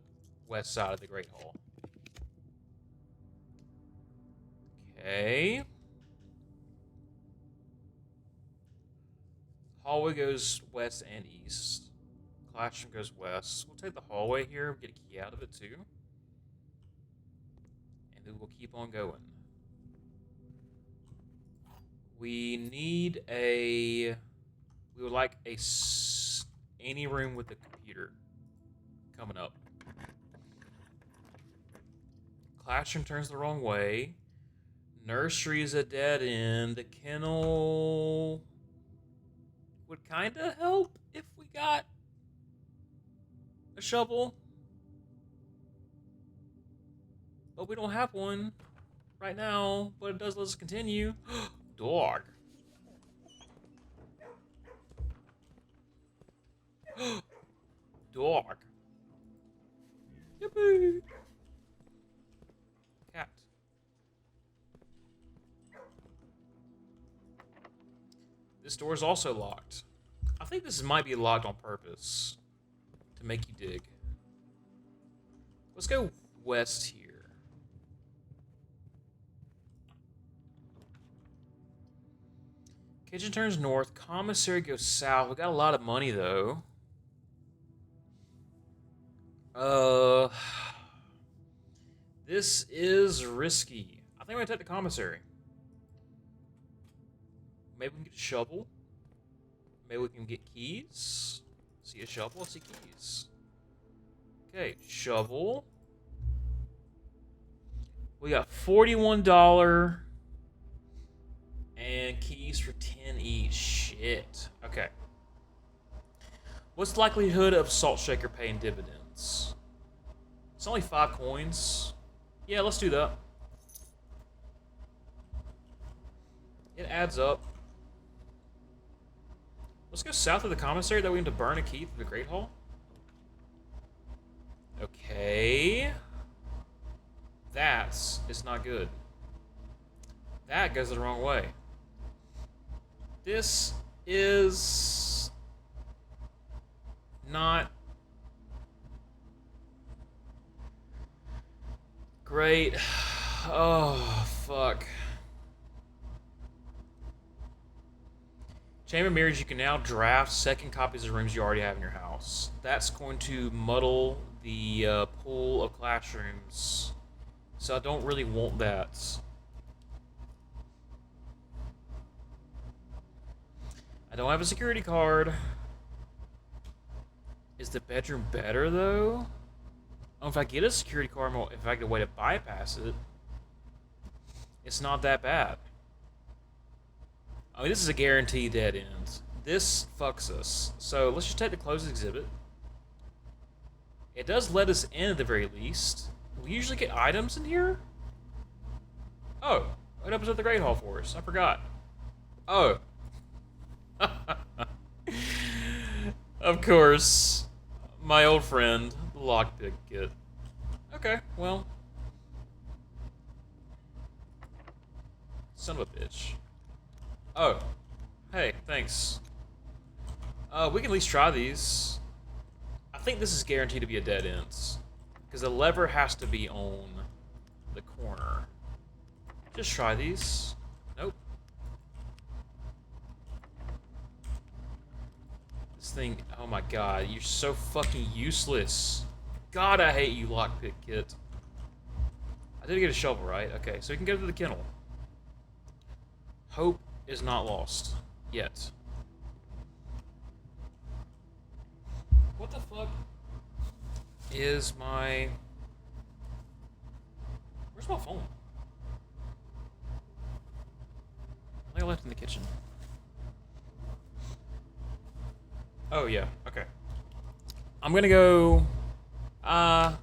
west side of the Great Hall. Okay. Hallway goes west and east. Classroom goes west. We'll take the hallway here, get a key out of it too. And then we'll keep on going. We need a... We would like any room with a computer coming up. Classroom turns the wrong way. Nursery is a dead end. The kennel would kind of help if we got a shovel. But we don't have one right now, but it does let us continue. Dog. Dog. Yippee. Cat. This door is also locked. I think this might be locked on purpose to make you dig. Let's go west here. Kitchen turns north. Commissary goes south. We got a lot of money, though. This is risky. I think I'm gonna take the commissary. Maybe we can get a shovel. Maybe we can get keys. See a shovel, see keys. Okay, shovel. We got $41 and keys for 10 each. Shit. Okay. What's the likelihood of Salt Shaker paying dividends? It's only 5 coins. Yeah, let's do that. It adds up. Let's go south of the commissary, that we need to burn a key through the Great Hall. Okay. It's not good. That goes the wrong way. This is not great. Oh, fuck. Chamber Mirrors, you can now draft second copies of rooms you already have in your house. That's going to muddle the pool of classrooms. So I don't really want that. I don't have a security card. Is the bedroom better, though? Oh, if I get a security card, if I get a way to bypass it, it's not that bad. I mean, this is a guaranteed dead end. This fucks us. So let's just take the closed exhibit. It does let us in at the very least. We usually get items in here. Oh, it opens up the Great Hall for us. I forgot. Oh. Of course. My old friend, the lockpick kit. Okay, well. Son of a bitch. Oh. Hey, thanks. We can at least try these. I think this is guaranteed to be a dead end. Because the lever has to be on the corner. Just try these. Nope. This thing, oh my god, you're so fucking useless. God, I hate you, lockpick kit. I did get a shovel, right? Okay, so we can go to the kennel. Hope is not lost. Yet. What the fuck is my... Where's my phone? I think I left in the kitchen. Oh, yeah. Okay. I'm gonna go... I'll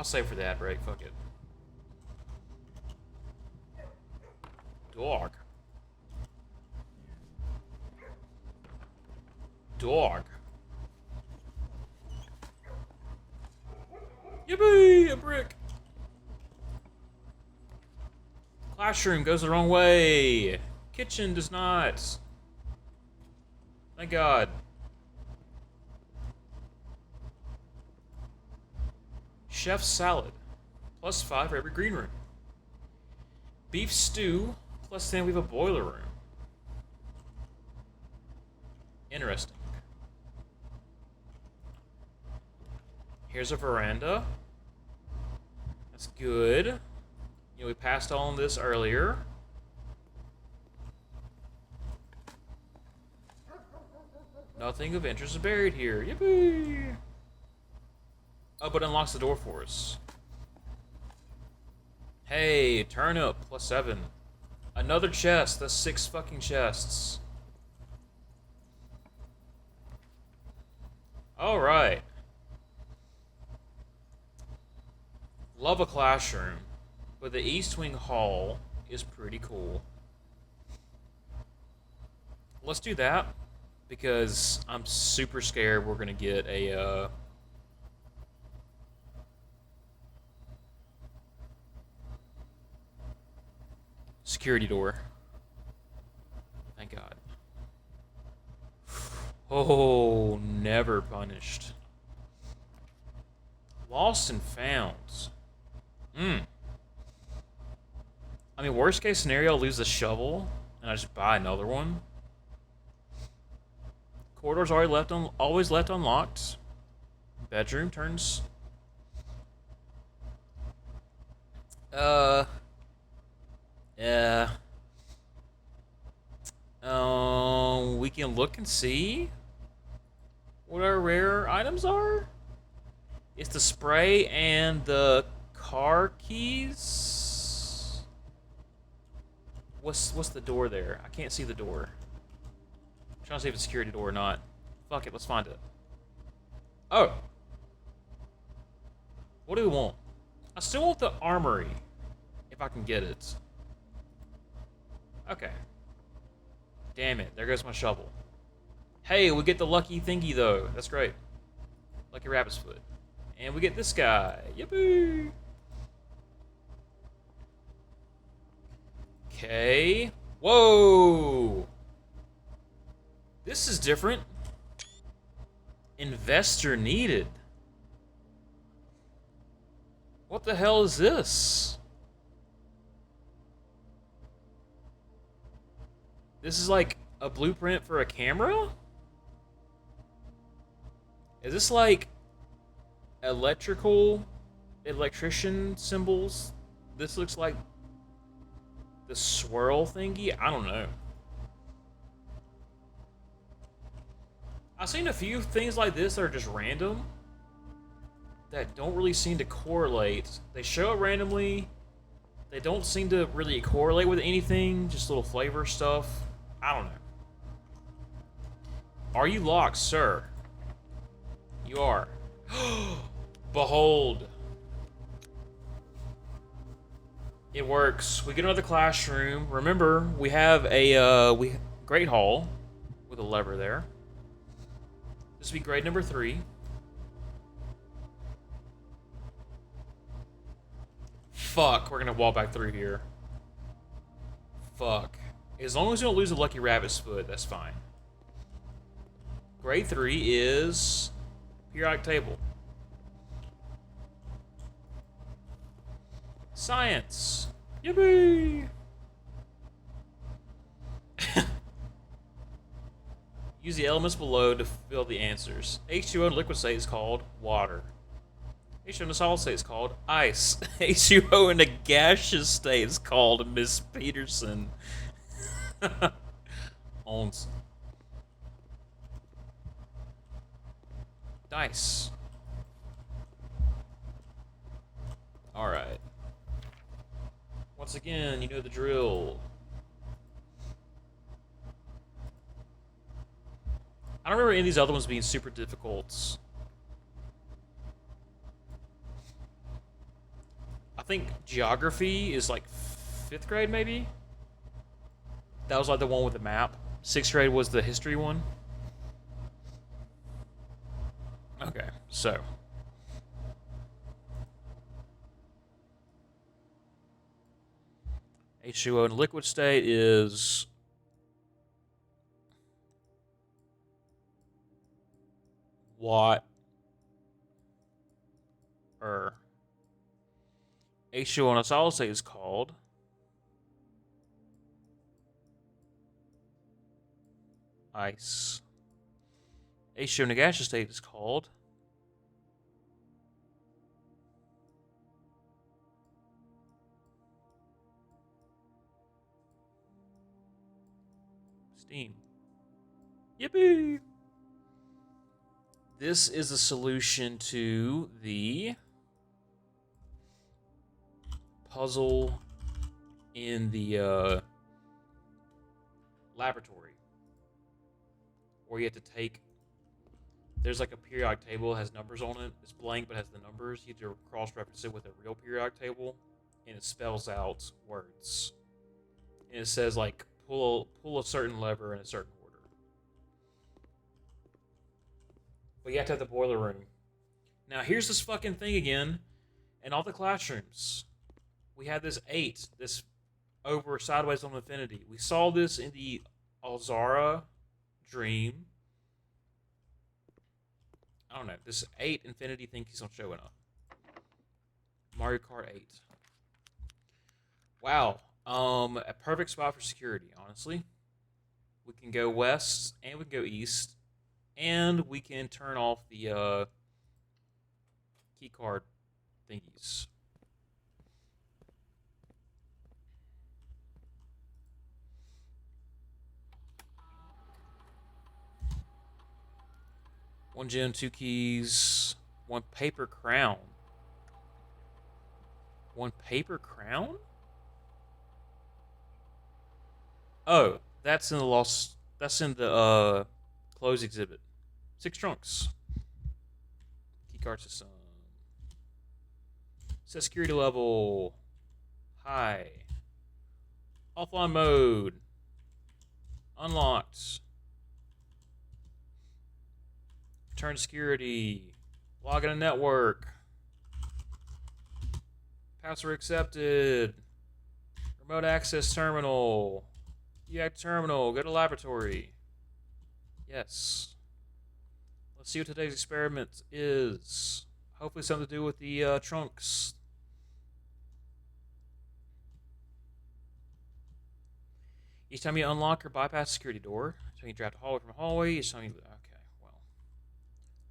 save for the ad break. Fuck it. Dog. Dog. Yippee! A brick! Classroom goes the wrong way. Kitchen does not. Thank God. Chef's salad. +5 for every green room. Beef stew. +10, we have a boiler room. Interesting. Here's a veranda. That's good. You know, we passed on this earlier. Nothing of interest is buried here. Yippee! Oh, but it unlocks the door for us. Hey, turnip, +7. Another chest. That's 6 fucking chests. Alright. Love a classroom, but the East Wing Hall is pretty cool. Let's do that, because I'm super scared we're gonna get a, security door. Thank God. Oh, never punished. Lost and found. I mean, worst case scenario, I'll lose the shovel, and I just buy another one. Corridor's always left unlocked. Bedroom turns. Yeah. We can look and see what our rare items are. It's the spray and the car keys. What's the door there? I can't see the door. I'm trying to see if it's a security door or not. Fuck it, let's find it. Oh. What do we want? I still want the armory. If I can get it. Okay. Damn it, there goes my shovel. Hey, we get the lucky thingy though. That's great. Lucky rabbit's foot. And we get this guy. Yippee! Okay. Whoa! This is different. Investor needed. What the hell is this? This is like A blueprint for a camera? Is this like electrician symbols? This looks like the swirl thingy? I don't know. I've seen a few things like this that are just random that don't really seem to correlate. They show it randomly. They don't seem to really correlate with anything, just little flavor stuff. I don't know. Are you locked, sir? You are. Behold. It works. We get another classroom. Remember, we have a great hall with a lever there. This will be grade number 3. Fuck, we're gonna walk back through here. Fuck. As long as we don't lose a lucky rabbit's foot, that's fine. Grade 3 is periodic table. Science. Yippee! Use the elements below to fill the answers. H2O in liquid state is called water. H2O in a solid state is called ice. H2O in a gaseous state is called Miss Peterson. Owns. Dice. Alright. Once again, you know the drill. I don't remember any of these other ones being super difficult. I think geography is like 5th grade, maybe? That was like the one with the map. 6th grade was the history one. Okay, so. H2O in liquid state is watt H2O in a solid state is called ice. H2O in a gaseous state is called steam. Yippee! This is a solution to the puzzle in the laboratory, where you have to take. There's like a periodic table that has numbers on it. It's blank but has the numbers. You have to cross-reference it with a real periodic table, and it spells out words. And it says like pull a certain lever in a certain order. But you have to have the boiler room. Now here's this fucking thing again. In all the classrooms, we had this 8, this over sideways on infinity. We saw this in the Alzara dream. I don't know. This 8 infinity thing keeps on showing up. Mario Kart 8. Wow. A perfect spot for security, honestly. We can go west and we can go east. And we can turn off the key card thingies. One gem, 2 keys, 1 paper crown. 1 paper crown? Oh, that's in the lost. That's in the closed exhibit. 6 trunks. Keycard system. Set security level. High. Offline mode. Unlocked. Return to security. Log in a network. Password accepted. Remote access terminal. Deactivate terminal. Go to laboratory. Yes. Let's see what today's experiment is. Hopefully something to do with the trunks. Each time you unlock or bypass a security door, so you draft a hallway from a hallway. Each time you okay, well,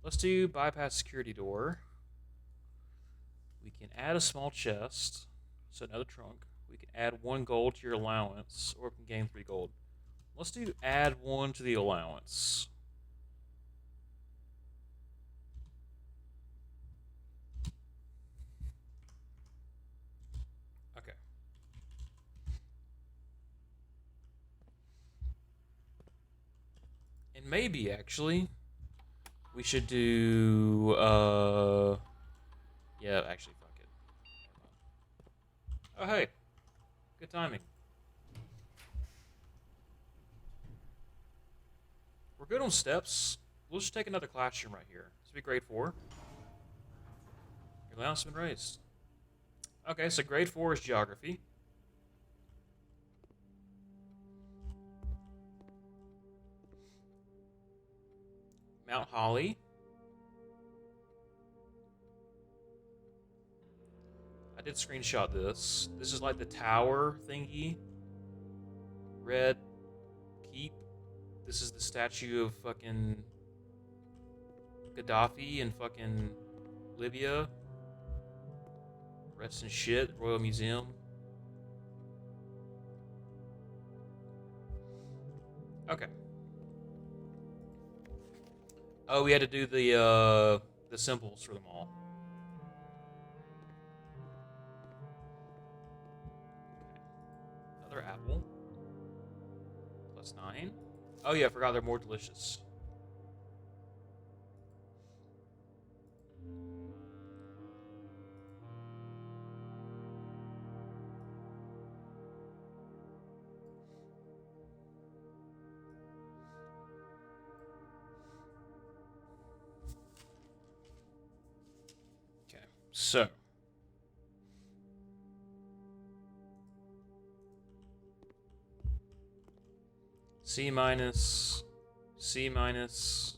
let's do bypass security door. We can add a small chest, so another trunk. We can add 1 gold to your allowance, or we can gain 3 gold. Let's do add 1 to the allowance. Okay. And maybe, actually, we should do, yeah, actually, fuck it. Oh, hey. Good timing. We're good on steps. We'll just take another classroom right here. This will be grade 4. Your allowance has been raised. Okay, so grade 4 is geography. Mount Holly. I did screenshot this. This is like the tower thingy. Red Keep. This is the statue of fucking Gaddafi in fucking Libya. Rest in shit. Royal Museum. Okay. Oh, we had to do the symbols for them all. Another apple. +9. Oh yeah, I forgot they're more delicious. Okay, so C minus, C minus,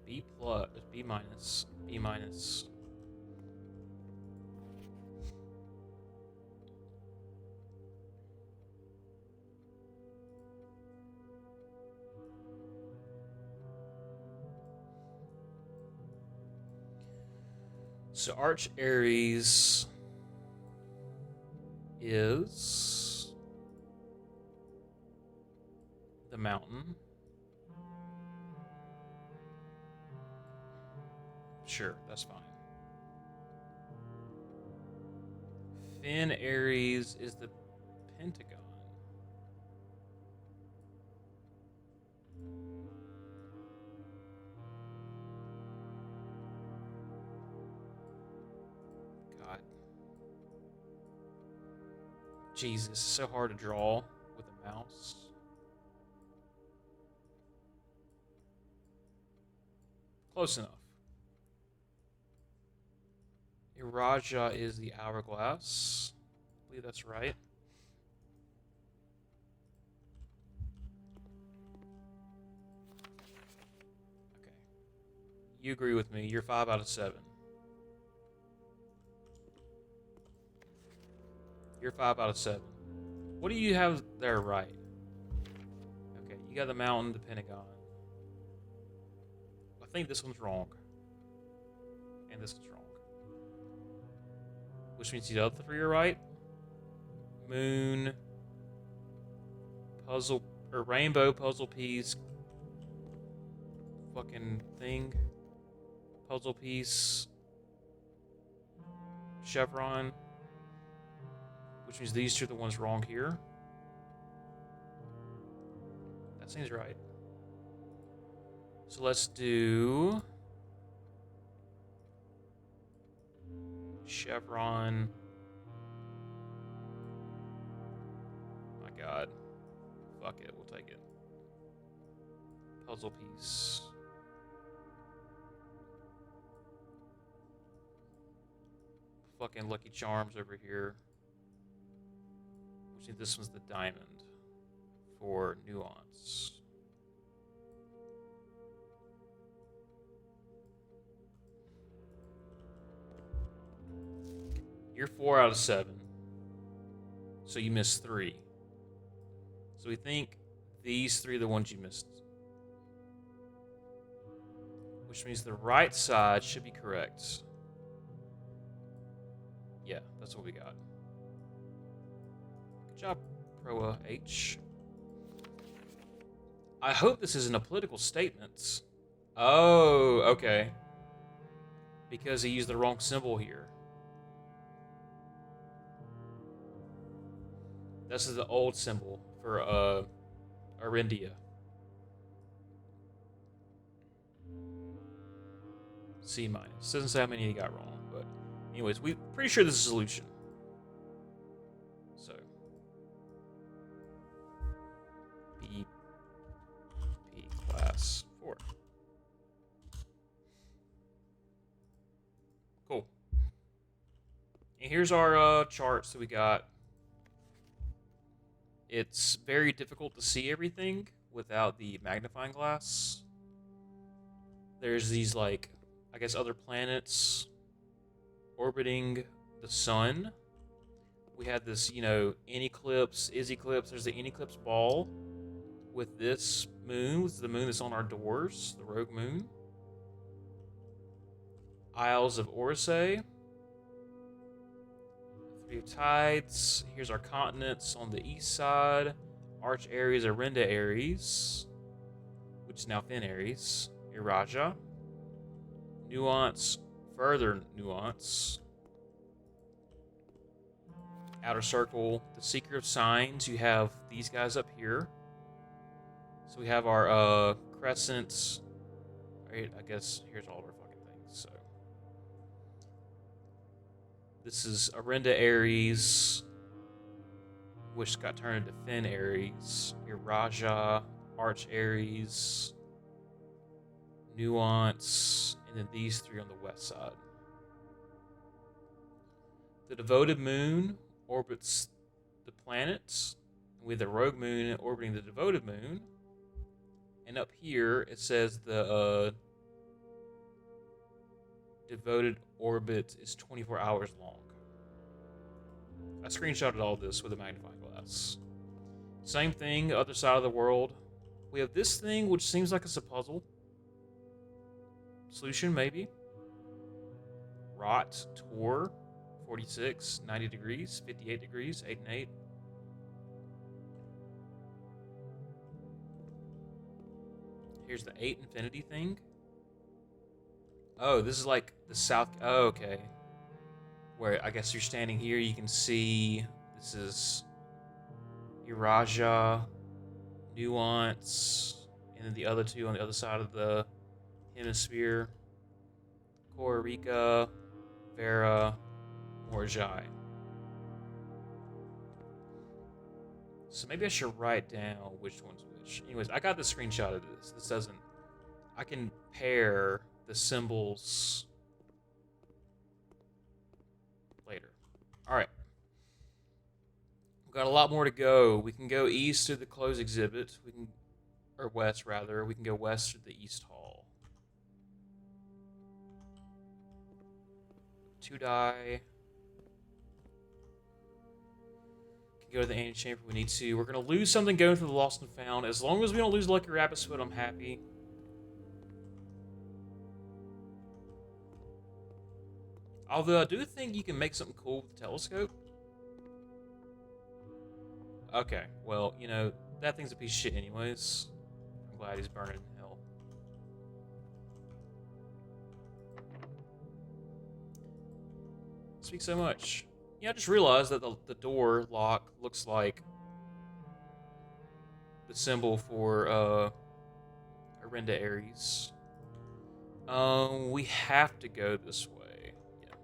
B plus, B minus, B minus. So Arch Aries is the mountain. Sure, that's fine. Finn Aries is the Pentagon. God. Jesus, it's so hard to draw with a mouse. Close enough. Iraja is the hourglass. I believe that's right. Okay. You agree with me. You're 5 out of 7. You're 5 out of 7. What do you have there right? Okay, you got the mountain, the Pentagon. I think this one's wrong. And this one's wrong. Which means the other 3 are right. Moon, puzzle, or rainbow, puzzle piece, fucking thing, puzzle piece, chevron. Which means these 2 are the ones wrong here. That seems right. So let's do chevron. My God. Fuck it, we'll take it. Puzzle piece. Fucking Lucky Charms over here. Which means this one's the diamond for nuance. You're 4 out of 7. So you missed 3. So we think these three are the ones you missed. Which means the right side should be correct. Yeah, that's what we got. Good job, Proa H. I hope this isn't a political statement. Oh, okay. Because he used the wrong symbol here. This is the old symbol for Arindia. C minus. Doesn't say how many he got wrong, but anyways, we're pretty sure this is a solution. So B class 4. Cool. And here's our charts that we got. It's very difficult to see everything without the magnifying glass. There's these, like, I guess other planets orbiting the sun. We had this, Eclipse, Eclipse. There's the Eclipse ball with this moon, with the moon that's on our doors, the rogue moon. Isles of Orsay. Three of Tides. Here's our continents on the east side. Arch Aries, Arinda Aries, which is now Fin Aries. Iraja. Nuance, further nuance. Outer Circle, the Seeker of Signs. You have these guys up here. So we have our crescents. I guess here's all of our fucking things. So this is Arinda Aries, which got turned into Fin Aries. Iraja, Arch Aries, Nuance, and then these three on the west side. The Devoted Moon orbits the planets, with the Rogue Moon orbiting the Devoted Moon. And up here, it says the devoted orbit is 24 hours long. I screenshotted all this with a magnifying glass. Same thing, other side of the world. We have this thing, which seems like it's a puzzle. Solution, maybe. Rot, Tor, 46, 90 degrees, 58 degrees, 8 and 8. Here's the 8 infinity thing. Oh, this is like the south. Oh, okay. Where I guess you're standing here, you can see this is Iraja, Nuance, and then the other two on the other side of the hemisphere. Korrika, Vera, Morjai. So maybe I should write down which one's which. Anyways, I got the screenshot of this. This doesn't... I can pair the symbols later. Alright. We've got a lot more to go. We can go east to the closed exhibit. We can... Or west, rather. We can go west to the East Hall. 2 die. Go to the Ancient Chamber if we need to. We're going to lose something going through the Lost and Found. As long as we don't lose Lucky Rabbit's Foot, I'm happy. Although I do think you can make something cool with the telescope. Okay, well, that thing's a piece of shit anyways. I'm glad he's burning in hell. Speak so much. Yeah, I just realized that the door lock looks like the symbol for Arinda Aries. We have to go this way. Yeah.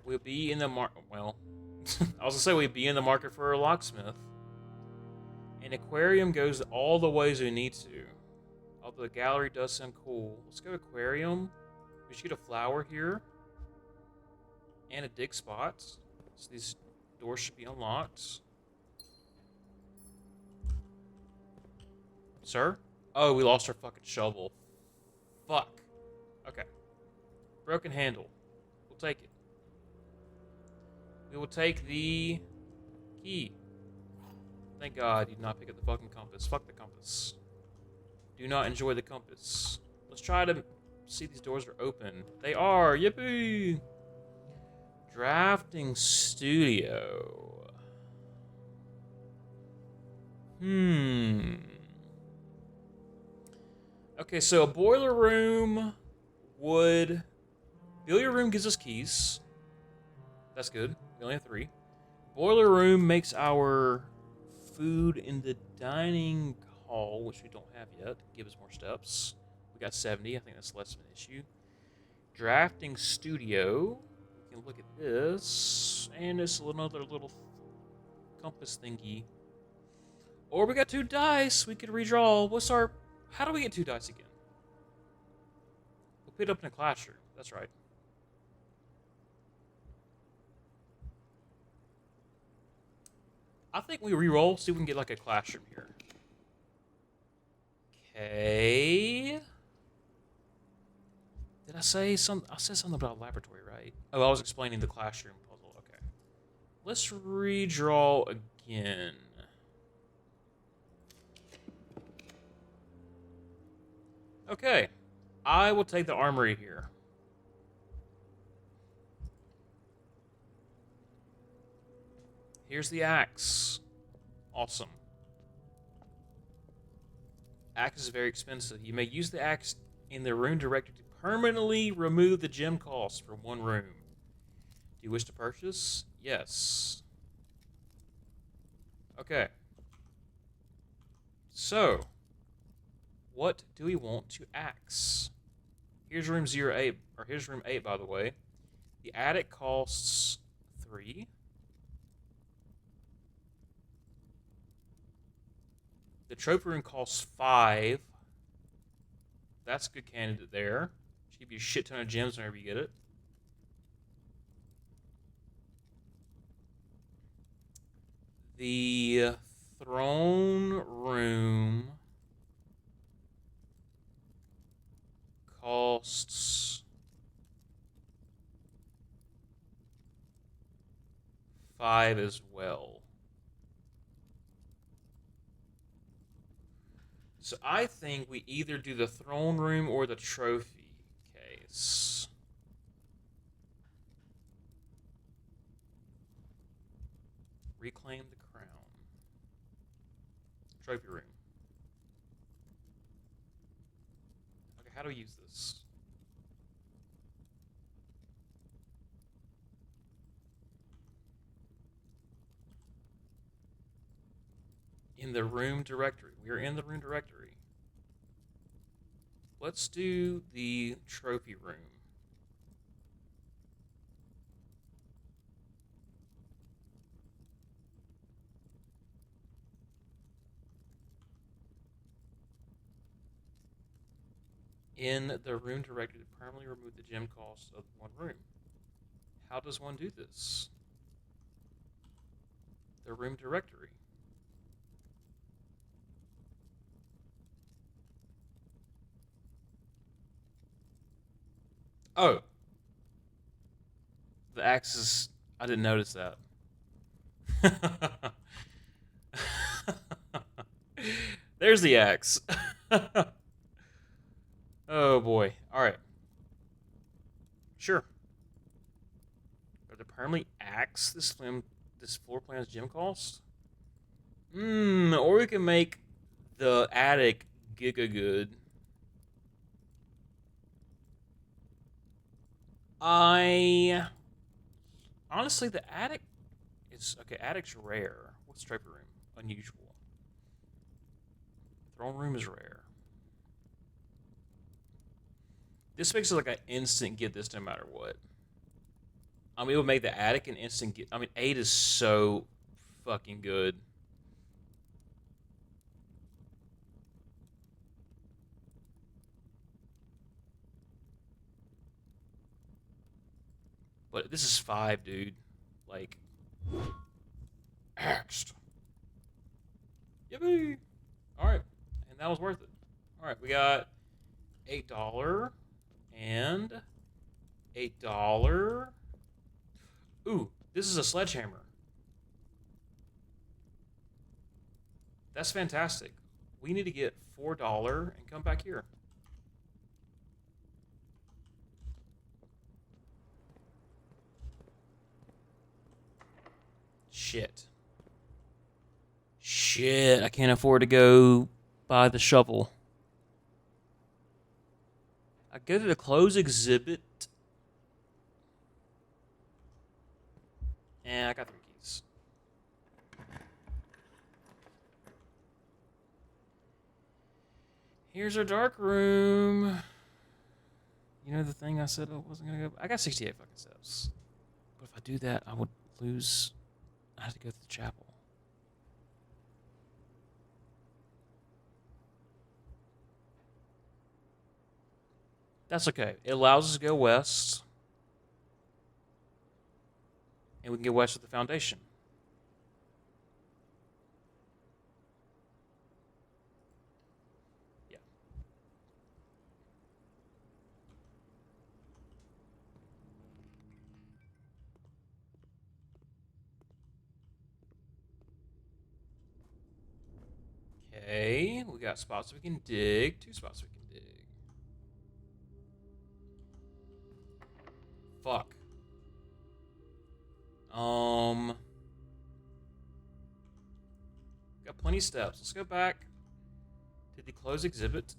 We'll be in the well, I was gonna say we'd be in the market for a locksmith. An aquarium goes all the ways we need to. Although the gallery does sound cool. Let's go aquarium. We should get a flower here. And a dig spot. So these doors should be unlocked. Sir? Oh, we lost our fucking shovel. Fuck. Okay. Broken handle. We'll take it. We will take the Key. Thank God you did not pick up the fucking compass. Fuck the compass. Do not enjoy the compass. Let's try to see if these doors are open. They are. Yippee! Drafting studio. Okay, so a boiler room would... Billiard room gives us keys. That's good. We only have 3. Boiler room makes our food in the dining hall, which we don't have yet, give us more steps. We got 70. I think that's less of an issue. Drafting studio. We can look at this. And it's another little compass thingy. Or we got 2 dice. We could redraw. What's our... How do we get 2 dice again? We'll put it up in a classroom. That's right. I think we re-roll, see if we can get like a classroom here. Okay. Did I say something? I said something about a laboratory, right? Oh, I was explaining the classroom puzzle. Okay. Let's redraw again. Okay. I will take the armory here. Here's the axe. Awesome. Axe is very expensive. You may use the axe in the room directory to permanently remove the gem cost from one room. Do you wish to purchase? Yes. Okay. So, what do we want to axe? Here's room 08, or here's room 8, by the way. The attic costs 3. The trophy room costs 5. That's a good candidate there. Should give you a shit ton of gems whenever you get it. The throne room costs 5 as well. So I think we either do the throne room or the trophy case. Reclaim the crown. Trophy room. Okay, how do we use this? In the room directory. We are in the room directory. Let's do the trophy room. In the room directory to permanently remove the gem cost of one room. How does one do this? The room directory. Oh. The axis. I didn't notice that. There's the axe. Oh boy. Alright. Sure. Or the permanently axe this floor plan's gem cost? Or we can make the attic giga good. Honestly, the attic is... Okay, attic's rare. What's trophy room? Unusual. Throne room is rare. This makes it like an instant get this no matter what. I mean, it would make the attic an instant get... I mean, 8 is so fucking good. But this is 5, dude. Like... Axed. Yippee! Alright. And that was worth it. Alright, we got $8 and $8. Ooh, this is a sledgehammer. That's fantastic. We need to get $4 and come back here. Shit. Shit, I can't afford to go buy the shovel. I go to the close exhibit. And I got 3 keys. Here's our dark room. You know the thing I said I wasn't gonna go. I got 68 fucking steps. But if I do that, I would lose. I have to go to the chapel. That's okay. It allows us to go west. And we can get west of the foundation. Yeah. Okay, we got spots we can dig. 2 spots we can dig. Fuck. Got plenty of steps. Let's go back to the closed exhibit.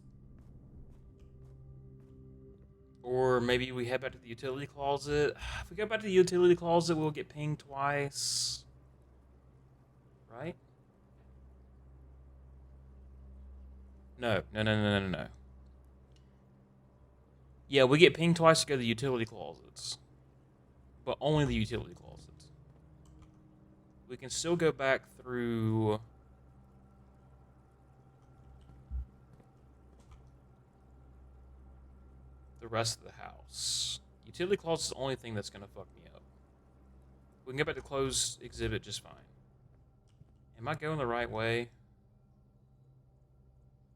Or maybe we head back to the utility closet. If we go back to the utility closet, we'll get pinged twice. Right? No. Yeah, we get pinged twice to go to the utility closets. But only the utility closets. We can still go back through... the rest of the house. Utility closet is the only thing that's going to fuck me up. We can get back to closed exhibit just fine. Am I going the right way?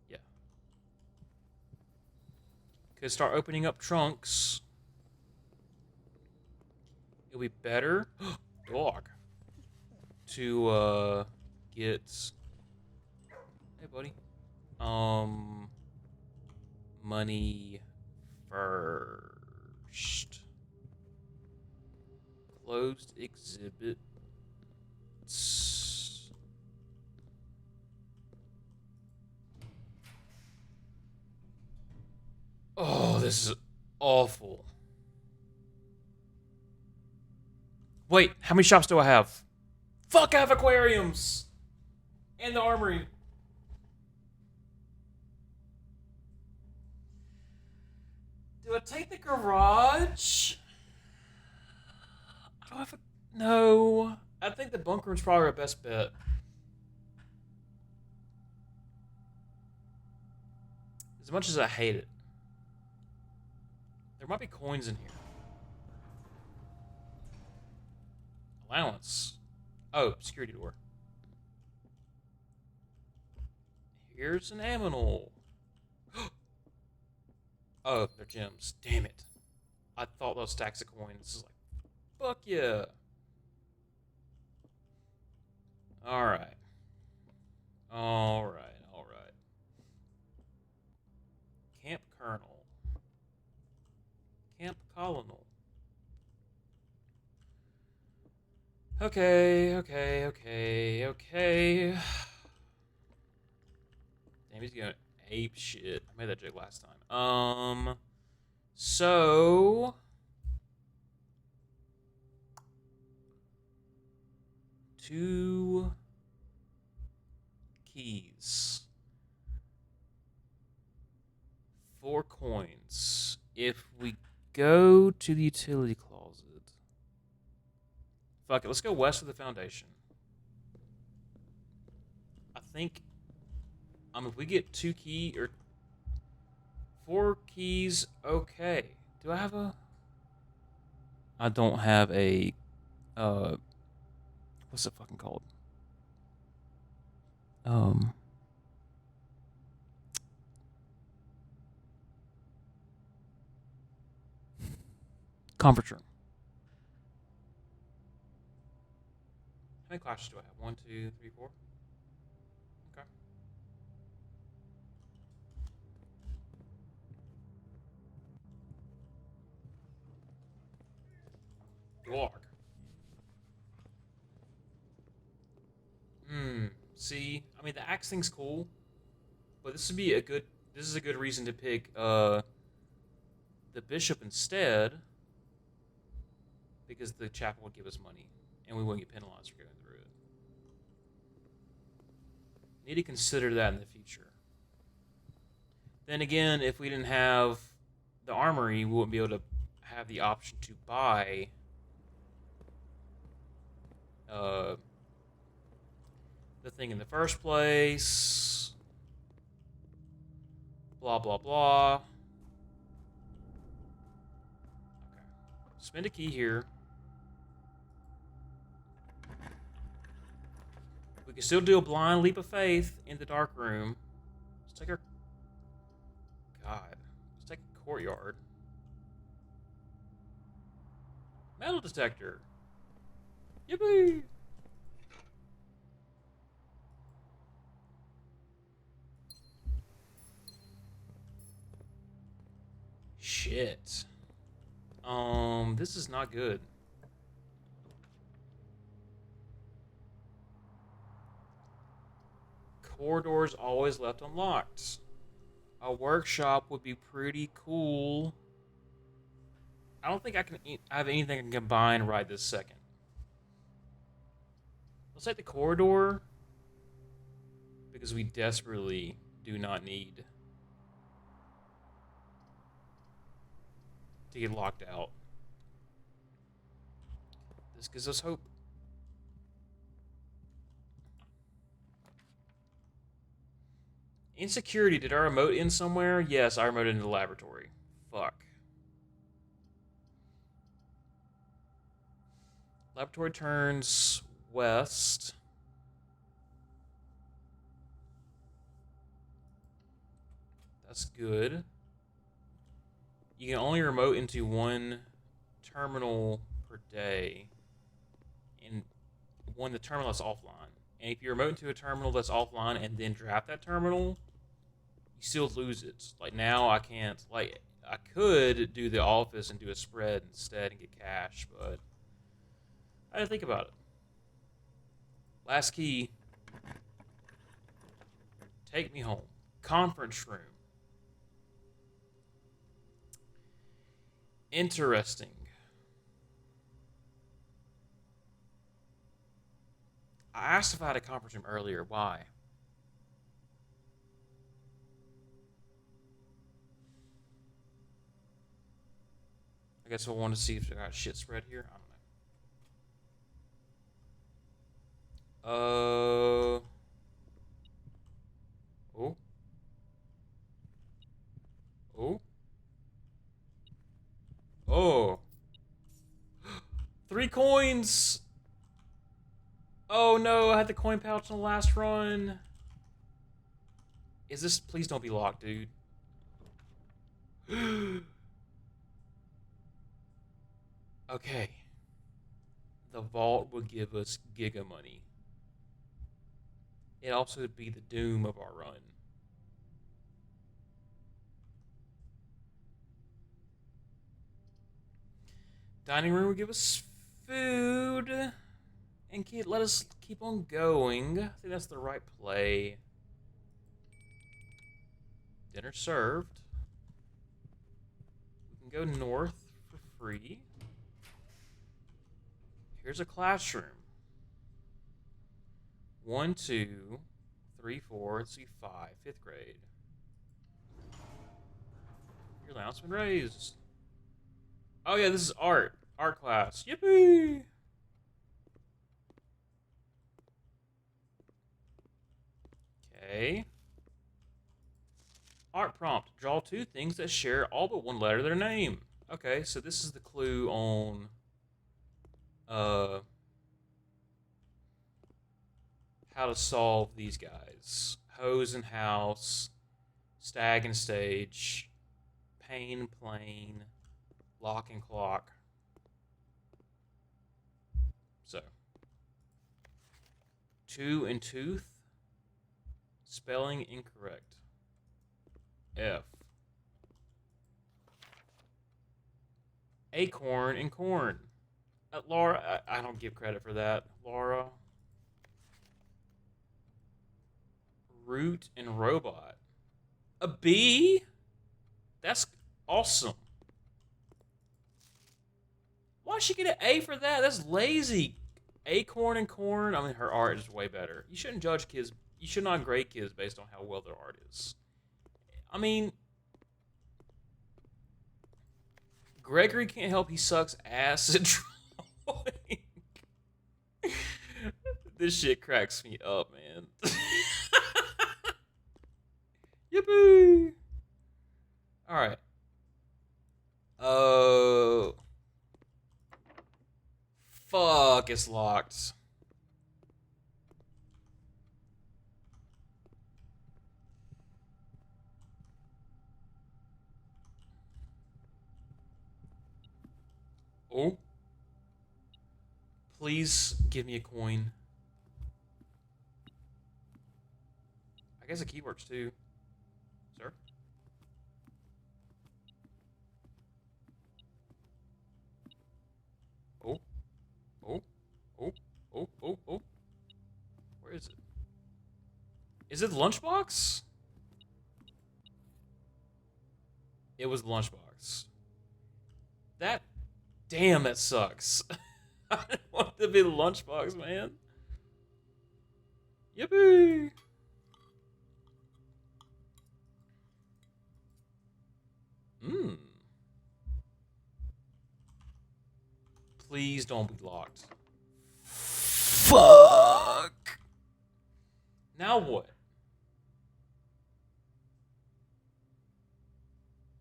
Yeah. Could start opening up trunks. It'll be better, dog, to get. Hey, buddy. Money first. Closed exhibit. Oh, this is awful. Wait, how many shops do I have? Fuck, I have aquariums! And the armory. Do I take the garage? I don't have a... No. I think the bunker room's probably our best bet. As much as I hate it. There might be coins in here. Allowance. Oh, security door. Here's an aminal. Oh, they're gems. Damn it. I thought those stacks of coins. This is like, fuck yeah. Alright. Alright. Camp Colonel. Camp Colonel. Okay. Damn, he's going ape shit. I made that joke last time. So... 2 keys. 4 coins. If we go to the utility closet... Fuck it, let's go west of the foundation. I think... if we get 2 key or 4 keys, okay. Do I have a... I don't have a... what's it fucking called? Conference room. How many classes do I have? 1, 2, 3, 4? Okay. lock. See, I mean, the axe thing's cool, but this would be a good. This is a good reason to pick the bishop instead, because the chapel would give us money, and we wouldn't get penalized for going through it. Need to consider that in the future. Then again, if we didn't have the armory, we wouldn't be able to have the option to buy the thing in the first place. Blah, blah, blah. Okay. Spend a key here. We can still do a blind leap of faith in the dark room. Let's take our... God. Let's take a courtyard. Metal detector. Yippee! Shit. This is not good. Corridors always left unlocked. A workshop would be pretty cool. I don't think I have anything I can combine right this second. Let's take the corridor, because we desperately do not need to get locked out. This gives us hope. Insecurity, did our remote end somewhere? Yes, our remote in the laboratory. Fuck. Laboratory turns west. That's good. You can only remote into one terminal per day. And the terminal that's offline. And if you remote into a terminal that's offline and then draft that terminal, you still lose it. Like now I can't, like I could do the office and do a spread instead and get cash, but I didn't think about it. Last key. Take me home. Conference room. Interesting. I asked if I had a conference room earlier. Why? I guess I want to see if I got shit spread here. I don't know. Oh. Oh. Oh. 3 coins! Oh no, I had the coin pouch on the last run. Is this... Please don't be locked, dude. Okay. The vault would give us giga money. It also would be the doom of our run. Dining room would give us food and let us keep on going. I think that's the right play. Dinner served. We can go north for free. Here's a classroom. 1, 2, 3, 4, let's see, 5, 5th grade. Your allowance been raised. Oh yeah, this is art. Art class. Yippee! Okay. Art prompt. Draw 2 things that share all but one letter of their name. Okay, so this is the clue on how to solve these guys. Hose and house, stag and stage, pane and plane, lock and clock. So, 2 and tooth, spelling incorrect. F. Acorn and corn. Laura, I don't give credit for that. Laura, Root, and Robot. A B? That's awesome. Why'd she get an A for that? That's lazy. Acorn and Corn. I mean, her art is way better. You shouldn't judge kids. You should not grade kids based on how well their art is. I mean, Gregory can't help he sucks ass at drawing. This shit cracks me up, man. Yippee! All right. Oh, fuck! It's locked. Oh, please give me a coin. I guess a key works too, sir. Oh, oh, oh, oh, oh, oh. Where is it? Is it the lunchbox? It was the lunchbox. That, damn, that sucks. I didn't want it to be the lunchbox, man. Yippee! Mmm. Please don't be locked. Fuck. Now what?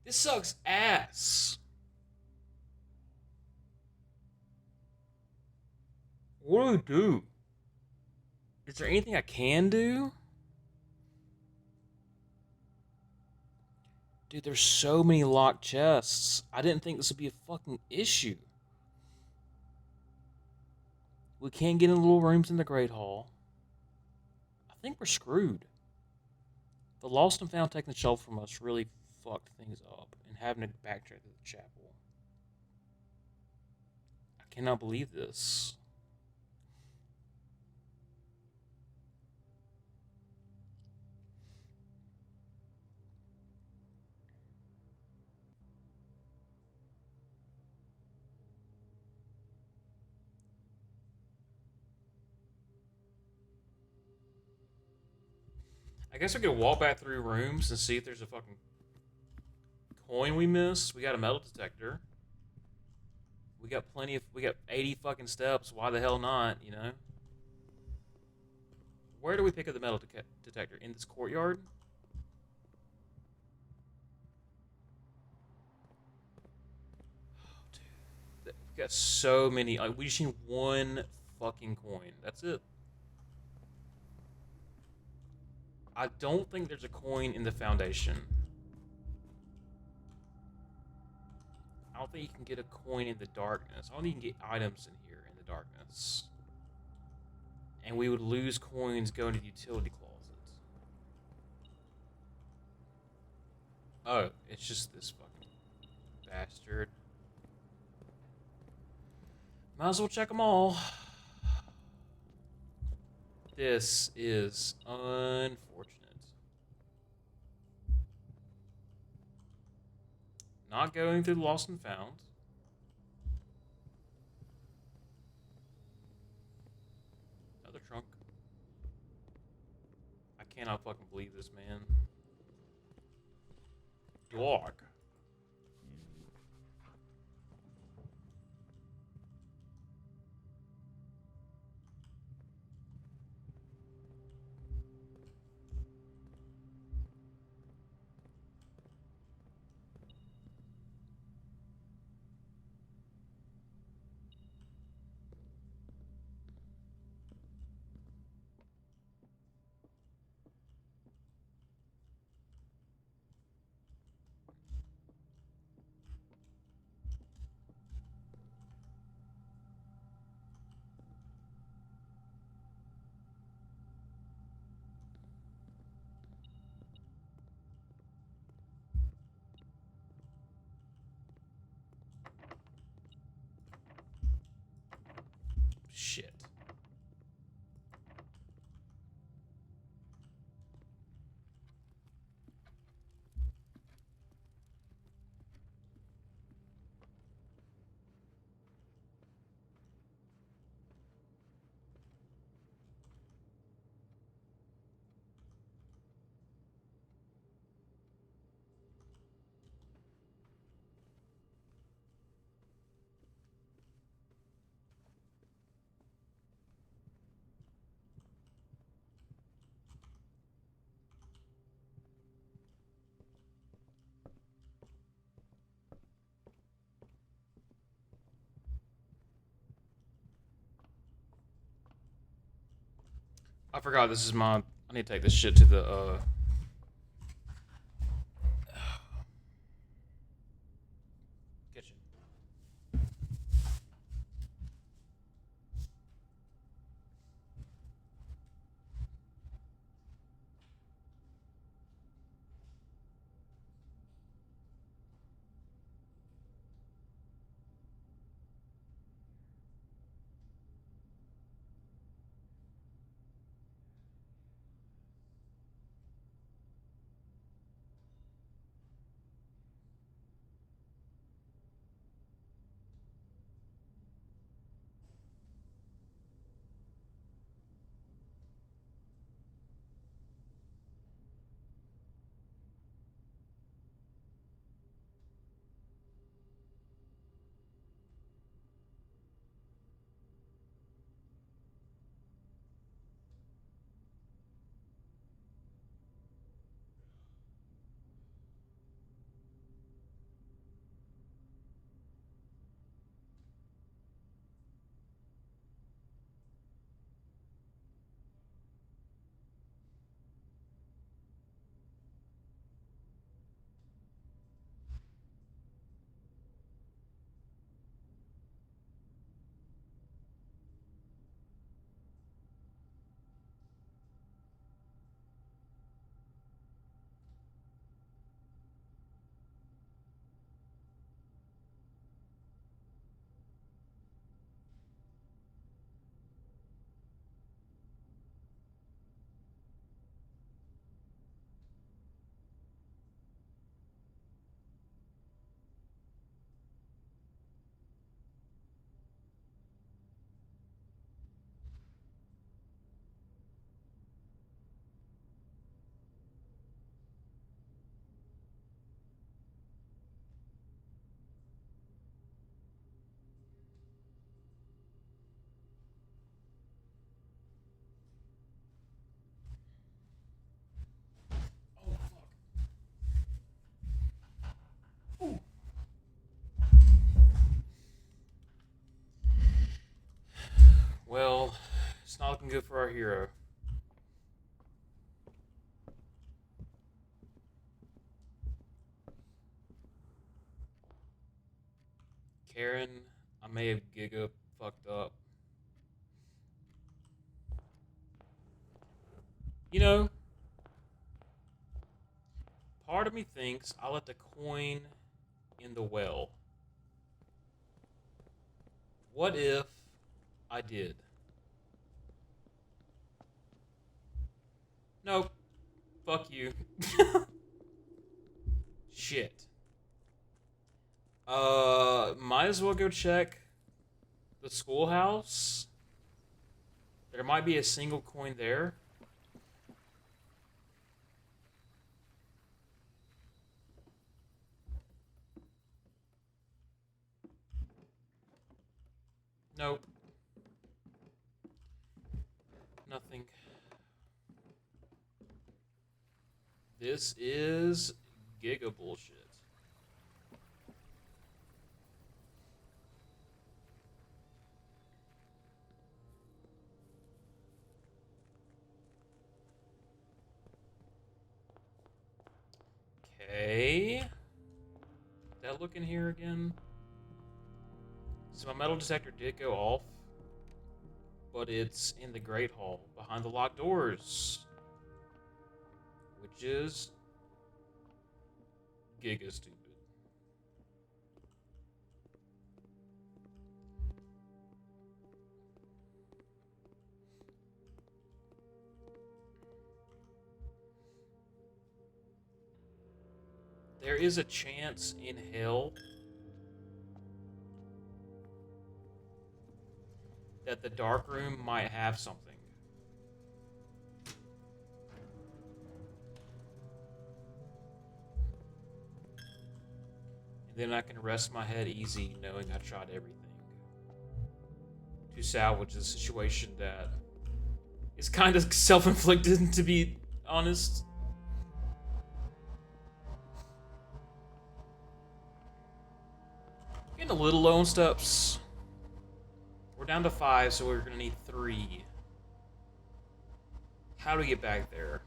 This sucks ass. What do we do? Is there anything I can do? Dude, there's so many locked chests. I didn't think this would be a fucking issue. We can't get in little rooms in the Great Hall. I think we're screwed. The lost and found taking the shelf from us really fucked things up, and having to backtrack to the chapel. I cannot believe this. I guess we could walk back through rooms and see if there's a fucking coin we missed. We got a metal detector. We got plenty of. We got 80 fucking steps. Why the hell not? You know. Where do we pick up the metal detector? In this courtyard? Oh, dude. We got so many. Like, we just need one fucking coin. That's it. I don't think there's a coin in the foundation. I don't think you can get a coin in the darkness. I don't think you can get items in here in the darkness. And we would lose coins going to the utility closet. Oh, it's just this fucking bastard. Might as well check them all. This is unfortunate. Not going through the lost and found. Another trunk. I cannot fucking believe this, man. Dog. forgot this is my... I need to take this shit to the, kitchen. Oh, fuck. Ooh. Well, it's not looking good for our hero. Karen, I may have giga fucked up. You know, part of me thinks I let the coin in the well. What if I did? Nope. Fuck you. Shit. Might as well go check the schoolhouse. There might be a single coin there. Nope. Nothing. This is giga bullshit. Okay. That look in here again? So my metal detector did go off, but it's in the Great Hall behind the locked doors, which is giga stupid. There is a chance in hell that the dark room might have something. And then I can rest my head easy knowing I tried everything to salvage a situation that is kind of self-inflicted, to be honest. Getting a little low on steps. We're down to 5, so we're gonna need 3. How do we get back there?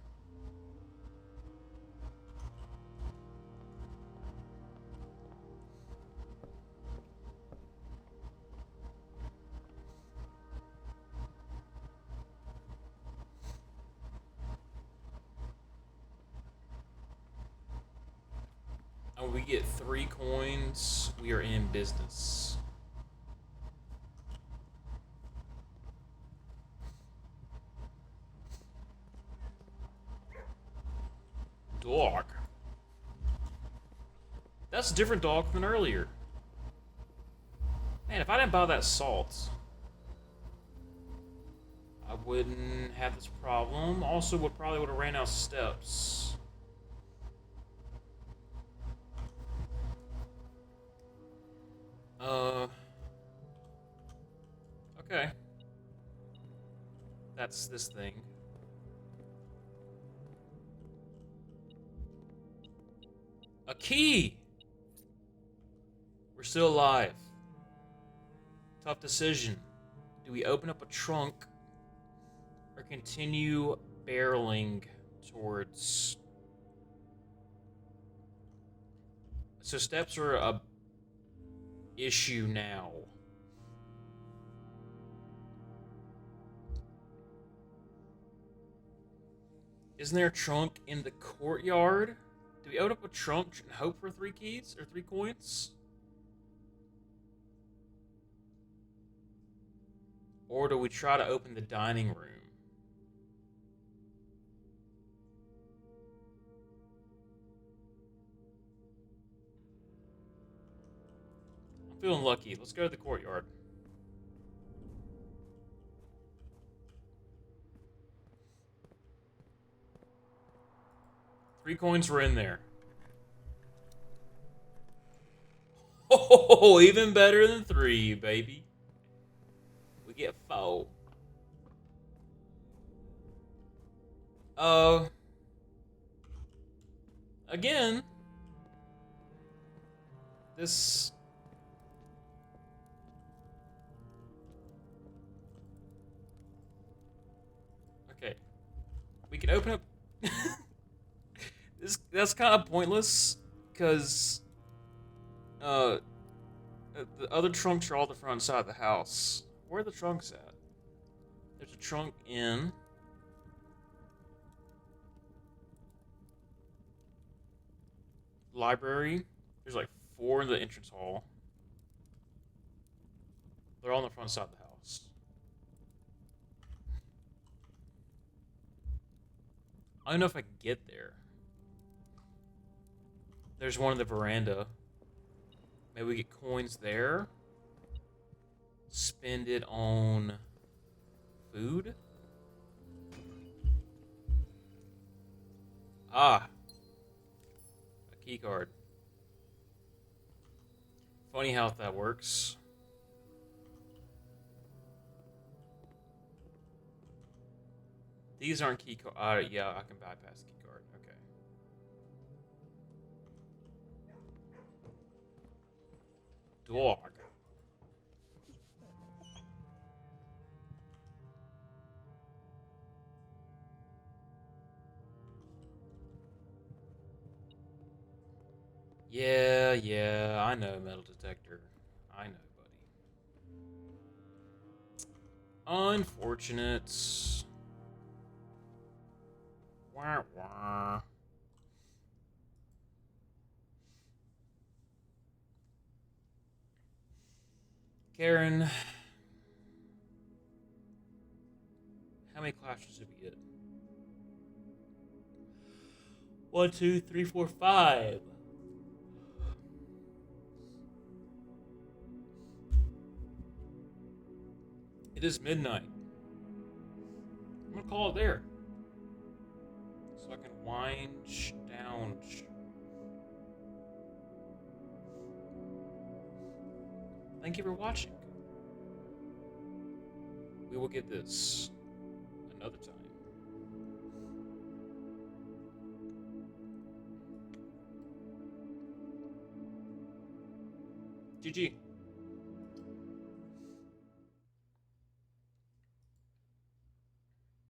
And we get 3 coins. We are in business. Dog. That's a different dog than earlier. Man, if I didn't buy that salt, I wouldn't have this problem. Also, probably would have ran out of steps. Okay. That's this thing. A key! We're still alive. Tough decision. Do we open up a trunk or continue barreling towards... So steps are a issue now. Isn't there a trunk in the courtyard? Do we open up a trunk and hope for 3 keys or 3 coins? Or do we try to open the dining room? I'm feeling lucky. Let's go to the courtyard. Three coins were in there. Oh, even better than 3, baby. We get 4. Again, this... Okay. We can open up... That's kind of pointless, because... the other trunks are all the front side of the house. Where are the trunks at? There's a trunk in... Library. There's like 4 in the entrance hall. They're all on the front side of the house. I don't know if I can get there. There's one in the veranda. Maybe we get coins there. Spend it on food. Ah. A key card. Funny how that works. These aren't key card. Yeah, I can bypass key card. Okay. Dog. Yeah, I know, metal detector. I know, buddy. Unfortunate. Wah, wah. Karen. How many clashes did we get? 1, 2, 3, 4, 5. It is midnight. I'm gonna call it there. So I can wind down. Thank you for watching. We will get this another time. GG.